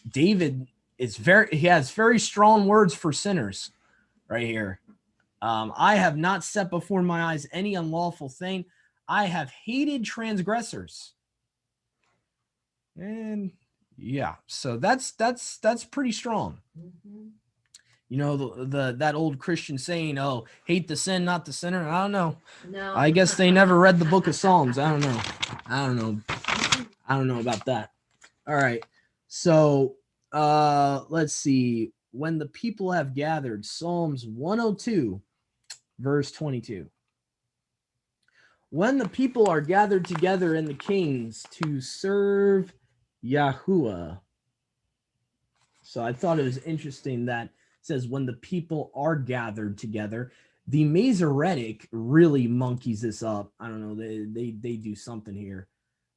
A: David he has very strong words for sinners right here. I have not set before my eyes any unlawful thing. I have hated transgressors. And yeah, so that's pretty strong. You know, that old Christian saying, oh, hate the sin, not the sinner. I don't know.
B: No.
A: I guess they never read the book of Psalms. I don't know about that. All right. So let's see. When the people have gathered, Psalms 102, verse 22. When the people are gathered together in the kings to serve Yahuwah. So I thought it was interesting that it says when the people are gathered together. The Masoretic really monkeys this up. I don't know. They do something here.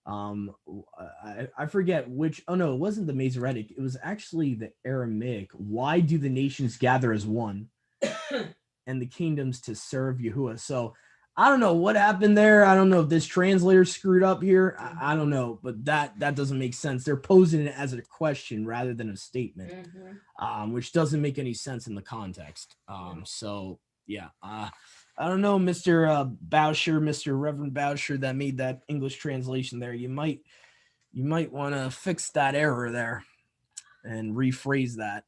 A: I forget which. Oh no, it wasn't the Masoretic. It was actually the Aramaic. Why do the nations gather as one, and the kingdoms to serve Yahuwah? So I don't know what happened there. I don't know if this translator screwed up here. I don't know, but that doesn't make sense. They're posing it as a question rather than a statement, which doesn't make any sense in the context. So yeah, I don't know, Mr. Boucher, Mr. Reverend Boucher, that made that English translation there. You might want to fix that error there and rephrase that.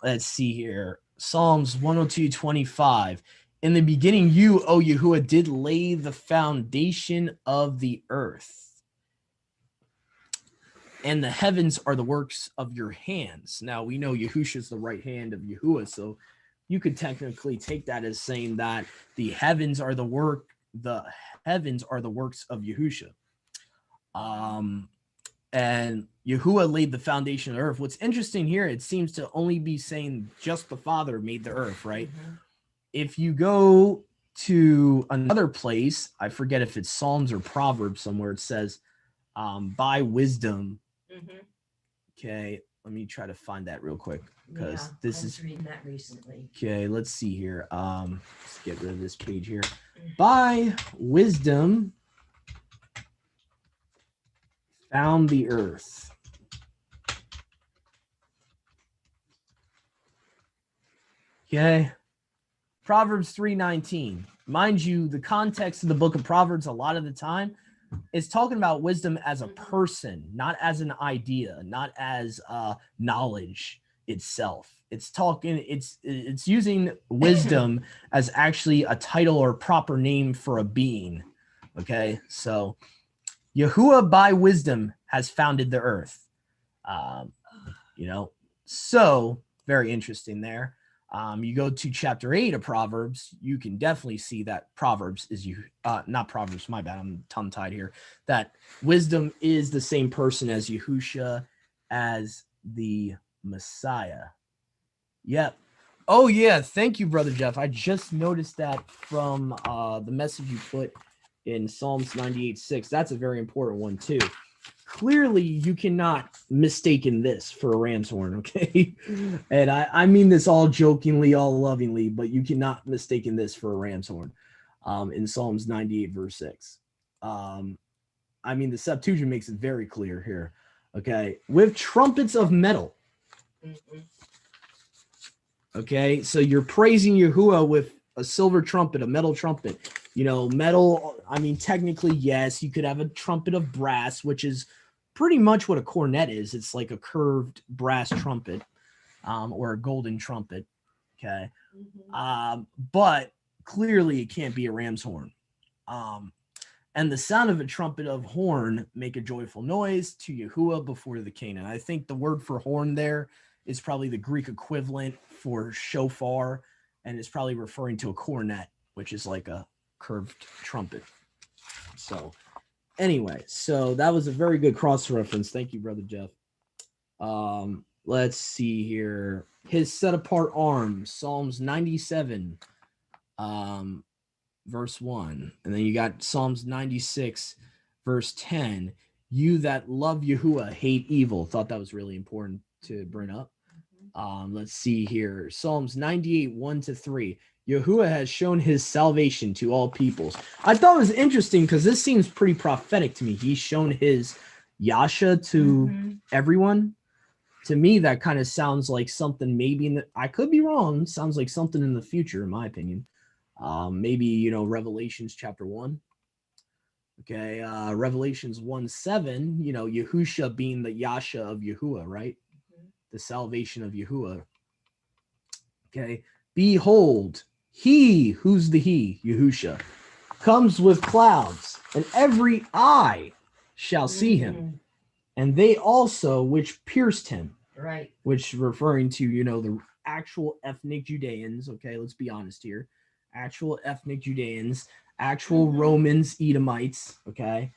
A: Let's see here. Psalms 102:25. In the beginning, you, O Yahuwah, did lay the foundation of the earth, and the heavens are the works of your hands. Now, we know Yahusha is the right hand of Yahuwah, so you could technically take that as saying that the heavens are the works of Yahusha. And Yahuwah laid the foundation of the earth. What's interesting here, it seems to only be saying just the Father made the earth, right? If you go to another place, I forget if it's Psalms or Proverbs somewhere, it says, by wisdom. Okay, let me try to find that real quick, because
B: I was reading that recently.
A: Okay, let's see here. Let's get rid of this page here. By wisdom found the earth. Okay. Proverbs 3:19. Mind you, the context of the book of Proverbs a lot of the time is talking about wisdom as a person, not as an idea, not as knowledge itself. It's using wisdom as actually a title or proper name for a being. Okay, so Yahuwah by wisdom has founded the earth. So very interesting there. You go to chapter 8 of Proverbs, you can definitely see that Proverbs is not Proverbs, my bad, I'm tongue-tied here, that wisdom is the same person as Yahusha, as the Messiah. Yep. Oh yeah, thank you, Brother Jeff. I just noticed that from the message you put in Psalms 98:6. That's a very important one too. Clearly, you cannot mistaken this for a ram's horn, okay? And I mean this all jokingly, all lovingly, but you cannot mistaken this for a ram's horn in Psalms 98, verse 6. I mean, the Septuagint makes it very clear here, okay? With trumpets of metal. Okay, so you're praising Yahuwah with a silver trumpet, a metal trumpet. Metal, I mean, technically, yes, you could have a trumpet of brass, which is pretty much what a cornet is. It's like a curved brass trumpet, or a golden trumpet. Okay. But clearly it can't be a ram's horn. And the sound of a trumpet of horn make a joyful noise to Yahuwah before the king. And I think the word for horn there is probably the Greek equivalent for shofar, and is probably referring to a cornet, which is like a curved trumpet. So anyway, so that was a very good cross reference. Thank you, Brother Jeff. Let's see here. His set apart arms, Psalms 97, verse 1. And then you got Psalms 96, verse 10. You that love Yahuwah hate evil. Thought that was really important to bring up. Let's see here. Psalms 98, 1-3. Yahuwah has shown his salvation to all peoples. I thought it was interesting because this seems pretty prophetic to me. He's shown his Yasha to everyone. To me, that kind of sounds like something maybe I could be wrong. Sounds like something in the future, in my opinion. Maybe, Revelations chapter 1. Okay. Revelations 1:7, Yahusha being the Yasha of Yahuwah, right? The salvation of Yahuwah. Okay. Behold, he, who's the he, Yahusha, comes with clouds, and every eye shall see him, and they also which pierced him.
B: Right.
A: Which referring to, the actual ethnic Judeans. Okay, let's be honest here. Actual ethnic Judeans, actual Romans, Edomites. Okay.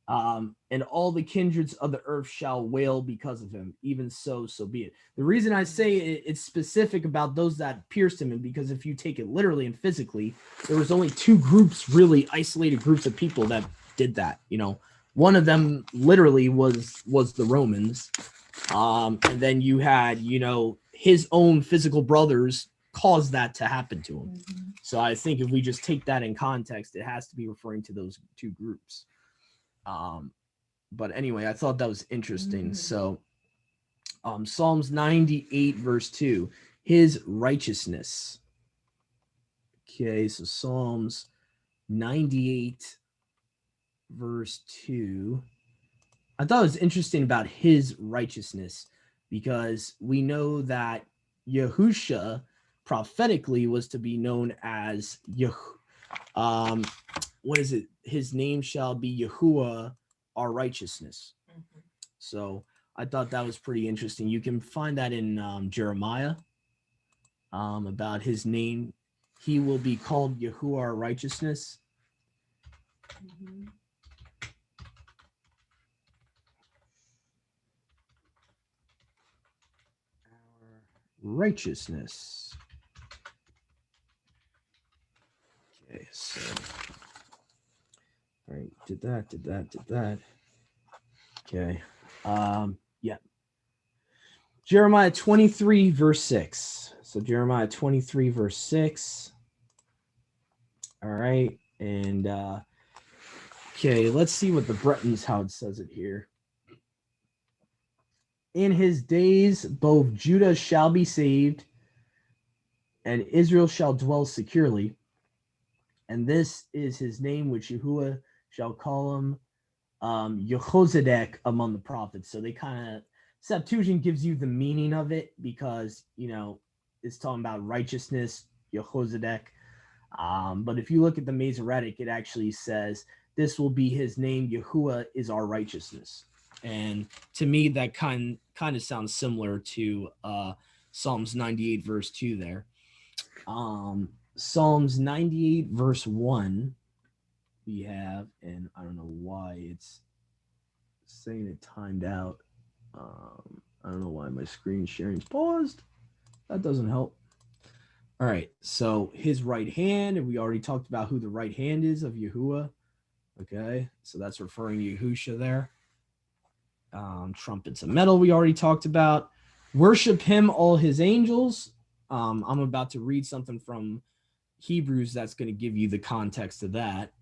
A: And all the kindreds of the earth shall wail because of him. Even so be it. The reason I say it's specific about those that pierced him, and because if you take it literally and physically, there was only two groups, really isolated groups of people that did that. One of them literally was the Romans. And then you had, his own physical brothers caused that to happen to him. So I think if we just take that in context, it has to be referring to those two groups. But anyway, I thought that was interesting. So Psalms 98, verse 2, his righteousness. Okay, so Psalms 98, verse 2. I thought it was interesting about his righteousness, because we know that Yahusha prophetically was to be known as what is it? His name shall be Yahuwah, our righteousness. So I thought that was pretty interesting. You can find that in Jeremiah, about his name. He will be called Yahuwah, our righteousness. Righteousness. Okay, so all right, did that. Okay. Yeah. Jeremiah 23, verse 6. So Jeremiah 23, verse 6. All right. And okay, let's see what the Bretons how it says it here. In his days, both Judah shall be saved, and Israel shall dwell securely. And this is his name, which Yahuwah shall call him, Yehozadak among the prophets. So they kind of, Septuagint gives you the meaning of it, because, it's talking about righteousness, Yehozadak. But if you look at the Masoretic, it actually says, this will be his name, Yahuwah is our righteousness. And to me, that kind of sounds similar to Psalms 98, verse 2 there. Psalms 98, verse 1, we have, and I don't know why it's saying it timed out. I don't know why my screen sharing's paused. That doesn't help. All right, so his right hand, and we already talked about who the right hand is of Yahuwah. Okay, so that's referring to Yahusha there. Trumpets of metal we already talked about. Worship him, all his angels. I'm about to read something from Hebrews that's going to give you the context of that.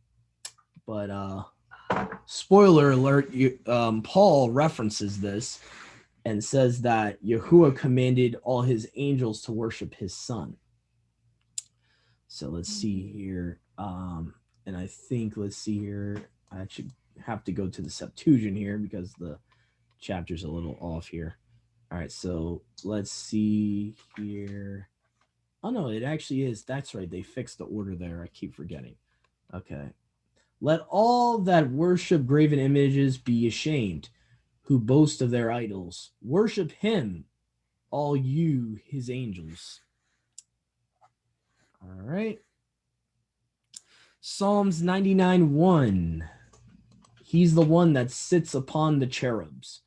A: But spoiler alert, Paul references this and says that Yahuwah commanded all his angels to worship his son. So let's see here. And I think, let's see here. I should have to go to the Septuagint here because the chapter's a little off here. All right, so let's see here. Oh no, it actually is. That's right. They fixed the order there. I keep forgetting. Okay. Let all that worship graven images be ashamed, who boast of their idols. Worship him, all you his angels. All right. Psalms 99:1. He's the one that sits upon the cherubs,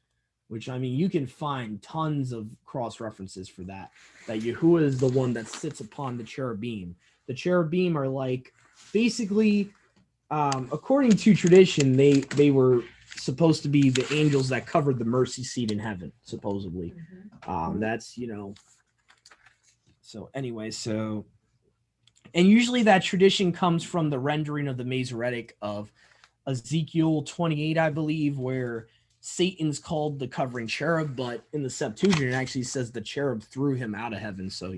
A: which, I mean, you can find tons of cross references for that. That Yahuwah is the one that sits upon the cherubim. The cherubim are like, basically, according to tradition, they were supposed to be the angels that covered the mercy seat in heaven, supposedly. That's, so anyway, so, and usually that tradition comes from the rendering of the Masoretic of Ezekiel 28, I believe, where Satan's called the covering cherub, but in the Septuagint it actually says the cherub threw him out of heaven. So,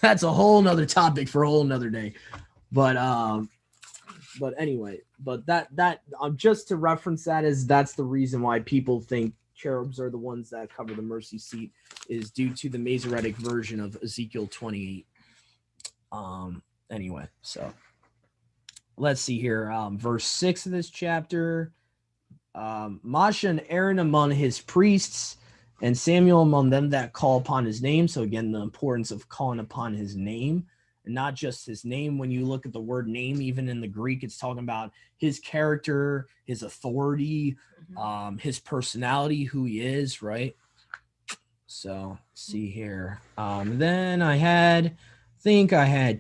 A: that's a whole nother topic for a whole nother day. But anyway, but that just to reference that, is that's the reason why people think cherubs are the ones that cover the mercy seat, is due to the Masoretic version of Ezekiel 28. Anyway, so let's see here. Verse 6 of this chapter. Moshe and Aaron among his priests, and Samuel among them that call upon his name. So again, the importance of calling upon his name, and not just his name. When you look at the word name, even in the Greek, it's talking about his character, his authority, his personality, who he is, right? So see here. Then I had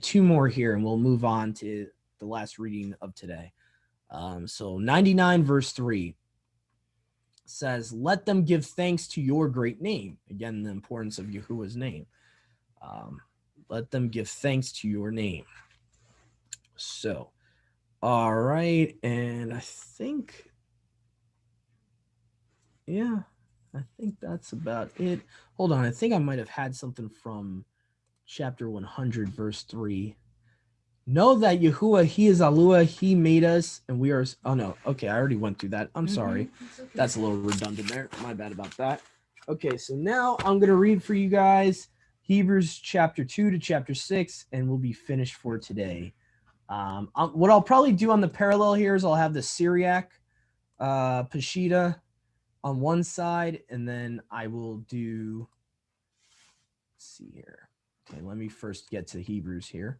A: two more here, and we'll move on to the last reading of today. So 99 verse 3 says, let them give thanks to your great name. Again, the importance of Yahuwah's name. Let them give thanks to your name. So, all right. And I think that's about it. Hold on. I think I might have had something from chapter 100, verse 3. Know that Yahuwah, he is Alua, he made us, and we are. Oh no, okay, I already went through that. I'm sorry.
B: Okay.
A: That's a little redundant there. My bad about that. Okay, so now I'm going to read for you guys Hebrews chapter 2 to chapter 6, and we'll be finished for today. What I'll probably do on the parallel here is I'll have the Syriac Peshitta on one side, and then I will do. Let's see here. Okay, let me first get to Hebrews here.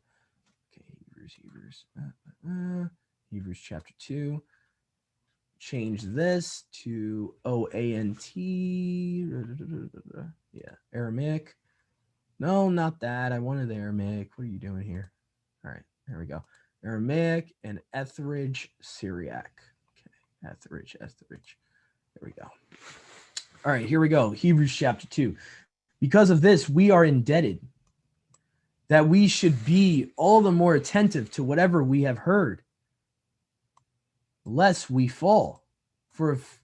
A: Okay, Hebrews chapter 2. Change this to OANT. Yeah, Aramaic. No, not that. I wanted the Aramaic. What are you doing here? All right, there we go. Aramaic and Etheridge Syriac. Okay, Etheridge. There we go. All right, here we go. Hebrews chapter 2. Because of this, we are indebted that we should be all the more attentive to whatever we have heard, lest we fall. For if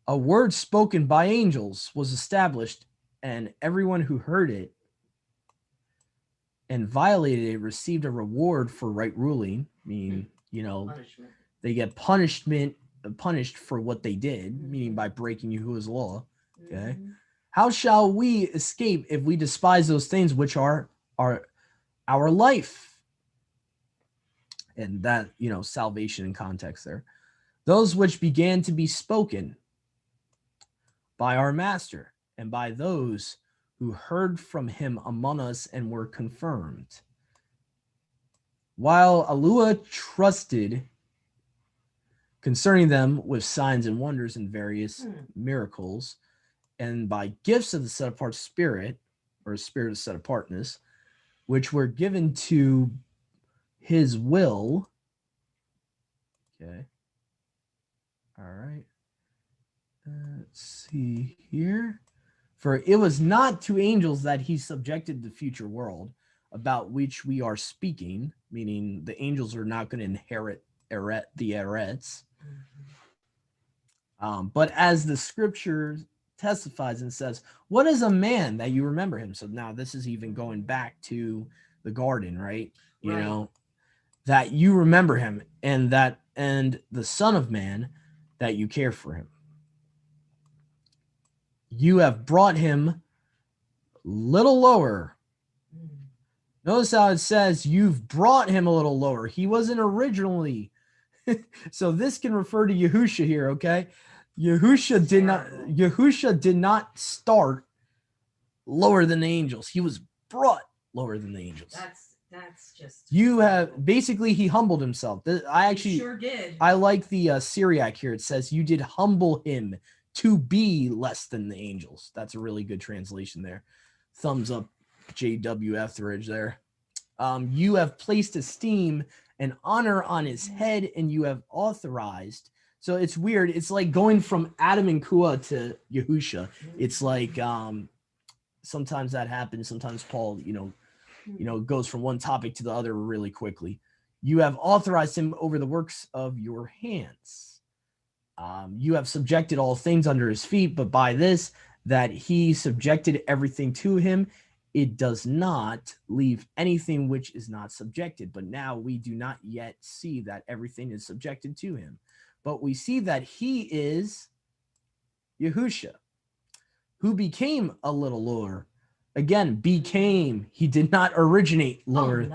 A: a word spoken by angels was established, and everyone who heard it and violated it received a reward for right ruling, meaning,
B: Punishment.
A: they get punished for what they did, meaning by breaking Yahuwah's law. Okay. How shall we escape if we despise those things which are our life? And that, salvation in context there. Those which began to be spoken by our master and by those who heard from him among us and were confirmed. While Alua trusted concerning them with signs and wonders and various miracles, and by gifts of the set apart spirit, or spirit of set apartness, which were given to his will. Okay. All right. Let's see here. For it was not to angels that he subjected the future world, about which we are speaking, meaning the angels are not going to inherit the Eretz. But as the scripture testifies and says, what is a man that you remember him? So now this is even going back to the garden, right? You
B: Right.
A: know, that you remember him, and the Son of Man, that you care for him. You have brought him little lower. Notice how it says you've brought him a little lower. He wasn't originally. So this can refer to Yahusha here, okay? Yahusha did not start lower than the angels. He was brought lower than the angels.
B: That's just.
A: You have basically, he humbled himself.
B: He sure did.
A: I like the Syriac here. It says you did humble him to be less than the angels. That's a really good translation there. Thumbs up, J.W. Etheridge there. You have placed esteem and honor on his head, and you have authorized. So it's weird. It's like going from Adam and Kua to Yahusha. It's like sometimes that happens. Sometimes Paul, goes from one topic to the other really quickly. You have authorized him over the works of your hands. You have subjected all things under his feet, but by this, that he subjected everything to him, it does not leave anything which is not subjected. But now we do not yet see that everything is subjected to him. But we see that he is Yahusha, who became a little lower. Again, became. He did not originate lower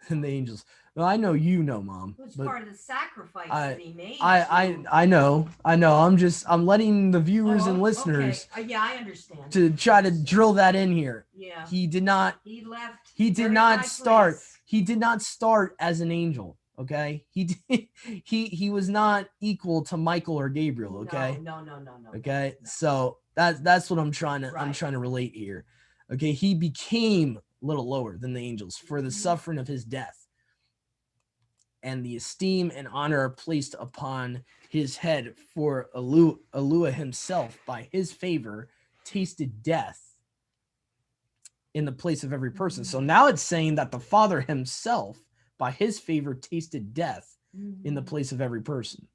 A: than the angels. Well, I know you know, Mom.
B: It was part of the sacrifice that he made.
A: I know. I'm letting the viewers and listeners.
B: Okay. Yeah, I understand.
A: To try to drill that in here.
B: Yeah.
A: He did not.
B: He left.
A: He did not start.
B: Place.
A: He did not start as an angel. Okay. He was not equal to Michael or Gabriel. Okay.
B: No.
A: Okay. So that's what I'm trying to relate here. Okay. He became a little lower than the angels for the suffering of his death. And the esteem and honor are placed upon his head, for Elua himself, by his favor, tasted death in the place of every person. So now it's saying that the Father himself, by his favor, tasted death in the place of every person.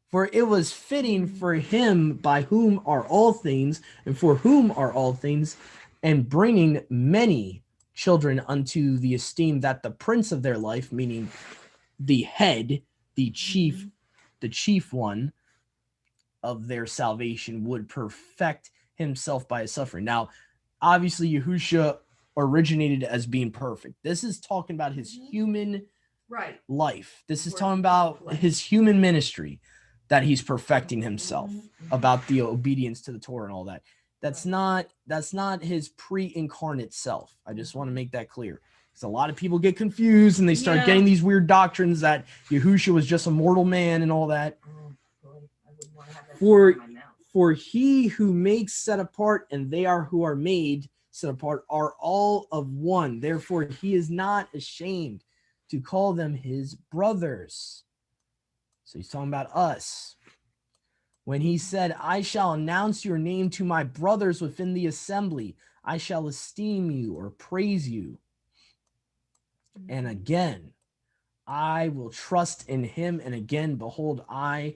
A: For it was fitting for him, by whom are all things, and for whom are all things, and bringing many children unto the esteem, that the prince of their life, meaning the head, the chief one of their salvation, would perfect himself by his suffering. Now, obviously, Yahusha originated as being perfect. This is talking about his human life. This is talking about his human ministry, that he's perfecting himself, about the obedience to the Torah and all that. That's not his pre-incarnate self. I just want to make that clear. Because a lot of people get confused and they start getting these weird doctrines that Yahusha was just a mortal man and all that. For he who makes set apart, and they are who are made set apart, are all of one. Therefore, he is not ashamed to call them his brothers. So he's talking about us. When he said, I shall announce your name to my brothers within the assembly, I shall esteem you or praise you. And again, I will trust in him. And again, behold, I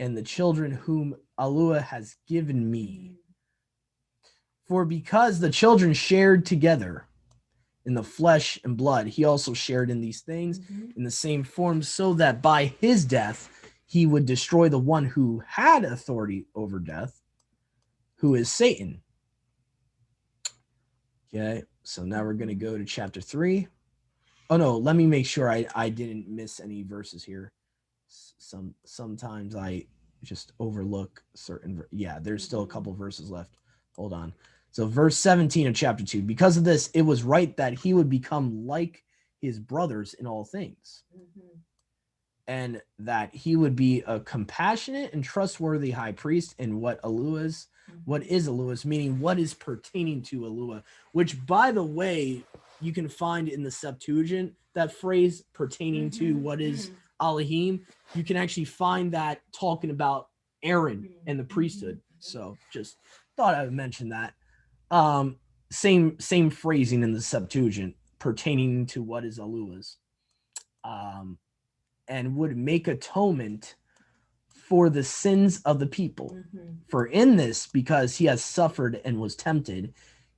A: and the children whom Elua has given me. For because the children shared together in the flesh and blood, he also shared in these things in the same form, so that by his death, he would destroy the one who had authority over death, who is Satan. Okay, so now we're going to go to chapter 3. Oh, no, let me make sure I didn't miss any verses here. Sometimes I just overlook certain. Yeah, there's still a couple verses left. Hold on. So verse 17 of chapter 2. Because of this, it was right that he would become like his brothers in all things. And that he would be a compassionate and trustworthy high priest in what is Elua's, meaning what is pertaining to Elua, which, by the way, you can find in the Septuagint, that phrase pertaining to what is Elohim. You can actually find that talking about Aaron and the priesthood. So just thought I would mention that. Same phrasing in the Septuagint pertaining to what is Elua's. And would make atonement for the sins of the people. For in this, because he has suffered and was tempted,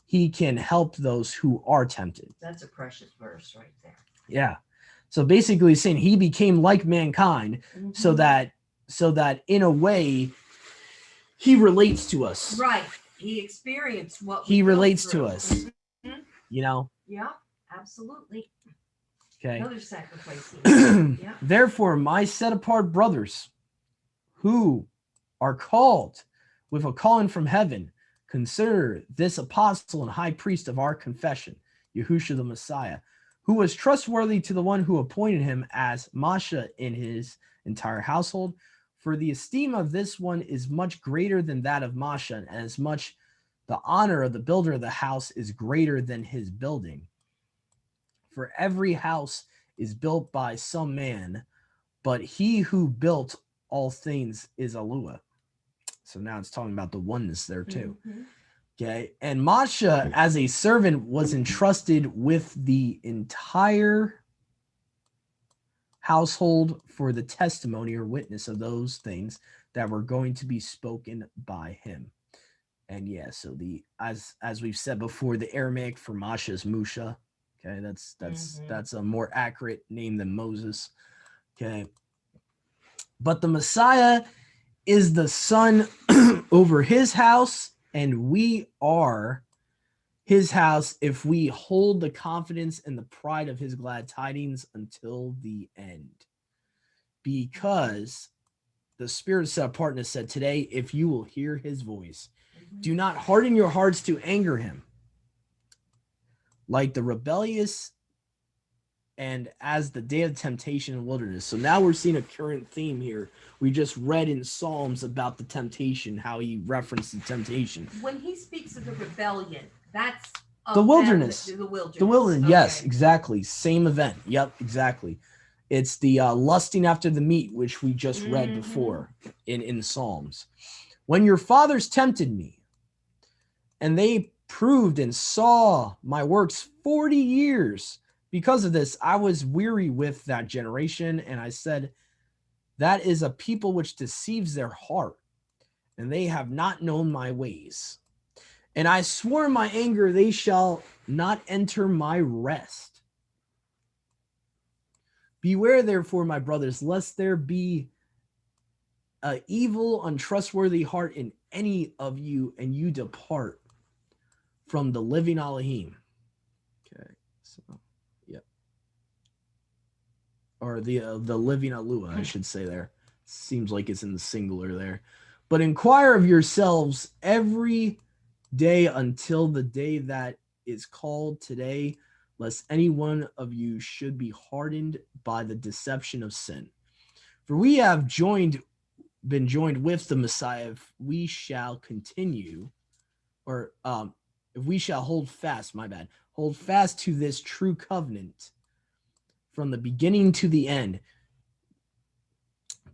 A: he can help those who are tempted.
B: That's a precious verse right there.
A: Yeah. So basically saying he became like mankind so
B: Mhm.
A: that in a way he relates to us.
B: Right. He experienced what
A: He
B: we go
A: relates to
B: through.
A: us.
B: Mhm.
A: You know?
B: Yeah, absolutely.
A: Okay.
B: Another sacrifice. Yeah.
A: Therefore, my set apart brothers who are called with a calling from heaven, consider this apostle and high priest of our confession, Yahushua the Messiah, who was trustworthy to the one who appointed him as Masha in his entire household. For the esteem of this one is much greater than that of Masha, and as much the honor of the builder of the house is greater than his building. For every house is built by some man, but he who built all things is Alua. So now it's talking about the oneness there too.
B: Mhm.
A: Okay. And Masha, as a servant, was entrusted with the entire household for the testimony or witness of those things that were going to be spoken by him. And yeah, so the as we've said before, the Aramaic for Masha is Musha. Okay, that's a more accurate name than Moses. Okay. But the Messiah is the son over his house, and we are his house if we hold the confidence and the pride of his glad tidings until the end. Because the Spirit set apart said today, if you will hear his voice, do not harden your hearts to anger him, like the rebellious and as the day of temptation in the wilderness. So now we're seeing a current theme here. We just read in Psalms about the temptation, how he referenced the temptation.
B: When he speaks of the rebellion, that's
A: The wilderness.
B: The wilderness.
A: The wilderness,
B: Okay.
A: yes, exactly. Same event. Yep, exactly. It's the lusting after the meat, which we just read before in Psalms. When your fathers tempted me, and they proved and saw my works 40 years. Because of this, I was weary with that generation, and I said, that is a people which deceives their heart, and they have not known my ways. And I swore in my anger, they shall not enter my rest. Beware, therefore, my brothers, lest there be an evil, untrustworthy heart in any of you, and you depart from the living Elohim. Okay, so yeah, or the living Alua, I should say. There seems like it's in the singular there. But inquire of yourselves every day until the day that is called today, lest any one of you should be hardened by the deception of sin. For we have been joined with the Messiah, if we shall continue, or if we shall hold fast, hold fast to this true covenant from the beginning to the end.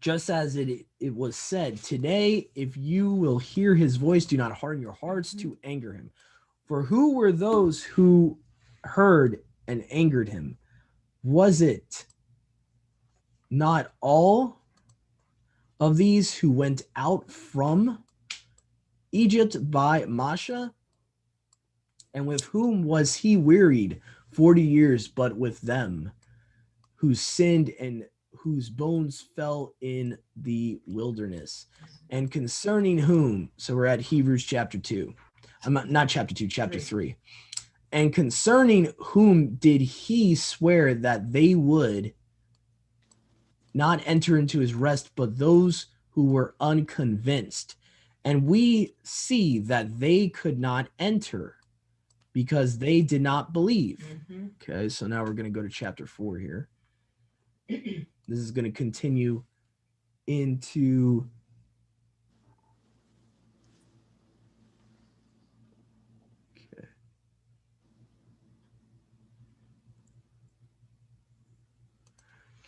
A: Just as it was said, today, if you will hear his voice, do not harden your hearts to anger him. For who were those who heard and angered him? Was it not all of these who went out from Egypt by Masha? And with whom was he wearied 40 years, but with them who sinned and whose bones fell in the wilderness? And concerning whom, so we're at Hebrews chapter 2. Not chapter 2, chapter 3. And concerning whom did he swear that they would not enter into his rest, but those who were unconvinced? And we see that they could not enter because they did not believe. Okay, so now we're going to go to chapter 4 here. This is going to continue into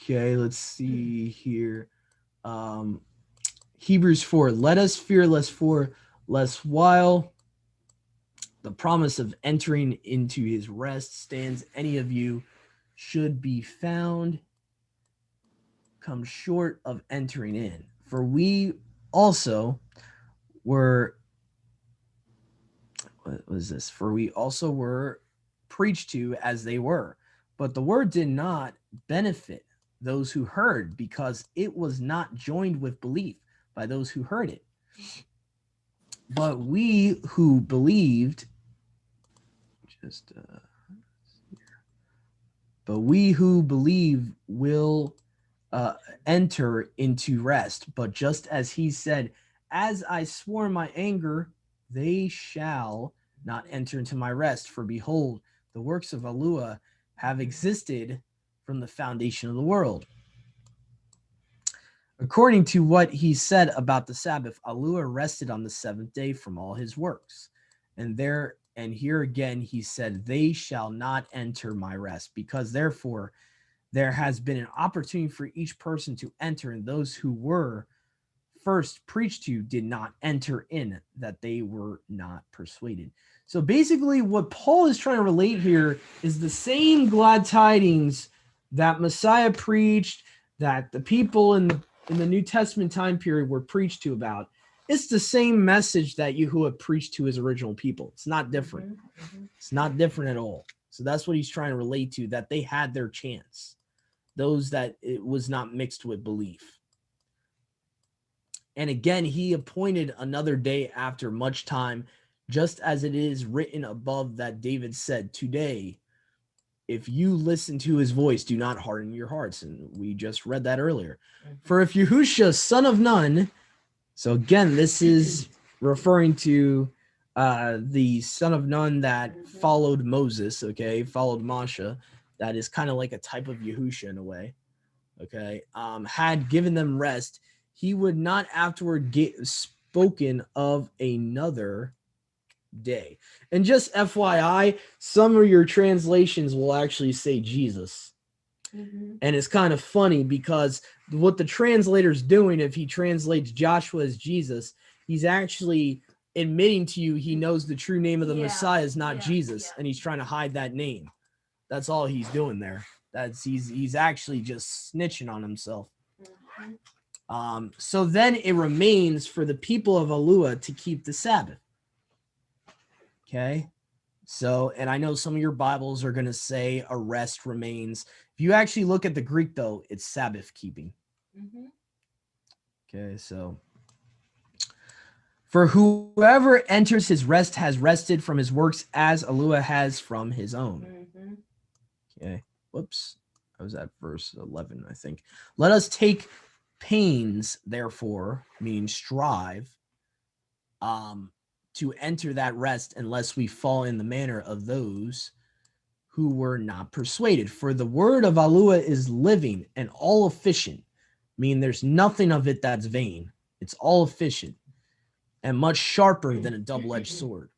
A: okay, let's see here. Hebrews 4, let us fear lest while the promise of entering into his rest stands, any of you should be found come short of entering in. For we also were what was this? For we also were preached to as they were, but the word did not benefit those who heard, because it was not joined with belief by those who heard it. But we who believed, but we who believe will enter into rest. But just as he said, as I swore in my anger, they shall not enter into my rest. For behold, the works of Alua have existed from the foundation of the world. According to what he said about the Sabbath, Alua rested on the seventh day from all his works. And here again he said, they shall not enter my rest, because therefore there has been an opportunity for each person to enter, and those who were first preached to did not enter in, that they were not persuaded. So basically what Paul is trying to relate here is the same glad tidings that Messiah preached, that the people in the New Testament time period were preached to about. It's the same message that Yahuwah preached to his original people. It's not different. It's not different at all. So that's what he's trying to relate to, that they had their chance, those that it was not mixed with belief. And again, he appointed another day after much time, just as it is written above that David said, today, if you listen to his voice, do not harden your hearts. And we just read that earlier. For if Yahusha, son of Nun, so again, this is referring to the son of Nun that followed Moses, okay, followed Masha. That is kind of like a type of Yahusha in a way, okay, had given them rest, he would not afterward get spoken of another day. And just FYI, some of your translations will actually say Jesus. And it's kind of funny, because what the translator's doing, if he translates Joshua as Jesus, he's actually admitting to you he knows the true name of the Messiah is not Jesus, and he's trying to hide that name. That's all he's doing there. He's actually just snitching on himself. So then it remains for the people of Alua to keep the Sabbath. Okay. So, and I know some of your Bibles are going to say a rest remains. If you actually look at the Greek, though, it's Sabbath keeping. Okay. So, for whoever enters his rest has rested from his works as Alua has from his own. Okay. Whoops. I was at verse 11, I think. Let us take pains, therefore, meaning strive, to enter that rest, unless we fall in the manner of those who were not persuaded. For the word of Alua is living and all efficient, meaning there's nothing of it that's vain. It's all efficient and much sharper than a double-edged sword.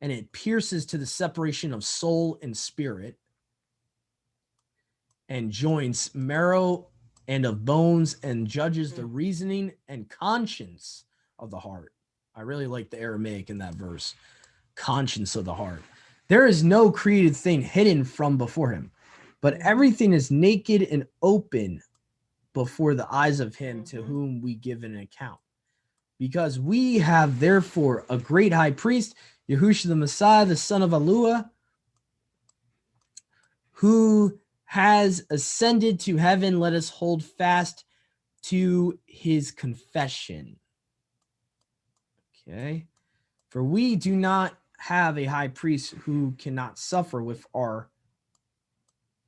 A: And it pierces to the separation of soul and spirit, and joints, marrow, and of bones, and judges the reasoning and conscience of the heart. I really like the Aramaic in that verse. Conscience of the heart. There is no created thing hidden from before him, but everything is naked and open before the eyes of him to whom we give an account. Because we have therefore a great high priest, Yahushua the Messiah, the son of Alua, who has ascended to heaven, let us hold fast to his confession. Okay. For we do not have a high priest who cannot suffer with our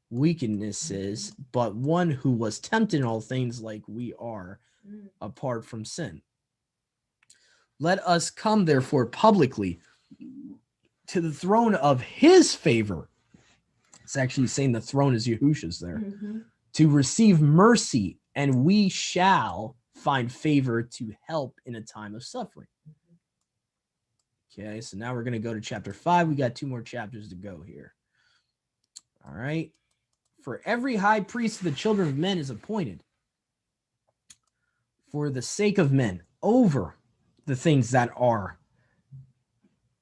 A: weaknesses, but one who was tempted in all things like we are, apart from sin. Let us come, therefore, publicly to the throne of his favor. It's actually saying the throne is Yahusha's there. To receive mercy, and we shall find favor to help in a time of suffering. Okay, so now we're going to go to chapter 5. We got 2 more chapters to go here. All right. For every high priest of the children of men is appointed for the sake of men over the things that are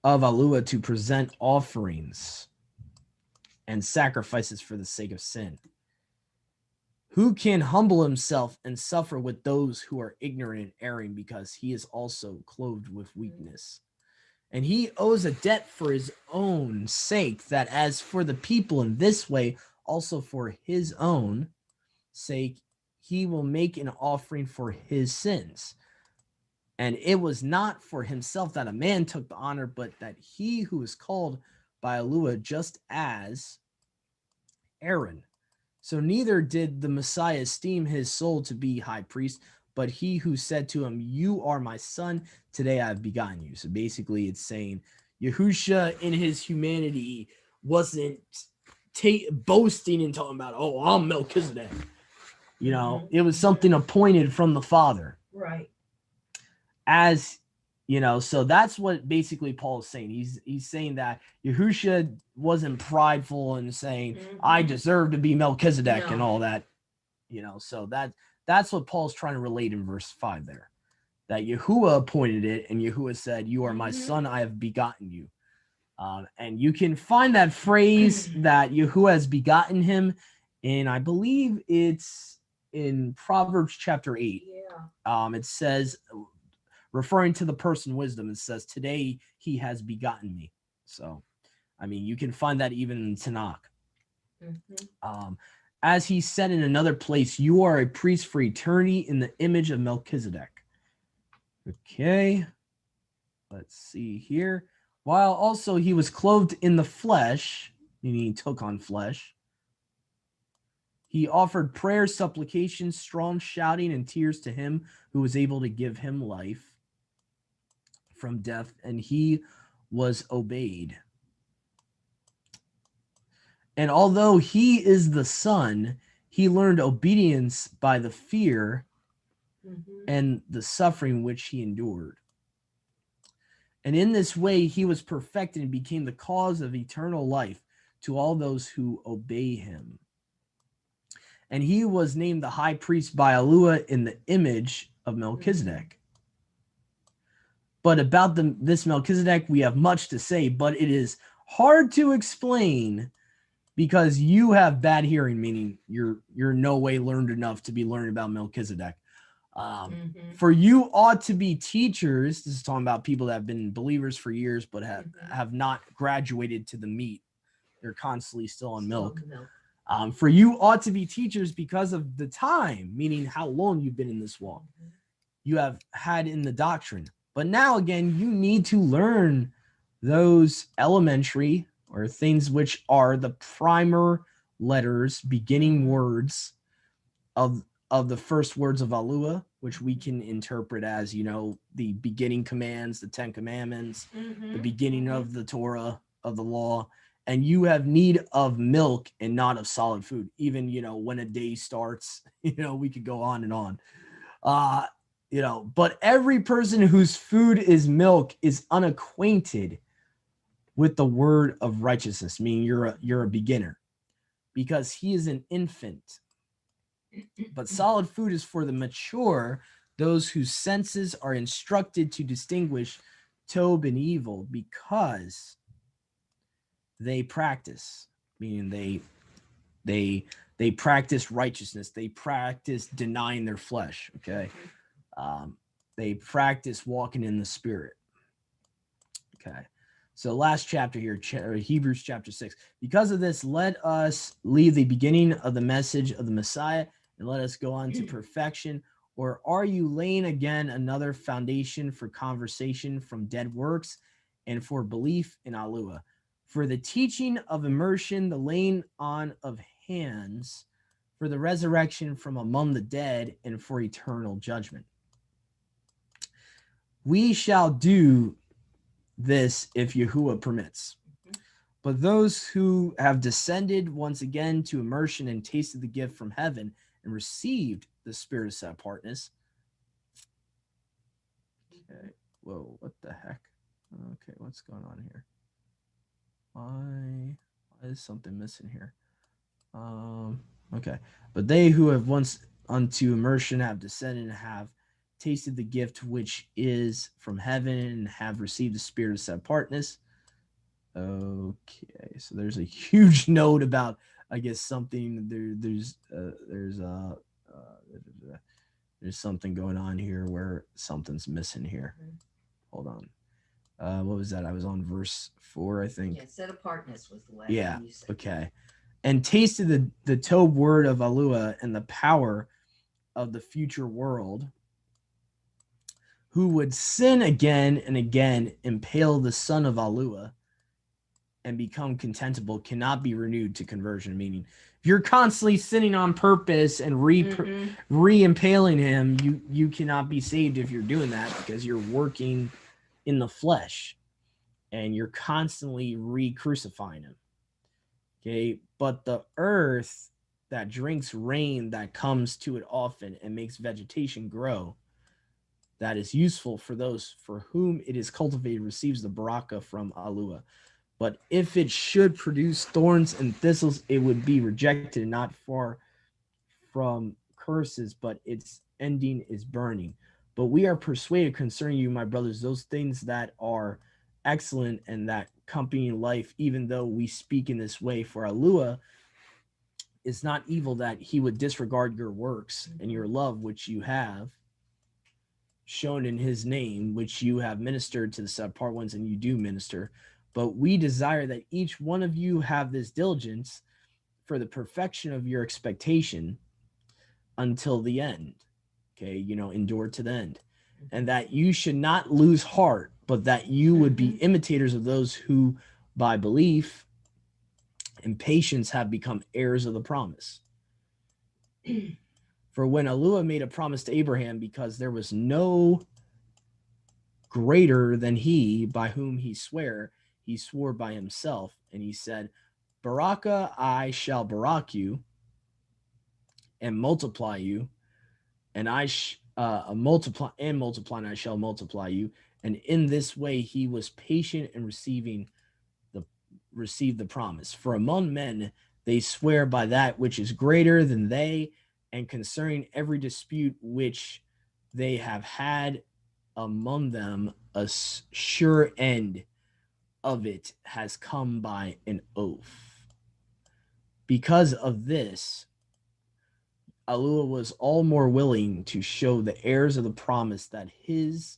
A: of Alua, to present offerings and sacrifices for the sake of sin. Who can humble himself and suffer with those who are ignorant and erring, because he is also clothed with weakness. And he owes a debt for his own sake, that as for the people in this way, also for his own sake, he will make an offering for his sins. And it was not for himself that a man took the honor, but that he who is called by Elua, just as Aaron. So neither did the Messiah esteem his soul to be high priest, but he who said to him, "You are my son, today I have begotten you." So basically it's saying Yahusha in his humanity wasn't boasting and talking about, "Oh, I'm Melchizedek." You know, it was something appointed from the Father.
B: Right.
A: As you know, so that's what basically Paul is saying. He's saying that Yahusha wasn't prideful and saying, I deserve to be Melchizedek and all that. You know, so that's what Paul's trying to relate in verse 5 there. That Yahuwah appointed it, and Yahuwah said, "You are my son, I have begotten you." And you can find that phrase that Yahuwah has begotten him in, I believe it's in Proverbs chapter 8.
B: Yeah.
A: It says, referring to the person wisdom, it says, "Today he has begotten me." So, I mean, you can find that even in Tanakh. As he said in another place, "You are a priest for eternity in the image of Melchizedek." Okay, let's see here. While also he was clothed in the flesh, meaning he took on flesh, he offered prayers, supplications, strong shouting, and tears to him who was able to give him life from death, and he was obeyed. And although he is the Son, he learned obedience by the fear and the suffering which he endured. And in this way, he was perfected and became the cause of eternal life to all those who obey him. And he was named the high priest by Elua in the image of Melchizedek. But about this Melchizedek, we have much to say, but it is hard to explain because you have bad hearing, meaning you're no way learned enough to be learning about Melchizedek. For you ought to be teachers. This is talking about people that have been believers for years, but have not graduated to the meat. They're constantly still on milk. For you ought to be teachers because of the time, meaning how long you've been in this walk. You have had in the doctrine. But now again, you need to learn those elementary or things which are the primer letters, beginning words of the first words of Alua, which we can interpret as, you know, the beginning commands, the 10 commandments, the beginning of the Torah, of the law. And you have need of milk and not of solid food. Even, you know, when a day starts, you know, we could go on and on. You know, but every person whose food is milk is unacquainted with the word of righteousness, meaning you're a beginner, because he is an infant. But solid food is for the mature, those whose senses are instructed to distinguish tob and evil, because they practice, meaning they practice righteousness. They practice denying their flesh. Okay. They practice walking in the Spirit. Okay. So last chapter here, Hebrews chapter 6. Because of this, let us leave the beginning of the message of the Messiah and let us go on to perfection. Or are you laying again another foundation for conversation from dead works and for belief in Alua? For the teaching of immersion, the laying on of hands, for the resurrection from among the dead, and for eternal judgment. We shall do this if Yahuwah permits. But those who have descended once again to immersion and tasted the gift from heaven and received the spirit of set apartness. Okay. Whoa, what the heck? Okay, what's going on here? Why is something missing here? Okay. But they who have once unto immersion have descended and have tasted the gift which is from heaven and have received the spirit of set apartness. Okay, so there's a huge note about, I guess, something there's something going on here where something's missing here. Hold on. What was that? I was on verse 4, I think.
B: Yeah, set apartness was the last
A: Yeah.
B: one you said.
A: Okay. And tasted the Tob word of Alua and the power of the future world, who would sin again and again, impale the son of Alua, and become contemptible, cannot be renewed to conversion. Meaning, if you're constantly sinning on purpose and re-impaling him, you cannot be saved if you're doing that, because you're working in the flesh and you're constantly re-crucifying him. Okay, but the earth that drinks rain that comes to it often and makes vegetation grow, that is useful for those for whom it is cultivated, receives the baraka from Alua. But if it should produce thorns and thistles, it would be rejected, not far from curses, but its ending is burning. But we are persuaded concerning you, my brothers, those things that are excellent and that accompany life, even though we speak in this way. For Alua is not evil, that he would disregard your works and your love, which you have shown in his name, which you have ministered to the subpart ones, and you do minister. But we desire that each one of you have this diligence for the perfection of your expectation until the end. Okay, endure to the end. And that you should not lose heart, but that you would be imitators of those who, by belief and patience, have become heirs of the promise. For when Alua made a promise to Abraham, because there was no greater than he by whom he swore by himself, and he said, Baraka, I shall barak you and multiply you, and multiply, and I shall multiply you. And in this way he was patient in received the promise. For among men they swear by that which is greater than they, and concerning every dispute which they have had among them, a sure end of it has come by an oath. Because of this, Alua was all more willing to show the heirs of the promise that his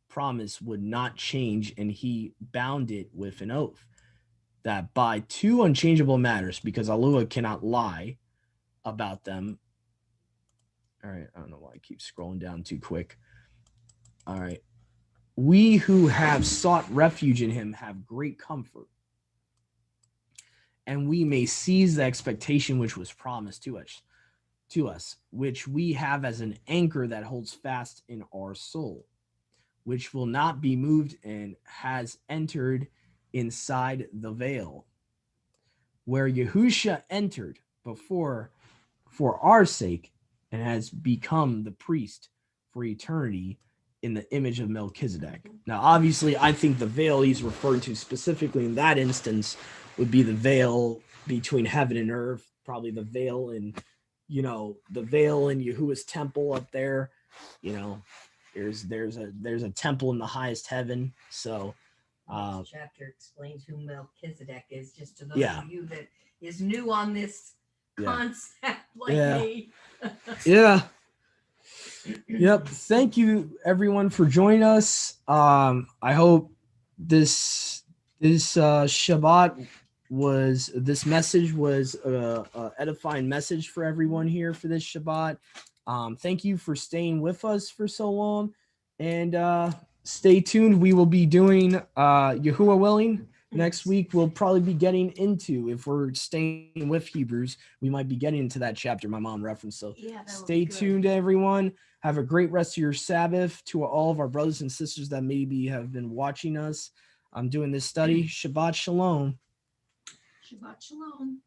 A: promise would not change, and he bound it with an oath, that by two unchangeable matters, because Alua cannot lie about them. All right, I don't know why I keep scrolling down too quick. All right. We who have sought refuge in him have great comfort, and we may seize the expectation which was promised to us, which we have as an anchor that holds fast in our soul, which will not be moved, and has entered inside the veil, where Yahusha entered before for our sake, and has become the priest for eternity in the image of Melchizedek. Now, obviously, I think the veil he's referring to specifically in that instance would be the veil between heaven and earth, probably the veil in, the veil in Yahuwah's temple up there. There's a temple in the highest heaven. So
B: this chapter explains who Melchizedek is, just to those of you that is new on this concept like me.
A: Yep. Thank you everyone for joining us. I hope this Shabbat this message was a edifying message for everyone here for this Shabbat. Thank you for staying with us for so long, and stay tuned. We will be doing Yahuwah willing. Next week, we'll probably be getting into, if we're staying with Hebrews, we might be getting into that chapter my mom referenced. So stay tuned, everyone. Have a great rest of your Sabbath. To all of our brothers and sisters that maybe have been watching us, I'm doing this study. Shabbat Shalom.
B: Shabbat Shalom.